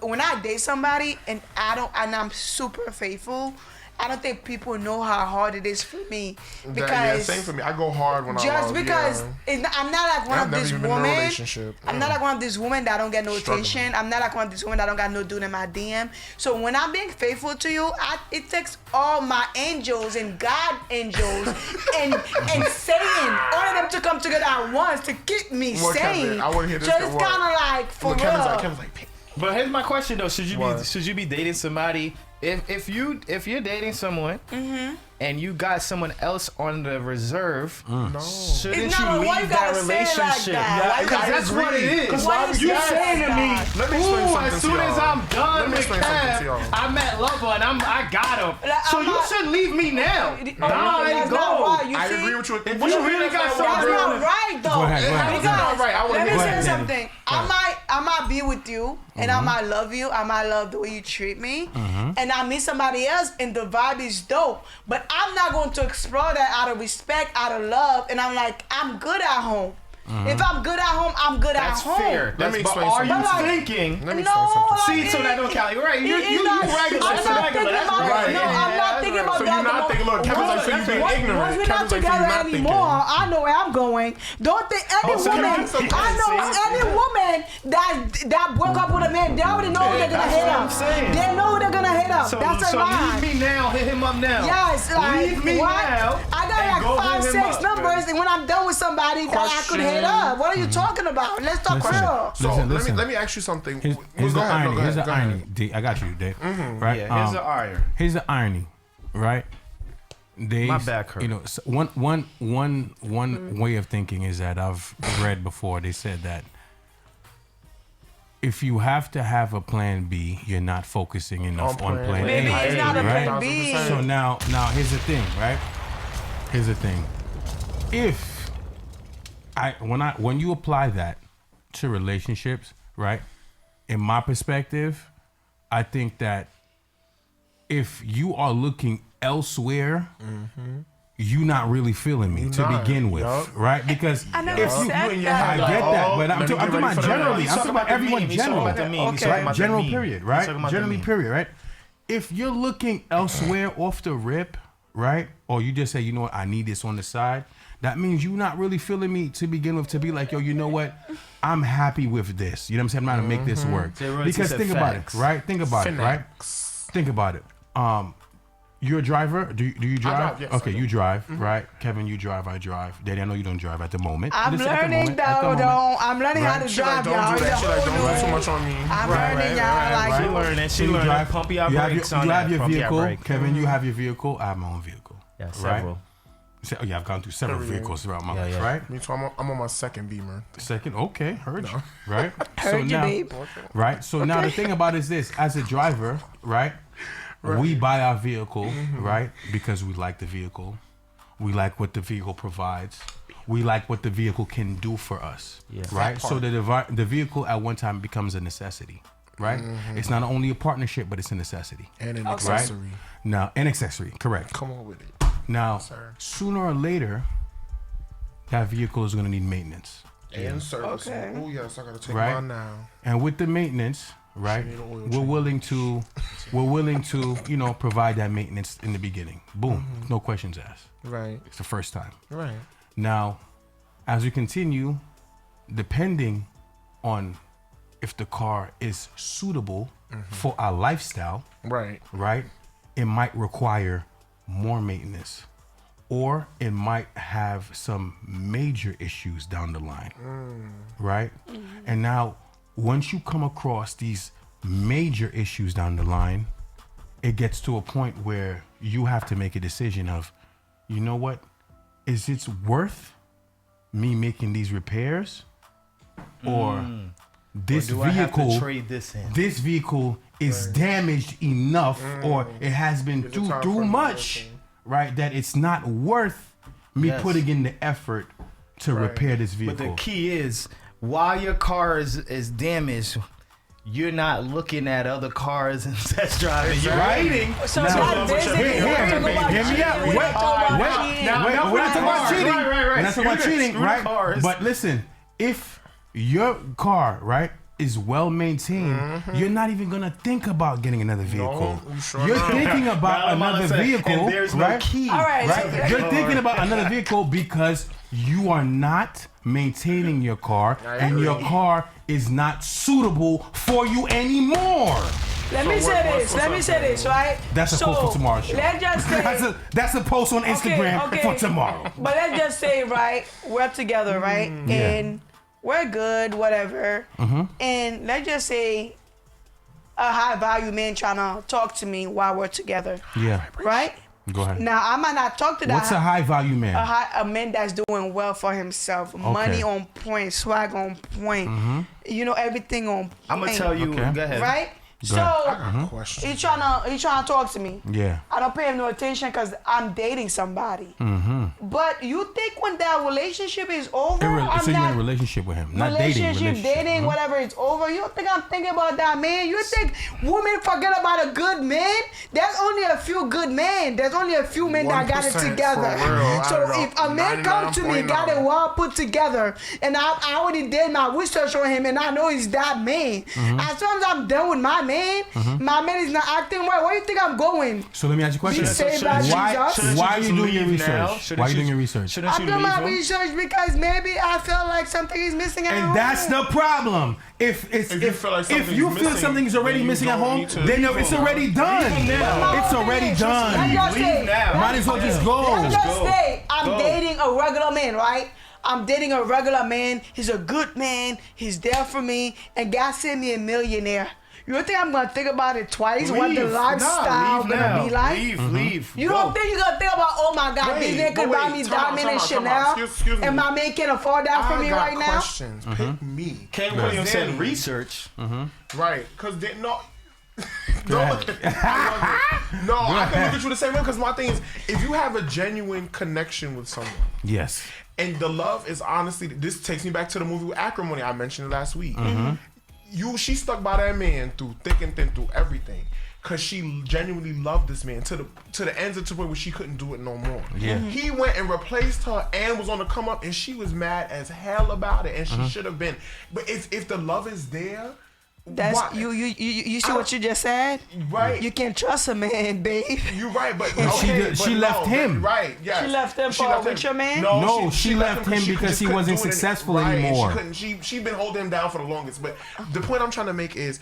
S3: when I date somebody and I'm super faithful, I don't think people know how hard it is for me because
S4: Same for me. I go hard when I
S3: just
S4: love,
S3: because I'm not like one
S4: I've
S3: of
S4: never
S3: these
S4: even been in a
S3: women.
S4: relationship.
S3: I'm not like one of these women that don't get no
S4: Struggling.
S3: attention. I'm not like one of these women that don't got no dude in my DM. So when I'm being faithful to you, it takes all my angels and God angels and Satan, all of them to come together at once to keep me
S4: What,
S3: sane.
S4: Kevin? I want to hear this.
S3: So it's kind of like for
S4: Look,
S3: real.
S4: Kevin's like,
S2: But here's my question though: should
S4: What?
S2: you be dating somebody if you're dating someone and you got someone else on the reserve?
S4: no.
S2: Shouldn't
S3: It's
S2: you
S3: not why you
S2: leave
S3: gotta
S2: that
S3: say it like
S2: relationship?
S3: that. Why you
S2: because
S3: gotta
S2: that's
S4: agree.
S2: what it is.
S4: Because
S3: Why
S4: why
S3: you
S2: You
S3: say
S2: saying to me,
S4: Let me explain
S2: ooh,
S4: something
S2: as
S4: to
S2: soon as
S4: y'all.
S2: I'm done
S4: Let me
S2: with
S4: explain something to y'all.
S2: Kev, I met Lover and I got him.
S3: Like,
S2: So
S3: I'm
S2: you
S3: not-
S2: should leave me now.
S3: No,
S2: Let it
S3: that's
S2: go.
S3: not right. You
S4: I
S3: see?
S4: agree with you. If
S2: you really got
S3: That's
S2: something
S3: not right though.
S1: Go ahead, go ahead.
S4: It's not right. I
S3: Let
S4: want
S3: me
S4: to
S1: Go
S3: say
S1: ahead, Danny.
S3: something. I might be with you, and I might love you. I might love the way you treat me, and I meet somebody else, and the vibe is dope. But I'm not going to explore that out of respect, out of love, and I'm like, I'm good at home. If I'm good at home, I'm good
S2: That's
S3: at home.
S2: fair.
S4: Let me
S2: But
S4: explain
S2: are you
S4: something.
S3: But like-
S2: thinking?
S4: Let me
S3: No,
S4: explain something.
S2: See, so that don't count. You're right. You regular.
S3: I'm
S2: That's
S3: not
S2: regular.
S3: thinking
S2: That's
S3: about
S2: right.
S3: No, I'm not thinking about
S4: So
S3: that.
S4: you're not thinking, look, Kevin's like, so you being ignorant.
S3: Once we're not
S4: Kevin's like, so
S3: together
S4: you're not
S3: anymore,
S4: thinking.
S3: I know where I'm going. Don't think any
S2: so
S3: woman,
S2: that's okay.
S3: I know
S2: See?
S3: any woman that broke up with a man, they already know who they're gonna
S2: that's
S3: hit
S2: what
S3: up.
S2: I'm saying.
S3: They know who they're gonna hit up. That's a
S2: so
S3: lie.
S2: leave me now. Hit him up now.
S3: Yes, like
S2: leave me
S3: what?
S2: now.
S3: I got
S2: and
S3: like
S2: go
S3: 5,
S2: hit him
S3: 6
S2: up.
S3: numbers, and when I'm done with somebody, that I could hit up. What are you talking about? Let's talk
S1: Listen.
S3: real.
S4: So
S1: Listen.
S4: let me ask you something.
S1: Here's
S4: Go
S1: the
S4: ahead,
S1: irony.
S4: go
S1: Here's the
S4: ahead, go
S1: irony.
S4: ahead.
S1: D, I got you, Dave. Right?
S2: Yeah, here's the iron.
S1: Here's the irony, right? They,
S2: My back hurt.
S1: You know, one way of thinking is that I've read before. They said that if you have to have a plan B, you're not focusing enough on plan
S3: Maybe
S1: A.
S3: it's not a
S1: right?
S3: plan B.
S1: So now here's the thing, right? Here's the thing. When you apply that to relationships, right? In my perspective, I think that if you are looking elsewhere, you're not really feeling me to
S4: not.
S1: begin with,
S4: Yup.
S1: right? Because
S3: I never
S1: if you,
S3: said
S1: I
S3: that.
S1: get that, but I'm
S4: Let me
S1: talking
S4: get ready
S1: about
S4: for the
S1: generally.
S4: meme.
S1: I'm talking about everyone general,
S3: Okay.
S1: general period, right? Generally period, right? If you're looking elsewhere off the rip, right? Or you just say, you know what, I need this on the side. That means you're not really feeling me to begin with, to be like, yo, you know what? I'm happy with this. You know what I'm saying? I'm trying to make this work. Because think about it, right? Think about it, right? Think about it. You're a driver. Do you drive?
S4: drive, yes,
S1: Okay,
S4: I do.
S1: you drive, right? Kevin, you drive. I drive. Daddy, I know you don't drive at the moment.
S3: I'm
S1: Just at the
S3: learning
S1: moment, at the
S3: though.
S1: moment.
S3: I'm learning how to
S4: She like,
S3: drive,
S4: don't
S3: y'all.
S4: do that. She like, don't
S3: Y'all
S4: do too much on me.
S3: I'm learning, y'all. Like,
S2: She learning.
S1: So
S2: She
S1: you
S2: learning.
S1: drive-
S2: Pump your
S1: you have
S2: brakes
S1: your,
S2: on
S1: you
S2: that.
S1: have your
S2: Pump your
S1: vehicle.
S2: brake.
S1: Kevin, you have your vehicle. I have my own vehicle.
S2: Yeah,
S1: right?
S2: several.
S1: So, yeah, I've gone through several
S4: Period.
S1: vehicles throughout my
S2: Yeah,
S1: life,
S2: yeah.
S1: right?
S4: Me too. I'm on my second Beamer.
S1: Second, okay, heard you, right?
S3: Heard you,
S1: now,
S3: babe.
S1: right? So now the thing about it is this: as a driver, right? We buy our vehicle, right? Because we like the vehicle, we like what the vehicle provides, we like what the vehicle can do for us, right? So the vehicle at one time becomes a necessity, right? It's not only a partnership, but it's a necessity.
S4: And an
S1: Right?
S4: accessory.
S1: Now, an accessory, correct.
S4: Come on with it.
S1: Now,
S4: sir.
S1: sooner or later, that vehicle is going to need maintenance.
S4: And service.
S3: Okay.
S4: Oh yes, I gotta take
S1: Right.
S4: mine now.
S1: And with the maintenance, right,
S4: She need an oil
S1: we're willing to, you know, provide that maintenance in the beginning. Boom. No questions asked.
S4: Right.
S1: It's the first time.
S4: Right.
S1: Now, as we continue, depending on if the car is suitable for our lifestyle,
S4: Right.
S1: right, it might require more maintenance, or it might have some major issues down the line, right? And now, once you come across these major issues down the line, it gets to a point where you have to make a decision of, you know what, is it worth me making these repairs, or this
S2: Do I have
S1: vehicle?
S2: to trade this in?
S1: This vehicle is damaged enough, or it has been
S4: Is it time
S1: through
S4: for
S1: much,
S4: another
S1: right? That it's not worth me
S2: Yes.
S1: putting in the effort to repair this
S2: But
S1: vehicle.
S2: the key is, while your car is damaged, you're not looking at other cars and test driving.
S4: Exactly.
S2: You're waiting.
S3: So
S1: Now,
S3: that basically
S1: hear me out. Wait, we're not talking about cheating. We're not talking about cheating, right? But listen, if your car, right, is well maintained, you're not even gonna think about getting another vehicle. You're thinking about another vehicle,
S2: and there's no
S1: right?
S2: key.
S3: All right.
S1: Right? You're thinking about another vehicle because you are not maintaining your car, and your car is not suitable for you anymore.
S3: Let me say this, right?
S1: That's a post for tomorrow's show.
S3: Let's just say
S1: That's a post on Instagram for tomorrow.
S3: But let's just say, right, we're together, right? And we're good, whatever. And let's just say a high value man trying to talk to me while we're together.
S1: Yeah.
S3: Right?
S1: Go ahead.
S3: Now I might not talk to that.
S1: What's a high value man?
S3: A man that's doing well for himself, money on point, swag on point, you know, everything on point.
S2: I'm gonna tell you.
S1: Okay.
S2: Go ahead.
S3: Right?
S1: Go ahead.
S3: So he trying to talk to me.
S1: Yeah.
S3: I don't pay him no attention because I'm dating somebody. But you think when that relationship is over,
S1: So you're in a relationship with him, not dating.
S3: dating, whatever, it's over. You don't think I'm thinking about that man? You think women forget about a good man? There's only a few good men. There's only a few men that got it
S4: 1%
S3: together.
S4: for real.
S3: So
S4: I don't
S3: if
S4: know.
S3: a man comes to me, got it well put together, and I already did my research on him, and I know he's that man. As soon as I'm done with my man is not acting right. Where you think I'm going?
S1: So let me ask you a question.
S3: Be saved by Jesus.
S1: Why are you doing your research? Why are you doing your research?
S3: I'm doing my research because maybe I feel like something is missing at home.
S1: And that's the problem. If you feel something is already missing at home, then it's already done. It's already done. Might as well just go.
S3: Let's just say I'm dating a regular man, right? I'm dating a regular man. He's a good man. He's there for me. And God sent me a millionaire. You don't think I'm gonna think about it twice? What the lifestyle gonna be like?
S2: Leave.
S3: You don't think you're gonna think about, oh my God, this man could buy me diamond and Chanel, and my man can't afford that for me right now?
S4: Questions. Pick me.
S2: Ken Williams said research.
S4: Right, because they no. I can look at you the same way because my thing is, if you have a genuine connection with someone,
S1: Yes.
S4: and the love is honestly, this takes me back to the movie with Acrimony I mentioned last week. She stuck by that man through thick and thin, through everything, because she genuinely loved this man to the ends of the point where she couldn't do it no more.
S1: Yeah.
S4: He went and replaced her and was on the come up, and she was mad as hell about it, and she should have been. But if the love is there.
S3: That's
S4: why?
S3: you see what you just said?
S4: Right.
S3: You can't trust a man, babe.
S4: You're right, but
S1: she left him.
S4: Right, yes.
S3: She left him for a richer man?
S1: No, she left him because he wasn't successful anymore.
S4: She been holding him down for the longest. But the point I'm trying to make is,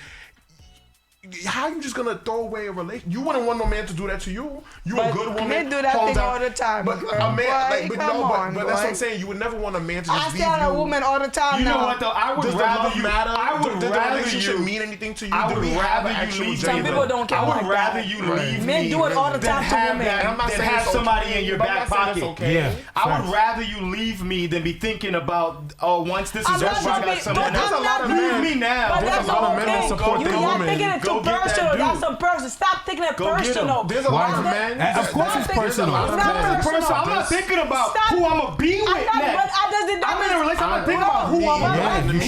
S4: how you just gonna throw away a relationship? You wouldn't want no man to do that to you. You a good woman.
S3: Men do that
S4: hold
S3: thing
S4: down.
S3: all the time.
S4: But
S3: girl.
S4: a man,
S3: Boy, come on,
S4: but that's what
S3: boy.
S4: I'm saying. You would never want a man to just
S3: I
S4: leave
S3: stay on a
S4: you.
S3: woman all the time
S2: You
S3: now.
S2: know what though? I would
S4: Does the
S2: rather
S4: love
S2: you.
S4: matter?
S2: I would
S4: Does the
S2: rather
S4: relationship
S2: you
S4: mean anything to you?
S2: I
S4: Do
S2: would
S4: we have
S2: rather
S4: an
S2: you
S4: actual
S2: leave.
S3: Some
S4: genuine-
S3: people don't care
S2: I would
S3: like
S2: rather
S3: that.
S2: you leave
S3: Men
S2: me
S3: do it all the
S2: than
S3: time to
S2: have
S3: women.
S2: that-
S4: I'm not
S2: than
S4: saying
S2: have
S4: it's
S2: somebody
S4: okay,
S2: in your
S4: but I'm
S2: back
S4: not saying it's
S2: pocket.
S4: okay.
S1: Yeah.
S2: I would rather you leave me than be thinking about, once this is
S3: I'm not
S2: over, I
S3: gonna
S2: got
S3: be-
S2: someone
S3: but
S2: else.
S3: I'm not
S2: Leave
S3: being-
S2: me now.
S3: But
S4: There's
S3: that's
S4: a lot of men that
S3: okay.
S4: support their
S3: You're
S4: women.
S3: taking it
S2: Go
S3: too
S2: get that
S3: personal.
S2: dude.
S3: That's some personal. Stop taking it
S2: Go get him.
S3: personal.
S4: There's a lot of
S3: That's
S4: men.
S3: it.
S1: Of course it's
S3: Stop
S1: personal.
S3: taking it-
S2: It's not
S3: It's
S2: personal. I'm not thinking about
S3: Stop.
S2: who I'm gonna be with
S3: I'm not,
S2: next.
S3: but I doesn't.
S2: I'm in a relationship. I'm not thinking about who I'm
S1: Yeah, you shouldn't be.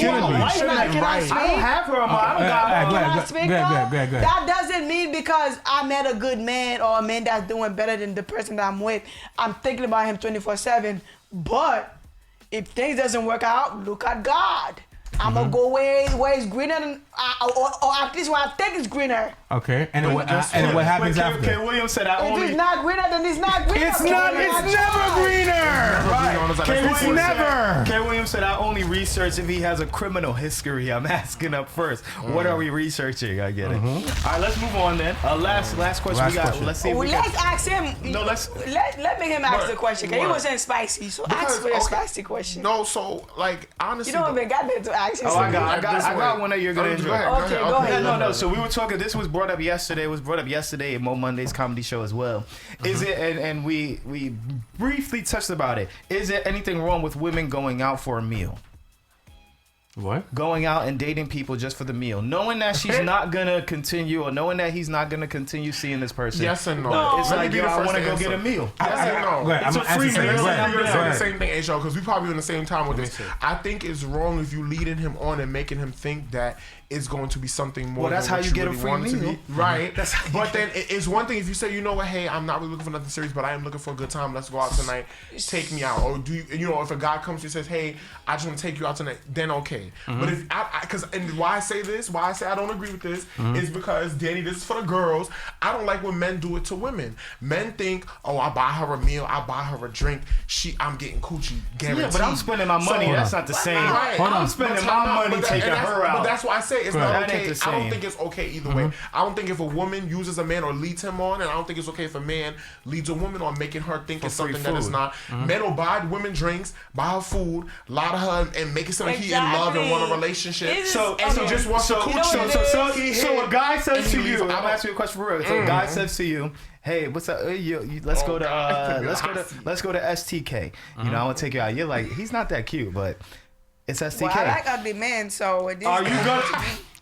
S3: Can I
S2: I
S3: speak?
S2: don't have her. I don't got her.
S1: Go
S3: Can I
S1: ahead,
S3: speak
S1: go
S3: now?
S1: ahead, go ahead.
S3: That doesn't mean because I met a good man or a man that's doing better than the person that I'm with, I'm thinking about him 24/7. But if things doesn't work out, look at God. I'm gonna go where it's greener, than, or at least where I think it's greener.
S1: Okay, and then what happens after?
S2: Ken Williams said I
S3: If
S2: only.
S3: it's not greener, then it's not greener.
S1: It's not. It's never greener. It's never.
S2: Ken Williams said I only research if he has a criminal history. I'm asking up first. What are we researching? I get it. All right, let's move on then. Last question
S1: Last
S2: we got.
S1: question.
S2: Let's see if we
S3: Let's
S2: got.
S3: ask him.
S2: No, let's-
S3: let me him ask the
S4: Right,
S3: question. Cause he
S4: right.
S3: wasn't spicy, so
S4: Because,
S3: ask for a
S4: okay,
S3: spicy question.
S4: No, so like honestly,
S3: You don't even got there to ask.
S2: Oh, I got
S4: This way.
S2: one that you're gonna enjoy.
S4: Go ahead,
S3: Okay, go ahead.
S2: No. So we were talking. This was brought up yesterday. It was brought up yesterday at Mo Monday's comedy show as well. Is it? And we briefly touched about it. Is there anything wrong with women going out for a meal?
S1: What?
S2: Going out and dating people just for the meal, knowing that she's not gonna continue, or knowing that he's not gonna continue seeing this person.
S4: Yes and no.
S3: No.
S2: It's
S4: Let me
S2: like,
S4: be
S2: yo,
S4: the
S2: I
S4: first
S2: want to
S4: to
S2: go get a
S4: answer.
S2: meal.
S4: Yes and no.
S1: Go ahead,
S2: It's
S1: I'm
S2: a
S1: gonna
S2: free
S1: answer
S2: meal.
S1: second. Go
S2: and
S1: ahead.
S4: You're
S2: I'm
S4: gonna
S2: down.
S4: say the same thing, H.O., because we probably on the same time with
S1: Let me
S4: this.
S1: see.
S4: I think it's wrong if you leading him on and making him think that it's going to be something more.
S2: Well, that's
S4: than
S2: how
S4: what
S2: you get a
S4: really
S2: free
S4: want it to
S2: meal.
S4: be. Right?
S2: That's how you
S4: But then it's one thing if you say, you know what, hey, I'm not really looking for nothing serious, but I am looking for a good time. Let's go out tonight. Take me out. Or do you know, if a guy comes to you and says, hey, I just want to take you out tonight, then okay. But if because and why I say this, why I say I don't agree with this, is because Danny, this is for the girls. I don't like when men do it to women. Men think, oh, I buy her a meal, I buy her a drink. I'm getting coochie guaranteed.
S2: Yeah, but I'm spending my money.
S4: So-
S2: That's not the same.
S4: Right.
S1: Hold on.
S2: I'm spending
S4: But
S2: my
S4: time out,
S2: money
S4: but that-
S2: taking
S4: and that's-
S2: her out.
S4: But that's why I say it's
S1: Correct.
S4: not
S2: That ain't
S4: okay.
S2: the
S4: I don't
S2: same.
S4: think it's okay either way. I don't think if a woman uses a man or leads him on, and I don't think it's okay if a man leads a woman on making her think it's
S2: free
S4: something that it's
S2: food.
S4: not. Men will buy women drinks, buy her food, lie to her, and make it sound like he in love and want a relationship.
S3: It's-
S4: And he just wants to
S3: You know
S4: coochie.
S3: what it is?
S2: So a guy says to you,
S4: I'm
S2: I'm asking you a question for real. So a guy says to you, hey, what's up? Let's go to
S4: God.
S2: let's go to STK. You know, I want to take you out. You're like, he's not that cute, but it's STK.
S3: Well, I like ugly men, so it
S2: Are you gonna?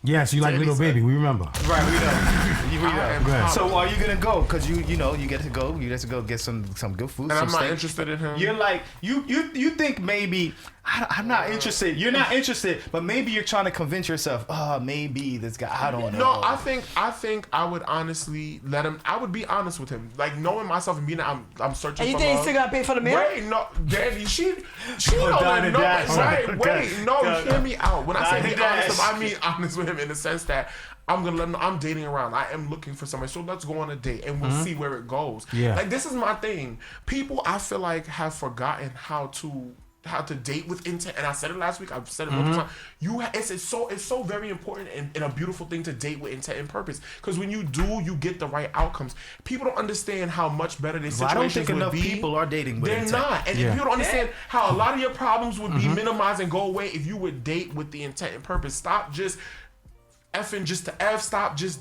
S1: Yes, you like Little Baby. We remember.
S2: Right, we know.
S4: I am
S1: Go ahead.
S2: So are you gonna go? Cause you know you get to go. You get to go get some good food.
S4: And
S2: some
S4: I'm not
S2: steak.
S4: interested in him.
S2: You're like you think maybe I'm not interested. You're not interested, but maybe you're trying to convince yourself. Oh, maybe this guy. I don't know.
S4: No, I think I would honestly let him. I would be honest with him, like knowing myself and being. I'm searching
S3: And you
S4: for
S3: think he's
S4: love.
S3: still gotta pay for the meal?
S4: Wait, no, Daddy, she
S2: Oh,
S4: don't
S2: Dine and
S4: know.
S2: Dash.
S4: Right,
S2: Okay.
S4: wait, no,
S2: Go,
S4: hear me out. When I
S2: Dine
S4: say
S2: and
S4: be honest with
S2: Dash.
S4: him, I mean honest with him in the sense that I'm gonna let him know I'm dating around. I am looking for somebody, so let's go on a date and we'll see where it goes.
S1: Yeah.
S4: Like this is my thing. People, I feel like, have forgotten how to date with intent, and I said it last week. I've said it multiple times. It's so very important and a beautiful thing to date with intent and purpose. Because when you do, you get the right outcomes. People don't understand how much better their
S2: Well, I don't
S4: situations
S2: think
S4: would
S2: enough
S4: be.
S2: people are dating with
S4: They're
S2: intent.
S4: not, and
S1: Yeah.
S4: people don't understand how a lot of your problems would be minimized and go away if you would date with the intent and purpose. Stop just effing just to F. Stop just,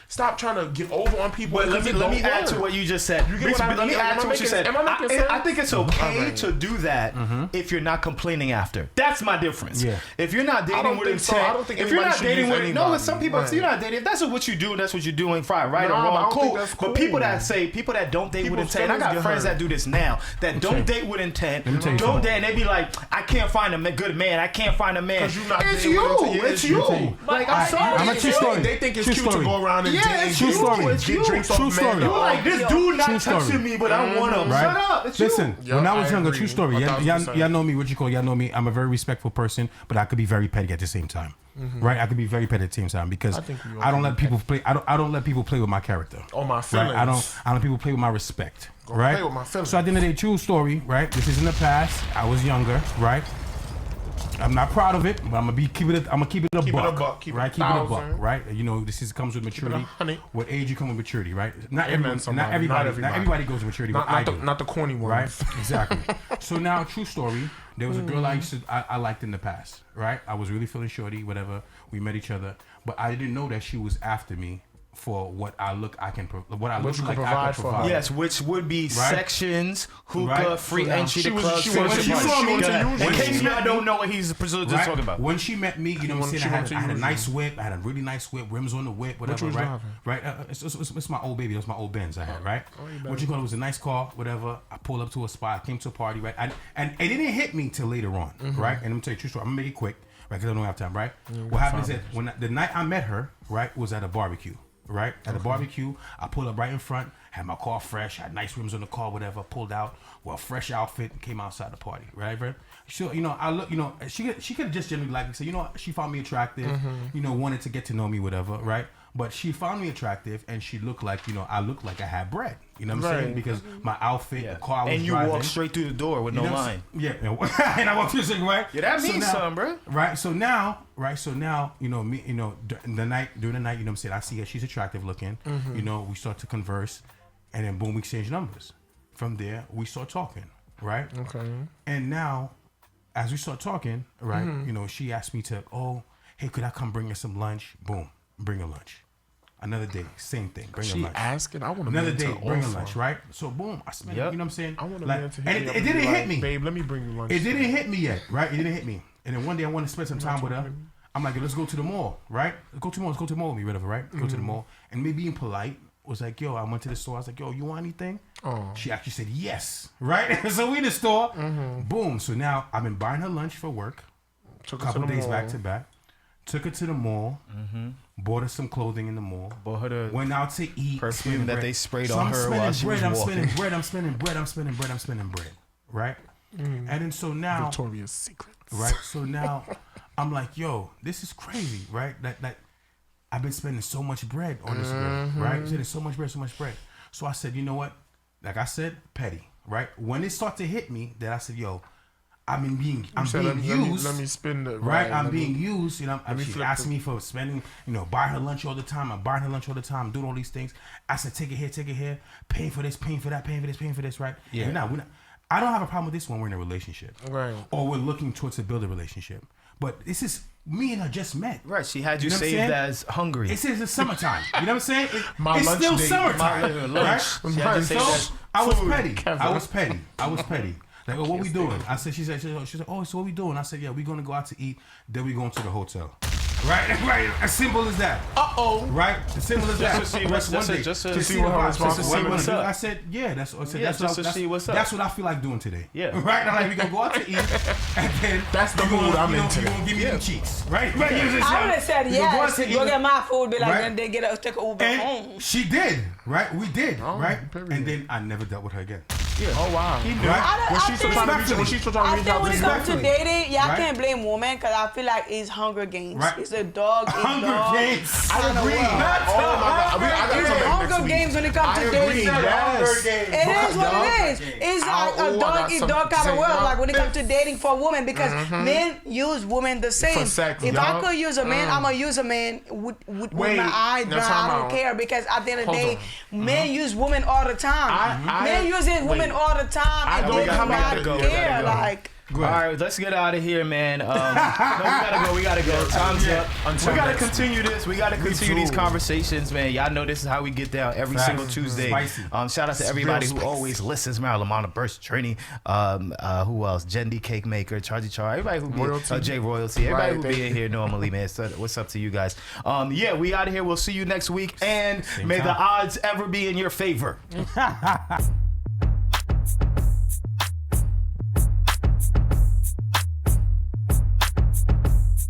S4: stop trying to get over on people.
S2: But let me add to what you just said.
S4: You get what I
S2: Let me
S4: mean?
S2: add
S4: Am I
S2: to what you
S4: making-
S2: said.
S4: am I making sense?
S2: I think it's okay
S4: Alright.
S2: to do that if you're not complaining after. That's my difference.
S1: Yeah.
S2: If you're not dating
S4: don't
S2: with
S4: think so.
S2: intent,
S4: I don't think
S2: if you're
S4: anybody
S2: not
S4: should
S2: dating
S4: use
S2: with no,
S4: anybody.
S2: some people, if
S4: Right.
S2: you're not dating. If that's what you do, that's what you're doing. Fine, right
S4: No,
S2: or
S4: but I
S2: wrong,
S4: don't
S2: cool.
S4: think that's
S2: But people
S4: cool.
S2: that don't date with
S4: People's
S2: intent. I got
S4: feelings get
S2: friends
S4: hurt.
S2: that do this now that don't
S1: you.
S2: date with intent.
S1: Let me tell you
S2: Don't
S1: something.
S2: date, and they be like, I can't find a good man. I can't find a man.
S4: 'Cause you not
S2: It's
S4: dating with
S2: you.
S4: intent.
S2: It's
S4: Yeah, it's you.
S2: you. Like I'm
S3: Alright,
S2: sorry.
S1: I'm a true story.
S4: They think it's
S1: True
S4: cute
S1: story.
S4: to go around and
S2: Yeah,
S4: date
S2: it's
S1: True
S2: you.
S1: story.
S2: It's
S4: get
S2: you.
S4: drinks off
S1: True
S4: men.
S1: story.
S2: You're like, this dude not
S1: True story.
S2: touching me, but I want him.
S1: Right?
S2: Shut up. It's
S1: Listen,
S2: you.
S1: when
S4: Yeah,
S1: I was
S4: I
S1: younger,
S4: agree.
S1: true story. Y'all
S4: 1000%.
S1: know me. What you call? Y'all know me. I'm a very respectful person, but I could be very petty at the same time. Right? I could be very petty at the same time because
S4: think we all
S1: I don't
S4: can
S1: let people play. I don't let people play with my character.
S4: Oh, my
S1: Right?
S4: feelings.
S1: I don't let people play with my respect.
S4: Go
S1: Right?
S4: play with my feelings.
S1: So at the end of the day, true story. Right? This is in the past. I was younger. Right? I'm not proud of it, but I'm gonna keep it a buck.
S4: Keep it a buck. Keep it
S1: right?
S4: a
S1: Keep it a buck.
S4: thousand.
S1: Right? Comes with maturity.
S4: 100.
S1: With age, you come with maturity. Right? Not
S4: Amen,
S1: everyone,
S4: somebody.
S1: not everybody.
S4: Not
S1: Not everybody goes with maturity. but I do.
S4: Not the corny ones.
S1: Right? Exactly. So now, true story. There was a girl I liked in the past. Right? I was really feeling shorty. Whatever. We met each other, but I didn't know that she was after me for what I look like I can
S4: provide for her.
S2: Yes, which would be sections, hookah,
S1: Right.
S2: free
S1: So now-
S2: entry to
S4: She was-
S2: clubs.
S4: she
S2: free
S4: wanted to
S2: entry
S4: use
S2: parties.
S4: you. She wanted to
S2: Go ahead.
S4: use
S2: In
S4: you.
S2: case y'all don't know what he's just
S1: Right?
S2: talking about.
S1: When she met me, you know what I'm saying?
S4: She
S1: I
S4: wanted to
S1: had a
S4: use
S1: nice
S4: you.
S1: whip. I had a really nice whip, rims on the whip, whatever,
S4: you was
S1: right?
S4: driving?
S1: Right? It's my old baby. That's my old Benz I had, right? What you call it? Was a nice car, whatever. I pulled up to a spot. I came to a party, right? And it didn't hit me till later on, right? And I'm gonna tell you a true story. I'm gonna make it quick, right? Because I don't have time, right? What happened is that when the night I met her, right, was at a barbecue. Right at a barbecue, I pulled up right in front, had my car fresh, had nice rims on the car, whatever. Pulled out, well, fresh outfit, and came outside the party, right? So I look, she could have just generally like me, say, she found me attractive, wanted to get to know me, whatever, right? But she found me attractive, and she looked like, I looked like I had bread, you know what I'm saying?
S4: Right.
S1: Because my outfit, the car I was
S2: And you
S1: driving,
S2: walk straight through the door with no
S1: you know what I'm
S2: line.
S1: saying? Yeah, and I walked through the second, right?
S2: Yeah, that
S1: So
S2: means
S1: now-
S2: something, bro.
S1: Right. So now, me, during the night, you know what I'm saying? I see her, she's attractive looking. We start to converse, and then boom, we exchange numbers. From there, we start talking, right?
S4: Okay.
S1: And now, as we start talking, right, she asked me to, hey, could I come bring her some lunch? Boom, bring her lunch. Another day, same thing, bring her
S4: She
S1: lunch.
S4: asking. I want a
S1: Another
S4: man
S1: day,
S4: to
S1: bring her
S4: offer.
S1: lunch, right? So boom, I spent,
S2: Yep.
S1: you know what I'm saying?
S4: I want a
S1: Like,
S4: man to
S1: and
S4: hit me up
S1: it
S4: and be
S1: didn't
S4: like,
S1: hit me.
S4: Babe, let me bring you lunch.
S1: It didn't hit me yet, right? It didn't hit me. And then one day I want to spend some time with her. I'm like, let's go to the mall, right? Let's go to the mall with me, whatever, right? Go to the mall. And me being polite was like, yo, I went to the store. I was like, yo, you want anything? She actually said yes, right? So we in the store. Boom. So now I've been buying her lunch for work. A couple days back to back. Took her to the mall. Bought her some clothing in the mall.
S2: Bought her the
S1: went out to eat.
S2: perfume that they sprayed
S1: so
S2: on
S1: I'm
S2: her
S1: spending
S2: while she
S1: bread,
S2: was
S1: I'm
S2: walking.
S1: spending bread, right? And then so now,
S4: Victoria's Secret.
S1: right? So now, I'm like, yo, this is crazy, right? That I've been spending so much bread on this girl, right? Spending so much bread. So I said, you know what? Like I said, petty, right? When it started to hit me, that I said, yo, I'm being used.
S4: Let me spend it.
S1: Right, I'm being used. You know, she's asking me for spending. You know, buy her lunch all the time. I'm buying her lunch all the time. Doing all these things. I said, take it here. Paying for this, paying for that, paying for this. Right?
S2: Yeah.
S1: We're not. I don't have a problem with this when we're in a relationship.
S4: Right.
S1: Or we're looking towards to build a relationship. But this is me and her just met.
S2: Right, she had you
S1: know what I'm
S2: saved
S1: saying?
S2: as hungry.
S1: It's summertime. You know what I'm saying?
S4: My
S1: It's
S4: lunch
S1: still
S4: date.
S1: summertime. Right?
S2: She had you saved as
S1: So I was
S4: food,
S1: petty.
S4: Kevin.
S1: I was petty. Like, well, what we doing? I said, she said, oh, so what we doing? I said, yeah, we gonna go out to eat. Then we going to the hotel. Right. As simple as that. Right. As simple as that.
S2: Just to
S4: see what her response
S2: to see
S4: was.
S2: what's up.
S1: I said, yeah. That's what I said.
S2: Yeah,
S1: that's
S2: just to see what's up.
S1: That's what I feel like doing today.
S2: Yeah.
S1: Right. I'm like, we gonna go out to eat, and then
S4: That's the
S1: you
S4: mood
S1: gonna-
S4: I'm
S1: you
S4: in
S1: gonna-
S4: today.
S1: You gonna give me them cheeks, right?
S3: I would have said
S1: We gonna go out
S3: yes.
S1: to
S3: Go
S1: eat.
S3: get my food. Be like,
S1: Right.
S3: then they take a Uber
S1: And
S3: home.
S1: she did, right? We did, right?
S4: period.
S1: And then I never dealt with her again.
S4: Oh wow.
S1: Right?
S4: Was she still trying to reach
S3: I think when it comes to
S1: Respectfully.
S3: dating, y'all
S1: Right?
S3: can't blame women because I feel like it's Hunger Games.
S1: Right.
S3: It's a dog. It's
S1: Hunger
S3: dog.
S1: Games.
S4: I agree. Oh my god. I got
S3: It's
S4: something
S3: Hunger
S4: next week.
S3: Games when it comes
S4: I
S3: to
S4: agree.
S3: dating.
S4: Yes.
S3: It is what it is. It's like
S4: I
S3: a
S4: got
S3: dog eat
S4: something
S3: dog
S4: to
S3: kind of
S4: say.
S3: world. Like when it comes to dating for women, because men use women the same.
S4: For sex,
S3: If
S4: yup.
S3: I could use a man, I'm gonna use a man with
S4: Wait,
S3: my eyes
S4: now
S3: dry.
S4: time
S3: I don't
S4: out.
S3: care because at the end of the
S4: Hold
S3: day,
S4: on.
S3: men use women all the time.
S4: I-
S3: Men using women all the time,
S4: I
S3: and
S4: don't
S3: they do
S4: got-
S3: not
S4: we gotta
S3: care.
S4: go.
S3: Like.
S2: All right, let's get out of here, man. No, we gotta go. Time's up.
S4: Until
S2: We gotta
S4: next
S2: continue this. We gotta continue these conversations, man. Y'all know this is how we get down every
S1: Facts.
S2: single Tuesday.
S1: Spicy.
S2: Shout out to everybody who
S4: spicy.
S2: always listens. Marilyn Lamont, Burst, Trini, who else? Jendy Cake Maker, Charlie Char, everybody who be
S4: Royalty.
S2: Jay Royalty, everybody
S4: Right,
S2: who
S4: thank
S2: be in
S4: you.
S2: here normally, man. So what's up to you guys? Yeah, we out of here. We'll see you next week, and
S1: Same
S2: may the
S1: time.
S2: odds ever be in your favor.